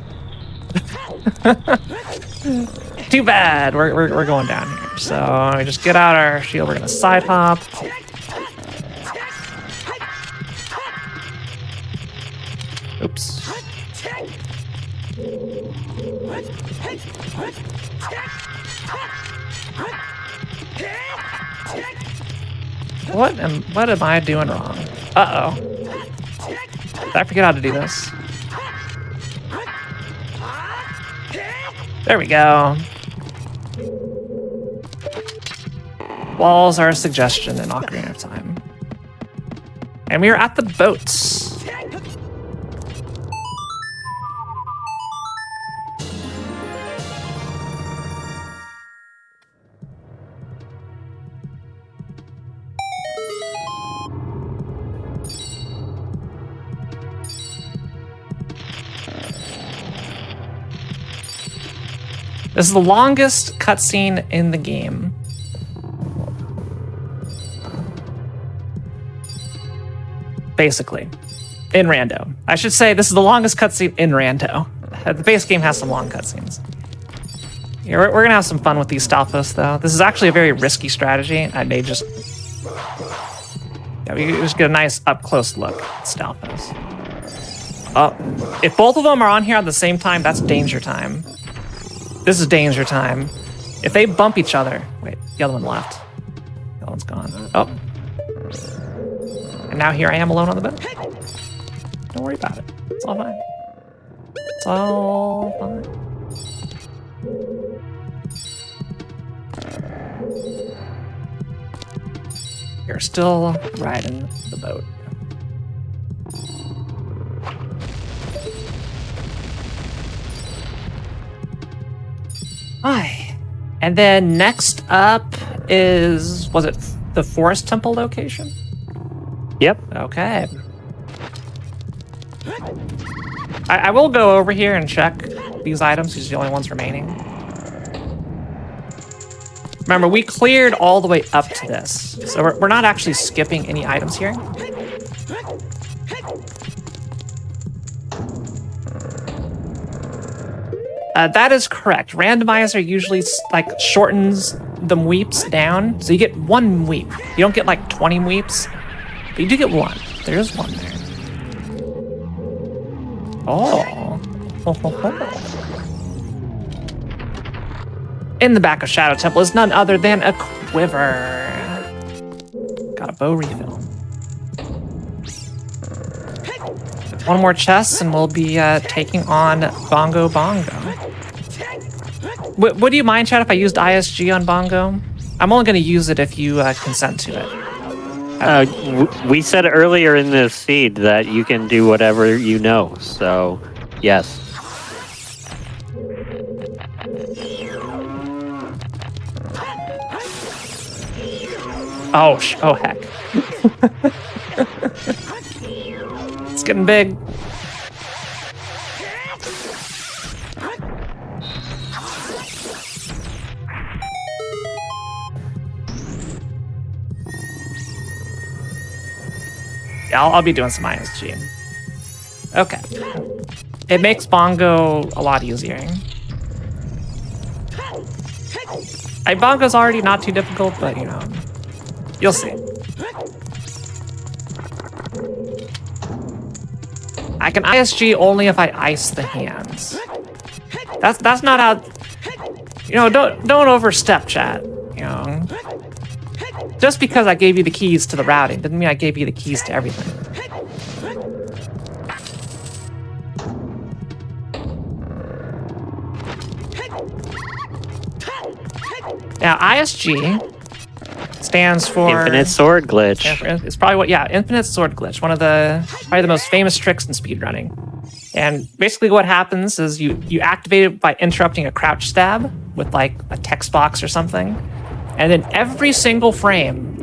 too bad. We're going down here. So we just get out our shield. We're gonna side hop. Oops. What am I doing wrong? Uh-oh. Did I forget how to do this? There we go. Walls are a suggestion in Ocarina of Time. And we are at the boats. This is the longest cutscene in the game. Basically. In Rando. I should say this is the longest cutscene in Rando. The base game has some long cutscenes. Yeah, we're going to have some fun with these Stalfos, though. This is actually a very risky strategy. I may just... Yeah, we just get a nice up-close look at Stalfos. Oh, if both of them are on here at the same time, that's danger time. This is danger time. If they bump each other... Wait, the other one left. The other one's gone. Oh. And now here I am alone on the boat. Don't worry about it. It's all fine. It's all fine. You're still riding the boat. Hi. And then next up is, was it the Forest Temple location?
Yep.
Okay. I will go over here and check these items. These are the only ones remaining. Remember, we cleared all the way up to this, so we're not actually skipping any items here. That is correct. Randomizer usually like shortens the weeps down, so you get 1 weep. You don't get like 20 weeps, but you do get 1. There is 1 there. Oh. In the back of Shadow Temple is none other than a quiver. Got a bow refill. 1 more chest and we'll be taking on Bongo Bongo. Would you mind, Chad, if I used ISG on Bongo? I'm only going to use it if you consent to it.
We said earlier in this feed that you can do whatever you know, so yes.
Oh heck. It's getting big. Yeah, I'll be doing some ISG. Okay. It makes Bongo a lot easier. Bongo's already not too difficult, but you know, you'll see. I can ISG only if I ice the hands. That's not how. You know, don't overstep, chat. You know, just because I gave you the keys to the routing doesn't mean I gave you the keys to everything. Now ISG stands for
Infinite Sword Glitch.
It's probably what, yeah, Infinite Sword Glitch. One of probably the most famous tricks in speedrunning. And basically what happens is you activate it by interrupting a crouch stab with like a text box or something. And then every single frame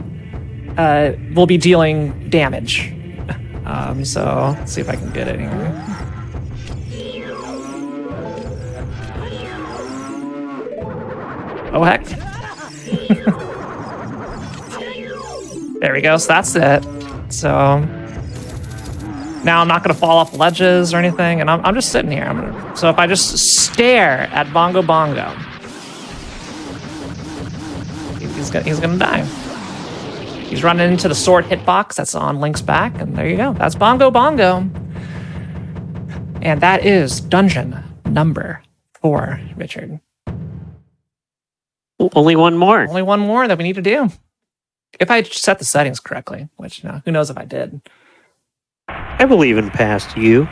will be dealing damage. So let's see if I can get it here. Oh heck. There we go, so that's it. So now I'm not gonna fall off ledges or anything, and I'm just sitting here. So if I just stare at Bongo Bongo, he's gonna die. He's running into the sword hitbox that's on Link's back, and there you go. That's Bongo Bongo. And that is dungeon number 4, Richard.
Only 1 more.
Only 1 more that we need to do. If I set the settings correctly, which, you know, who knows if I did.
I believe in past you.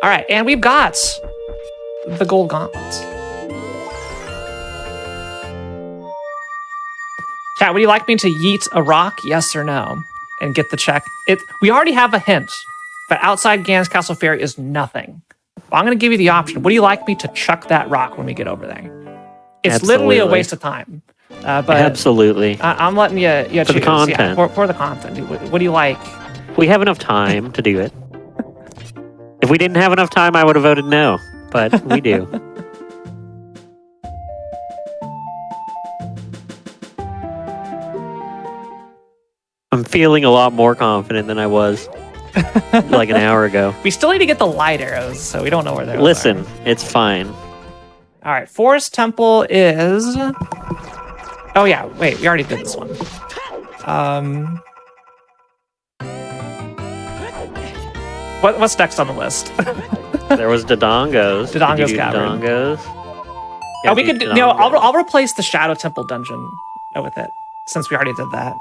All right, and we've got the gold gauntlets. Chat, would you like me to yeet a rock, yes or no, and get the check? We already have a hint, but outside Gan's Castle Fair is nothing. Well, I'm going to give you the option. Would you like me to chuck that rock when we get over there? It's literally a waste of time. But
absolutely.
I'm letting you
for
choose.
the content.
Yeah, for the content. What do you like?
We have enough time to do it. If we didn't have enough time, I would have voted no, but we do. I'm feeling a lot more confident than I was like an hour ago.
We still need to get the light arrows, so we don't know where they're.
Listen, it's fine.
All right, Forest Temple is... Oh yeah, wait, we already did this one. What's next on the list?
There was Dodongos.
Dodongo's Cavern.
Dodongos?
Yeah, we could do... No, I'll replace the Shadow Temple dungeon with it, since we already did that.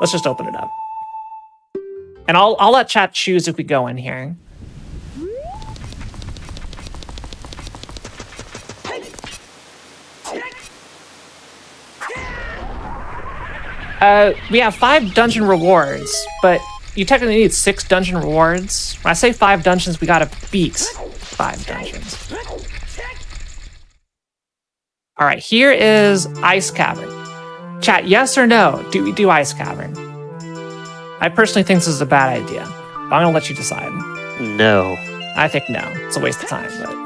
Let's just open it up. And I'll let chat choose if we go in here. We have 5 dungeon rewards, but you technically need 6 dungeon rewards. When I say 5 dungeons, we gotta beat 5 dungeons. All right, here is Ice Cavern. Chat, yes or no? Do we do Ice Cavern? I personally think this is a bad idea. But I'm gonna let you decide.
No.
I think no. It's a waste of time, but you know.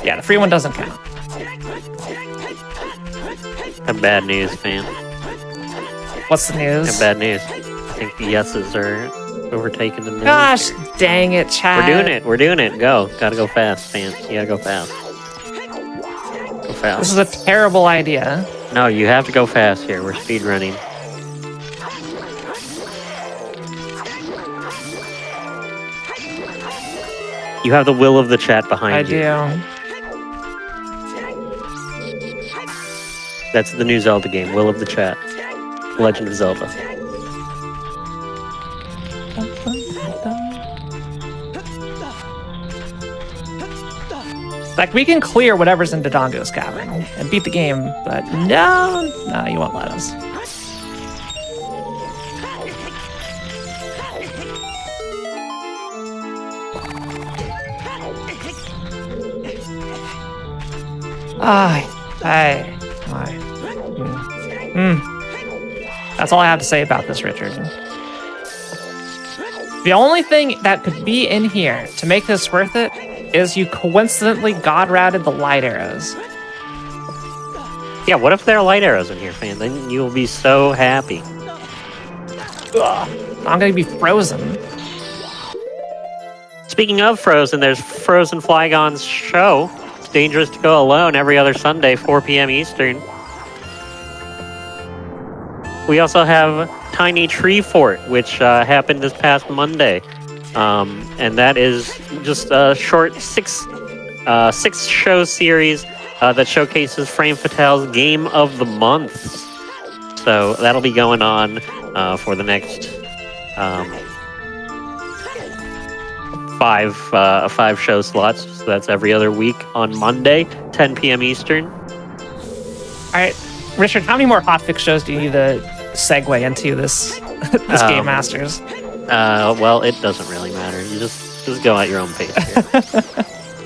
Yeah, the free one doesn't count.
Got bad news, fan.
What's the news?
Got bad news. I think the yeses are overtaking the news.
Gosh,
here.
dang it, chat.
We're doing it. We're doing it. Go. Gotta go fast, fan. You gotta go fast. Go fast.
This is a terrible idea.
No, you have to go fast here. We're speed running. You have the will of the chat behind you.
I do.
That's the new Zelda game, Will of the Chat. Legend of Zelda.
Like, we can clear whatever's in Dodongo's cavern and beat the game, but no, you won't let us. That's all I have to say about this, Richard. The only thing that could be in here to make this worth it is you coincidentally god-routed the light arrows.
Yeah, what if there are light arrows in here, fan? Then you'll be so happy.
Ugh, I'm gonna be frozen.
Speaking of Frozen, there's Frozen Flygon's show. It's dangerous to go alone every other Sunday, 4 p.m. Eastern. We also have Tiny Tree Fort, which happened this past Monday. And that is just a short six-show series that showcases Frame Fatale's Game of the Month. So that'll be going on for the next five show slots. So that's every other week on Monday, 10 p.m. Eastern.
All right, Richard, how many more hotfix shows do you need to segue into this Game Masters?
Well, it doesn't really matter. You just go at your own pace here.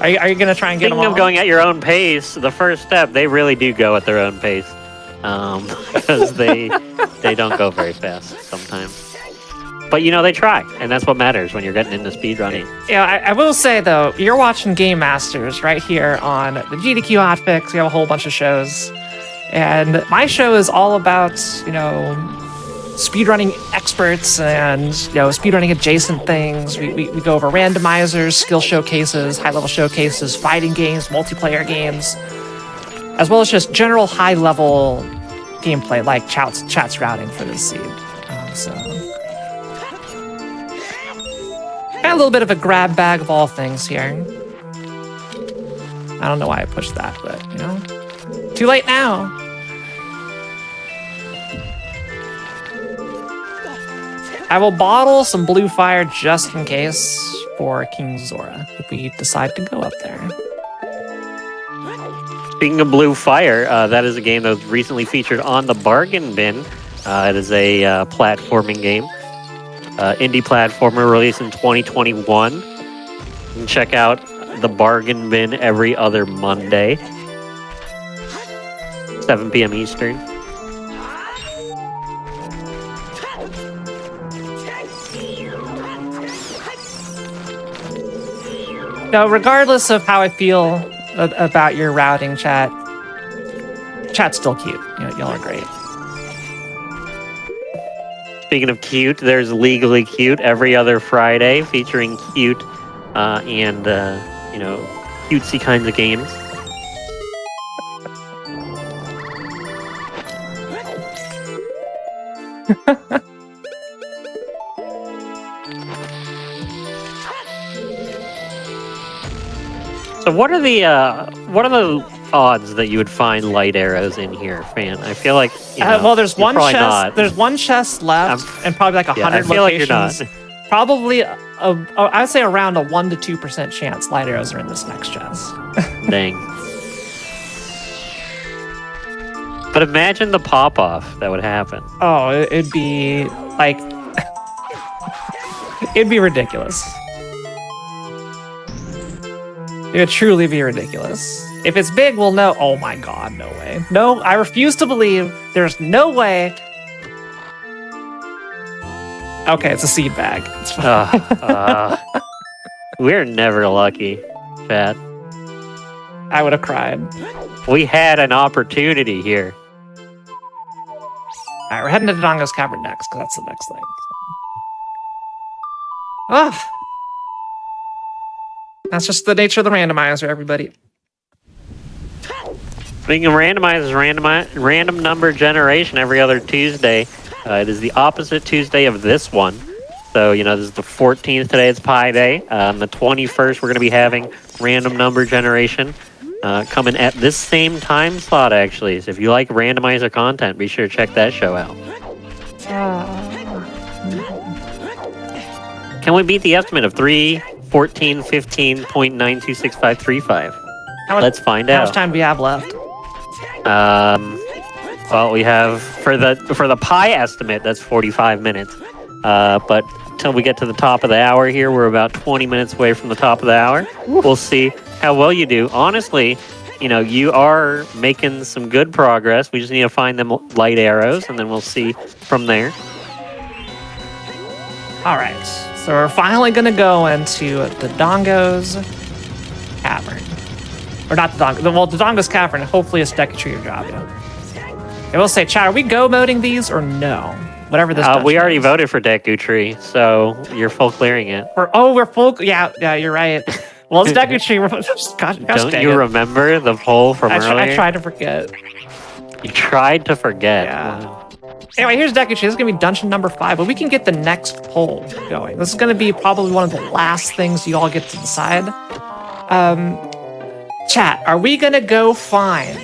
Are you gonna try and get them all?
Speaking of going at your own pace, the first step, they really do go at their own pace. Because they don't go very fast sometimes. But you know, they try, and that's what matters when you're getting into speedrunning.
Yeah, I will say though, you're watching Game Masters right here on the GDQ Hotfix. We have a whole bunch of shows. And my show is all about, speedrunning experts and, speedrunning adjacent things. We go over randomizers, skill showcases, high-level showcases, fighting games, multiplayer games, as well as just general high-level gameplay, like chat's routing for this seed. Got a little bit of a grab bag of all things here. I don't know why I pushed that, but, too late now. I will bottle some blue fire just in case for King Zora if we decide to go up there.
Speaking of Blue Fire, that is a game that was recently featured on the Bargain Bin. It is a platforming game. Indie platformer released in 2021. You can check out the Bargain Bin every other Monday, 7 p.m. Eastern.
Now, regardless of how I feel about your routing, chat's still cute. Y'all are great.
Speaking of cute, there's Legally Cute every other Friday, featuring cute and cutesy kinds of games. So what are the odds that you would find light arrows in here, fan? I feel like
there's one chest.
Not.
There's one chest left, and probably like 100
I feel
locations.
like you're not.
Probably, I would say around a 1 to 2% chance light arrows are in this next chest.
Dang. But imagine the pop off that would happen.
Oh, it'd be like It'd be ridiculous. It would truly be ridiculous. If it's big, we'll know. Oh my god, no way. No, I refuse to believe. There's no way. Okay, it's a seed bag. It's fine.
We're never lucky, chat.
I would have cried.
We had an opportunity here.
Alright, we're heading to Dodongo's Cavern next, because that's the next thing. Ah. That's just the nature of the randomizer, everybody.
Speaking of randomizers, random number generation every other Tuesday. It is the opposite Tuesday of this one. So, you know, this is the 14th today, it's Pi Day. On the 21st, we're going to be having random number generation coming at this same time slot, actually. So if you like randomizer content, be sure to check that show out. Can we beat the estimate of 3:14:15.926535? Let's find out.
How much time do we have left?
Well, we have for the Pi estimate, that's 45 minutes. But until we get to the top of the hour here, we're about 20 minutes away from the top of the hour. We'll see how well you do. Honestly, you know, you are making some good progress. We just need to find them light arrows, and then we'll see from there.
All right, so we're finally going to go into Dodongo's Cavern. Or not Dodongo, well, Dodongo's Cavern, hopefully it's Deku Tree or Jabia. I will say, chat, are we go-moding these or no? Whatever this
we already
is.
voted for Deku Tree, so you're full clearing it.
We're full, yeah, you're right. Well, it's Deku Tree.
Don't you remember the poll from earlier?
I tried to forget.
You tried to forget.
Yeah.
Wow.
Anyway, here's Deku Tree. This is going to be dungeon number 5, but we can get the next poll going. This is going to be probably one of the last things you all get to decide. Chat, are we going to go find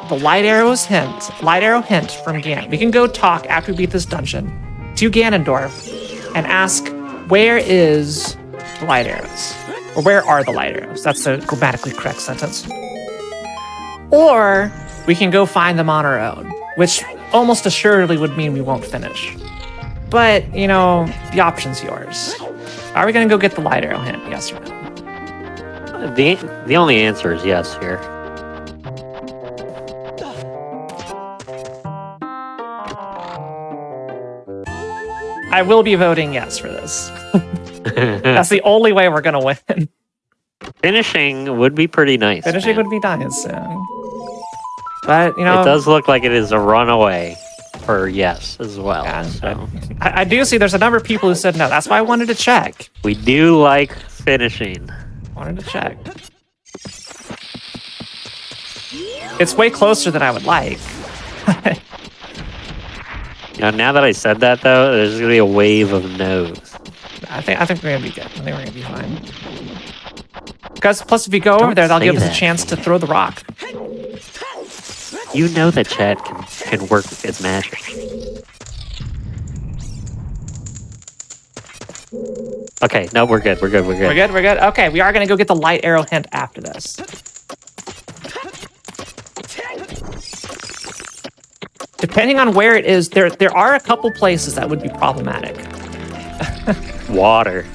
the light arrow hint from Ganon? We can go talk after we beat this dungeon to Ganondorf and ask, where is the light arrows? Or where are the light arrows? That's the grammatically correct sentence. Or we can go find them on our own, which almost assuredly would mean we won't finish. But, you know, the option's yours. Are we going to go get the light arrow hint? Yes or no?
The only answer is yes here.
I will be voting yes for this. That's the only way we're going to win.
Finishing would be pretty nice.
Finishing would be nice. But, you know...
It does look like it is a runaway for yes as well.
Yeah,
so.
I do see there's a number of people who said no. That's why I wanted to check.
We do like finishing.
Wanted to check. It's way closer than I would like.
You know, now that I said that, though, there's going to be a wave of no's.
I think we're going to be good. I think we're going to be fine. Because plus, if you go over there, they'll give us a chance to throw the rock.
You know that Chad can work with its magic. Okay, no, we're good. We're good.
Okay, we are going to go get the light arrow hint after this. Depending on where it is, there are a couple places that would be problematic.
Water.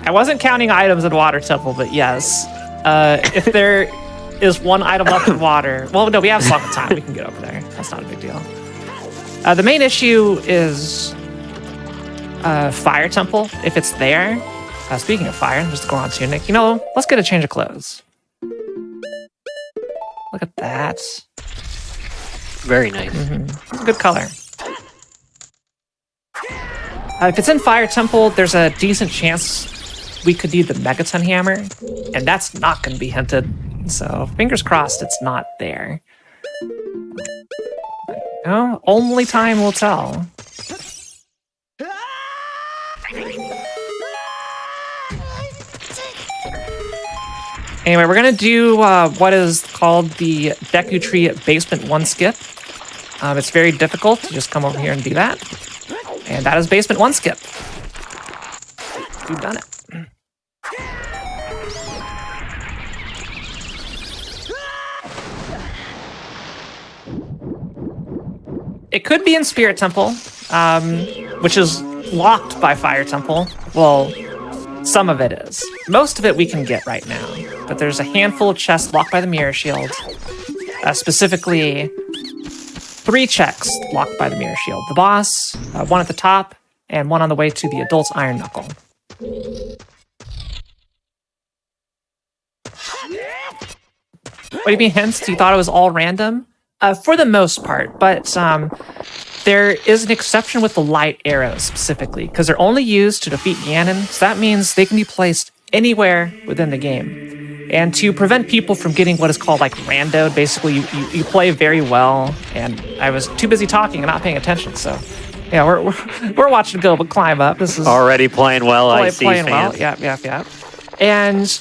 I wasn't counting items in Water Temple, but yes. If there is one item left in water... Well, no, we have some time. We can get over there. That's not a big deal. The main issue is Fire Temple, if it's there. Speaking of fire, just go on tunic. You know, let's get a change of clothes. Look at that.
Very nice.
It's a good color. If it's in Fire Temple, there's a decent chance we could need the Megaton Hammer, and that's not going to be hinted. So, fingers crossed it's not there. No, only time will tell. Anyway, we're going to do what is called the Deku Tree Basement 1 skip. It's very difficult to just come over here and do that. And that is Basement 1 skip. We've done it. It could be in Spirit Temple, which is locked by Fire Temple. Well, some of it is. Most of it we can get right now, but there's a handful of chests locked by the Mirror Shield. Specifically, 3 checks locked by the Mirror Shield. The boss, one at the top, and one on the way to the Adult's Iron Knuckle. What do you mean hints? You thought it was all random? For the most part, but there is an exception with the light arrows specifically, because they're only used to defeat Ganon, so that means they can be placed anywhere within the game. And to prevent people from getting what is called like randoed, basically you play very well, and I was too busy talking and not paying attention, so yeah, we're watching Go but climb up. This is
already playing well, I see,
playing
fans.
well. Yeah. And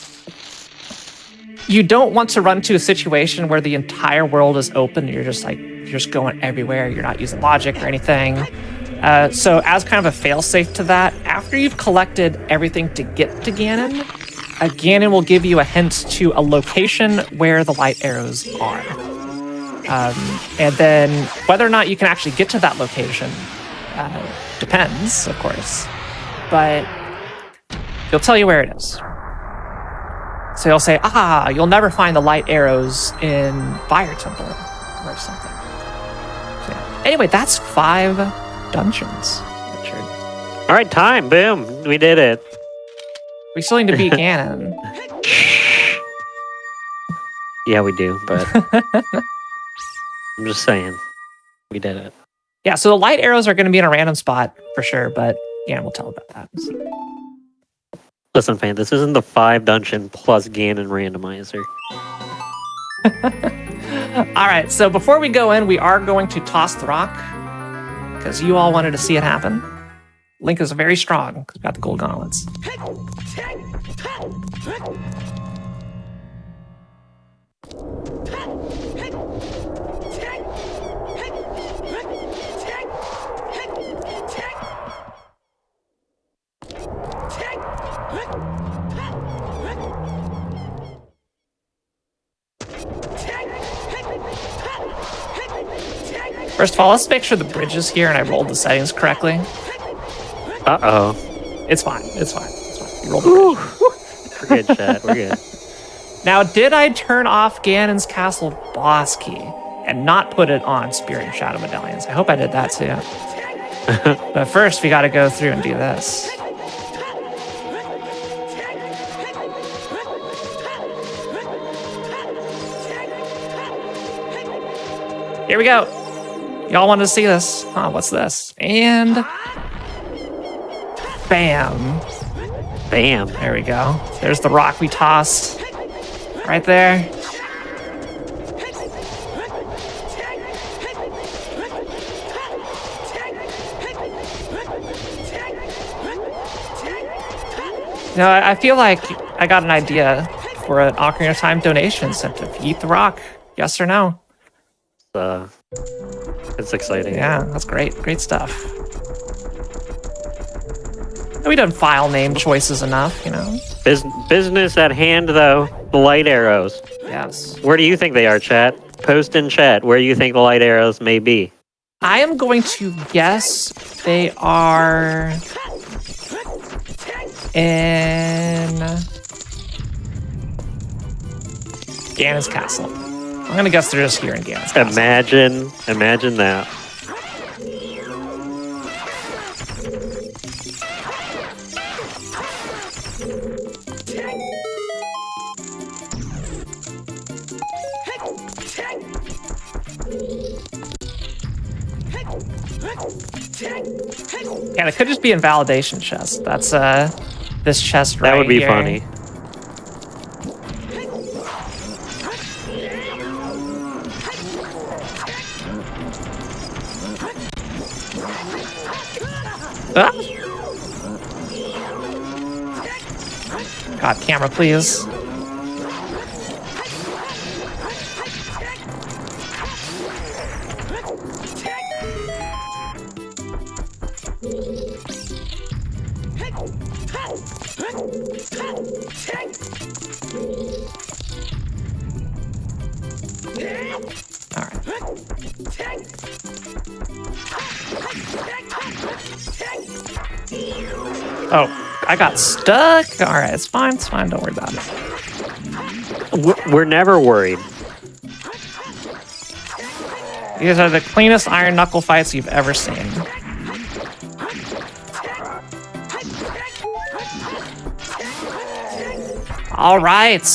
you don't want to run to a situation where the entire world is open and you're just going everywhere. You're not using logic or anything. So as kind of a failsafe to that, after you've collected everything to get to Ganon, Ganon will give you a hint to a location where the light arrows are. And then whether or not you can actually get to that location depends, of course. But he'll tell you where it is. So he'll say, you'll never find the light arrows in Fire Temple or something. So, yeah. Anyway, that's 5 dungeons, Richard.
All right, time. Boom. We did it.
We still need to beat Ganon.
Yeah, we do, but I'm just saying. We did it.
Yeah, so the light arrows are going to be in a random spot for sure, but Ganon will tell about that.
Listen, fan, this isn't the 5 dungeon plus Ganon randomizer.
All right, so before we go in, we are going to toss the rock because you all wanted to see it happen. Link is very strong because we've got the gold gauntlets. First of all, let's make sure the bridge is here and I rolled the settings correctly.
Uh-oh.
It's fine. It's fine. You rolled the bridge.
We're good, Chad. We're good.
Now, did I turn off Ganon's Castle boss key and not put it on Spirit and Shadow medallions? I hope I did that too. But first, we got to go through and do this. Here we go. Y'all wanted to see this. What's this? And bam.
Bam.
There we go. There's the rock we tossed. Right there. You know, I feel like I got an idea for an Ocarina of Time donation incentive. Eat the rock. Yes or no?
It's exciting.
Yeah, that's great. Great stuff. We done file name choices enough, you know?
Business at hand, though. The light arrows.
Yes.
Where do you think they are, chat? Post in chat where you think the light arrows may be.
I am going to guess they are in Ganon's Castle. I'm going to guess they're just here in Ganon's Castle.
Imagine that.
Yeah, it could just be invalidation chest. That's this chest right here.
That would be funny.
Ah! God, camera, please. All right. Oh, I got stuck. All right, it's fine. It's fine. Don't worry about it.
We're never worried.
These are the cleanest iron knuckle fights you've ever seen. All right.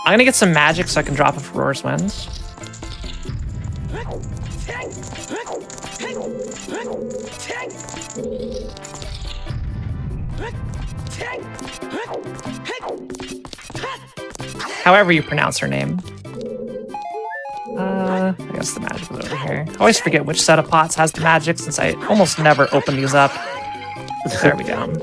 I'm gonna get some magic so I can drop a Aurora's Winds. However you pronounce her name. I guess the magic is over here. I always forget which set of pots has the magic since I almost never open these up. There we go.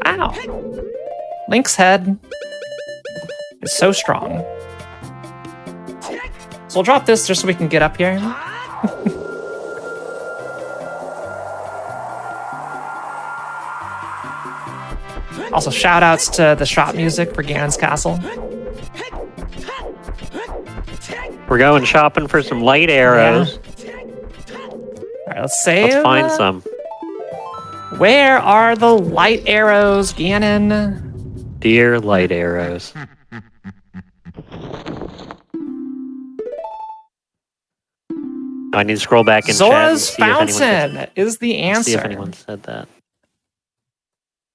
Ow! Link's head is so strong. So we'll drop this just so we can get up here. Also, shout outs to the shop music for Ganon's Castle.
We're going shopping for some light arrows.
Yeah. Alright, let's save.
Let's find some.
Where are the light arrows, Ganon?
Dear light arrows. I need to scroll back in
Zora's
chat and see if anyone
Fountain is the answer.
see if anyone said that.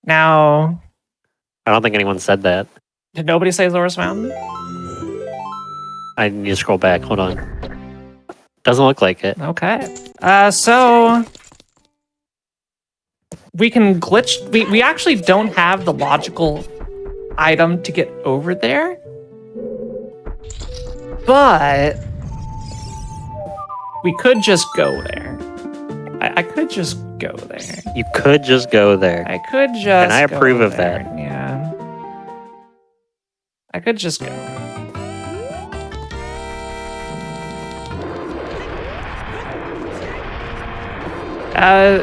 Now,
I don't think anyone said that.
did nobody say Zora's Fountain?
I need to scroll back. Hold on. Doesn't look like it.
Okay. So we can glitch. We actually don't have the logical item to get over there, but we could just go there. I could just go there.
You could just go there.
I could just.
And I approve of
there.
that.
Yeah. I could just go.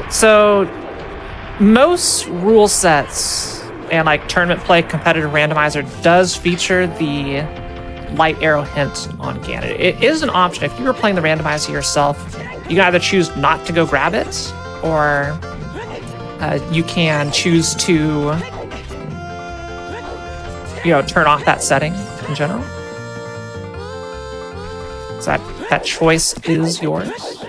So most rule sets and like tournament play competitive randomizer does feature the light arrow hint on Ganon. It is an option. If you were playing the randomizer yourself, you can either choose not to go grab it, or you can choose to, turn off that setting in general. So that choice is yours.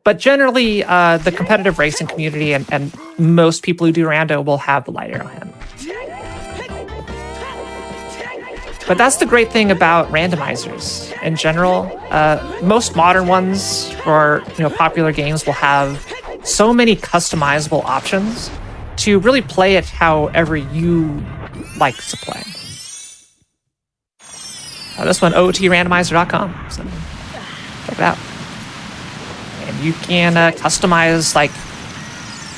But generally, the competitive racing community and most people who do rando will have the light arrow hint. But that's the great thing about randomizers in general. Most modern ones or popular games will have so many customizable options to really play it however you like to play. This one, otrandomizer.com. So check it out. And you can customize,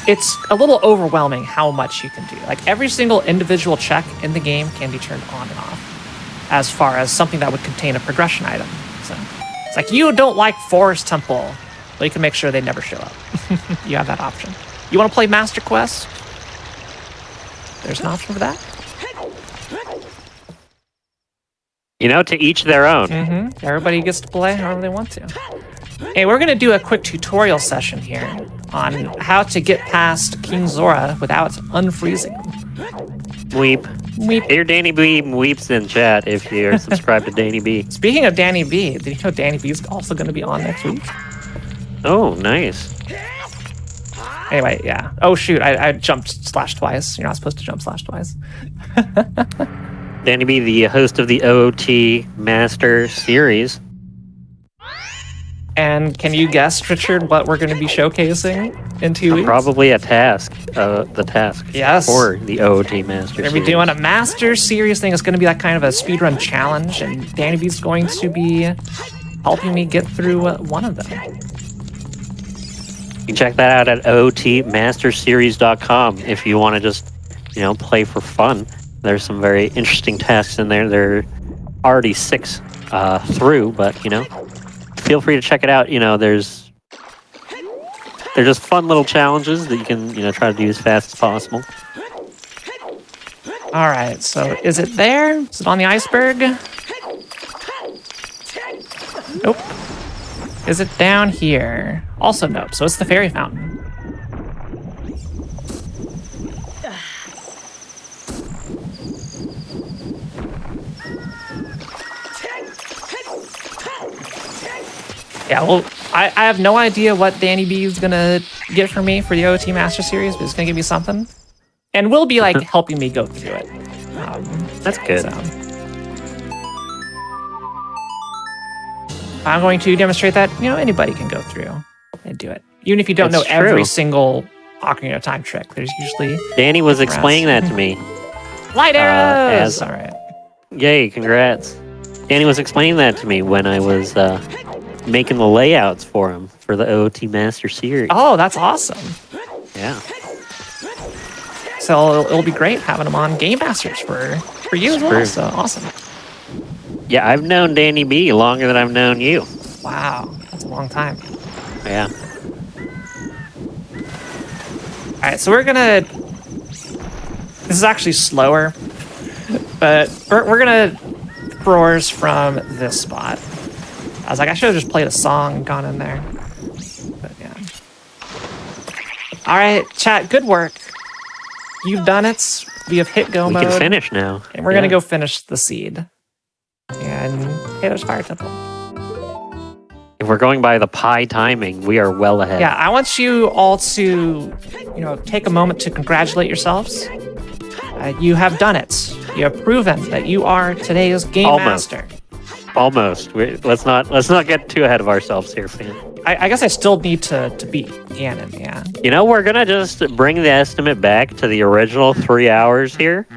it's a little overwhelming how much you can do. Like every single individual check in the game can be turned on and off as far as something that would contain a progression item. So it's like, you don't like Forest Temple, well, you can make sure they never show up. You have that option. You want to play Master Quest? There's an option for that.
To each their own.
Mm-hmm. Everybody gets to play however they want to. Hey, we're going to do a quick tutorial session here on how to get past King Zora without unfreezing him.
Weep.
Weep.
Dear Danny B weeps in chat if you're subscribed to Danny B.
Speaking of Danny B, did you know Danny B is also going to be on next week?
Oh, nice.
Anyway, yeah. Oh, shoot. I jumped slash twice. You're not supposed to jump slash twice.
Danny B, the host of the OT Master Series.
And can you guess, Richard, what we're going to be showcasing in 2 weeks?
Probably a task. The task.
Yes.
For the OT Master
We're going
Series.
to be doing a Master Series thing. It's going to be like kind of a speedrun challenge, and Danny B's going to be helping me get through one of them.
You can check that out at otmasterseries.com if you want to just, play for fun. There's some very interesting tasks in there. There are already 6 through, but, feel free to check it out. They're just fun little challenges that you can, try to do as fast as possible.
All right, so is it there? Is it on the iceberg? Nope. Is it down here? Also nope, so it's the fairy fountain. Yeah, well, I have no idea what Danny B is gonna get for me for the OT Master Series, but it's gonna give me something. And will be like helping me go through it.
That's good.
So. I'm going to demonstrate that, anybody can go through and do it. Even if you don't know every single Ocarina of Time trick, there's usually...
Danny was explaining that to me.
Light arrows! All right.
Yay, congrats. Danny was explaining that to me when I was making the layouts for him for the OT Master Series.
Oh, that's awesome.
Yeah.
So it'll be great having him on Game Masters for you as well. So awesome.
Yeah, I've known Danny B longer than I've known you.
Wow, that's a long time.
Yeah.
All right, so we're gonna... This is actually slower, but we're gonna roars from this spot. I was like, I should have just played a song and gone in there. But yeah. All right, chat, good work. You've done it. We have hit go mode.
We can finish now.
And we're gonna go finish the seed. And Halo's Fire Temple.
If we're going by the pie timing, we are well ahead.
Yeah, I want you all to, take a moment to congratulate yourselves. You have done it. You have proven that you are today's Game Master.
Almost. Let's not get too ahead of ourselves here, fan.
I guess I still need to beat Ganon, yeah.
We're gonna just bring the estimate back to the original 3 hours here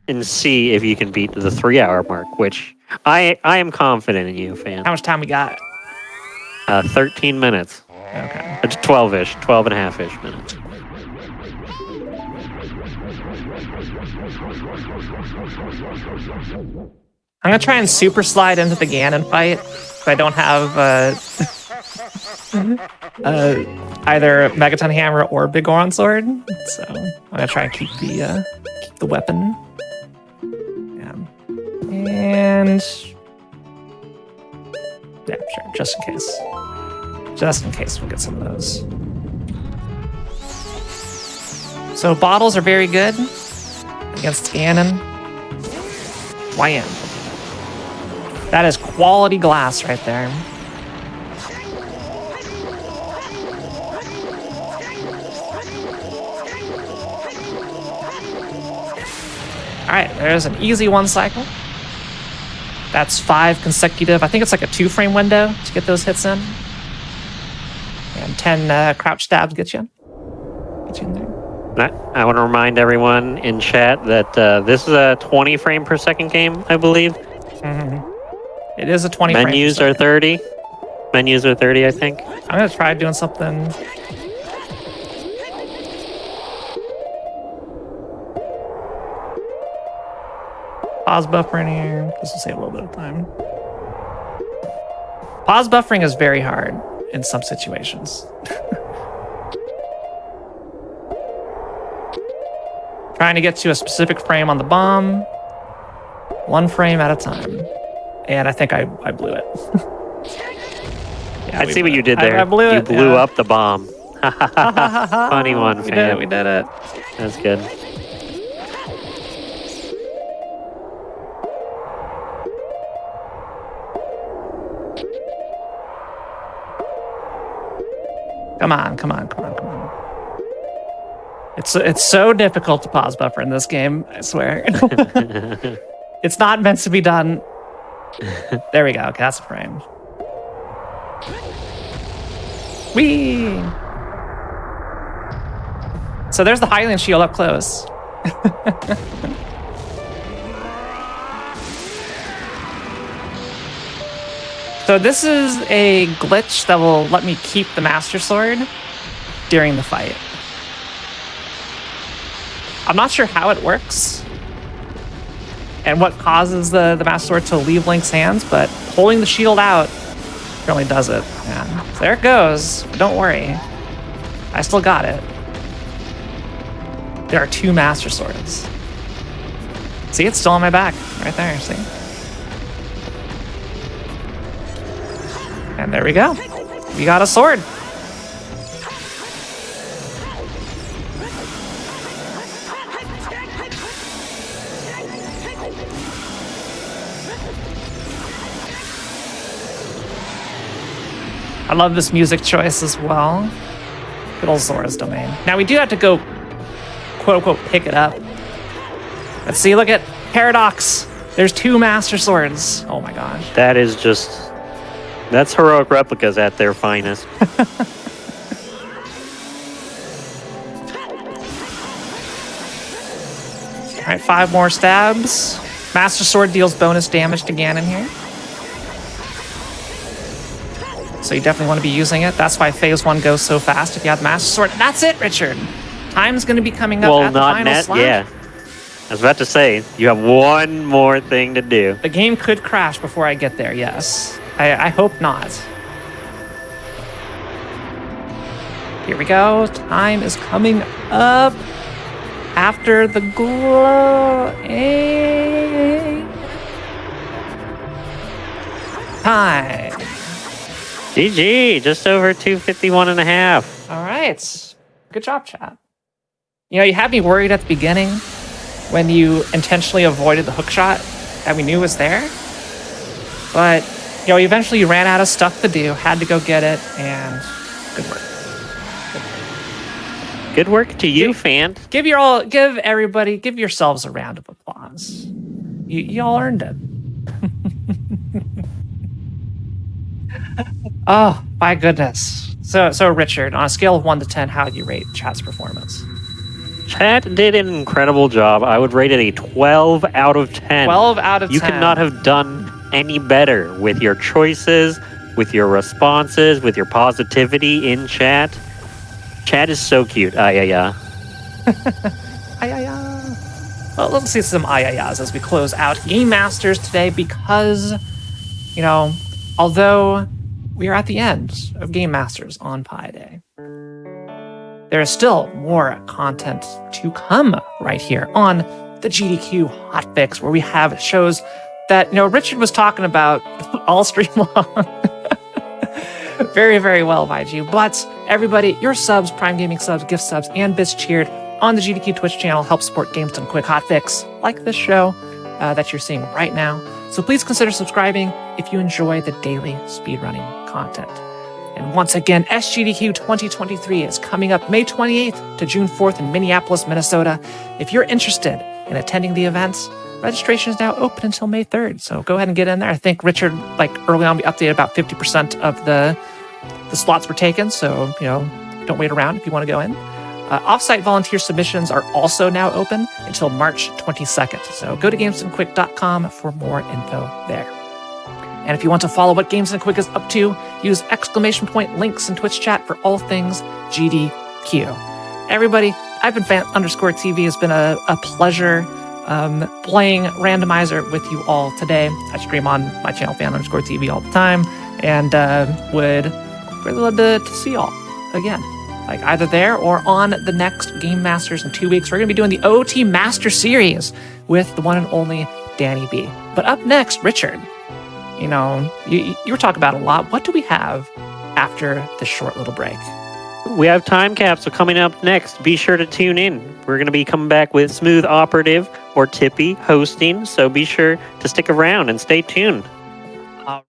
and see if you can beat the 3 hour mark, which I am confident in you, fan.
How much time we got?
13 minutes.
Okay.
It's 12-ish, 12 and a half-ish minutes.
I'm gonna try and super slide into the Ganon fight if I don't have either Megaton Hammer or Big Goron Sword. So I'm gonna try and keep the weapon. Yeah. And yeah, sure, just in case. Just in case we'll get some of those. So bottles are very good against Ganon. YM. That is quality glass right there. All right, there's an easy one cycle. That's 5 consecutive. I think it's like a 2-frame window to get those hits in. And 10 crouch stabs get you in. Get you in there.
I want to remind everyone in chat that this is a 20 frame per second game, I believe.
Mm-hmm. It is a 20 frame per second.
Menus are 30. Menus are 30, I think.
I'm going to try doing something. Pause buffering here. This will save a little bit of time. Pause buffering is very hard in some situations. Trying to get to a specific frame on the bomb. 1 frame at a time. And I think I blew it. Yeah,
I see what you did there.
I blew it.
You blew up the bomb. Funny one, fam.
We did it.
That's good.
Come on. It's so difficult to pause buffer in this game, I swear. It's not meant to be done. There we go. Okay, that's a frame. Whee! So there's the Hylian shield up close. So this is a glitch that will let me keep the Master Sword during the fight. I'm not sure how it works and what causes the Master Sword to leave Link's hands, but holding the shield out Really does it, man. So there it goes. Don't worry. I still got it. There are 2 Master Swords. See, it's still on my back. Right there, see? And there we go. We got a sword. I love this music choice as well. Good old Zora's Domain. Now we do have to go, quote unquote, pick it up. Let's see, look at Paradox. There's 2 Master Swords. Oh my gosh.
That is just... That's heroic replicas at their finest.
All right, 5 more stabs. Master Sword deals bonus damage to Ganon here. So you definitely want to be using it. That's why Phase 1 goes so fast if you have the Master Sword. And that's it, Richard. Time's going to be coming up at the final slot.
Yeah. I was about to say, you have one more thing to do.
The game could crash before I get there, yes. I hope not. Here we go. Time is coming up after the glow. Time.
GG, just over 251 and a half.
All right. Good job, chat. You know, you had me worried at the beginning when you intentionally avoided the hook shot that we knew was there. But, you know, eventually you ran out of stuff to do, had to go get it, and good work.
Good work to you, fan.
Give yourselves a round of applause. You all earned it. Oh, my goodness. So Richard, on a scale of 1 to 10, how do you rate chat's performance?
Chat did an incredible job. I would rate it a 12 out of 10.
12 out of 10.
You could not have done any better with your choices, with your responses, with your positivity in chat. Chat is so cute. Ayaya.
Ayaya. Well, let's see some ayayas as we close out Game Masters today because, you know, although we are at the end of Game Masters on Pi Day, there is still more content to come right here on the GDQ Hotfix, where we have shows that, you know, Richard was talking about all stream long. Very, very well, YG. But everybody, your subs, Prime Gaming subs, gift subs, and bits cheered on the GDQ Twitch channel help support Games Done Quick Hotfix, like this show that you're seeing right now. So please consider subscribing if you enjoy the daily speedrunning content. And once again, SGDQ 2023 is coming up May 28th to June 4th in Minneapolis, Minnesota. If you're interested in attending the events, registration is now open until May 3rd. So go ahead and get in there. I think Richard, like early on, we updated about 50% of the slots were taken. So, you know, don't wait around if you want to go in. Offsite volunteer submissions are also now open until March 22nd. So go to GamesDoneQuick.com for more info there. And if you want to follow what Games Done Quick is up to, use exclamation point links in Twitch chat for all things GDQ. Everybody, I've been fan_TV. It's been a pleasure playing Randomizer with you all today. I stream on my channel, fan_TV, all the time, and would really love to see y'all again. Like either there or on the next Game Masters in 2 weeks. We're going to be doing the OT Master Series with the one and only Danny B. But up next, Richard, you know, you were talking about a lot. What do we have after this short little break?
We have Time Capsule coming up next. Be sure to tune in. We're going to be coming back with Smooth Operative or Tippy hosting, so be sure to stick around and stay tuned.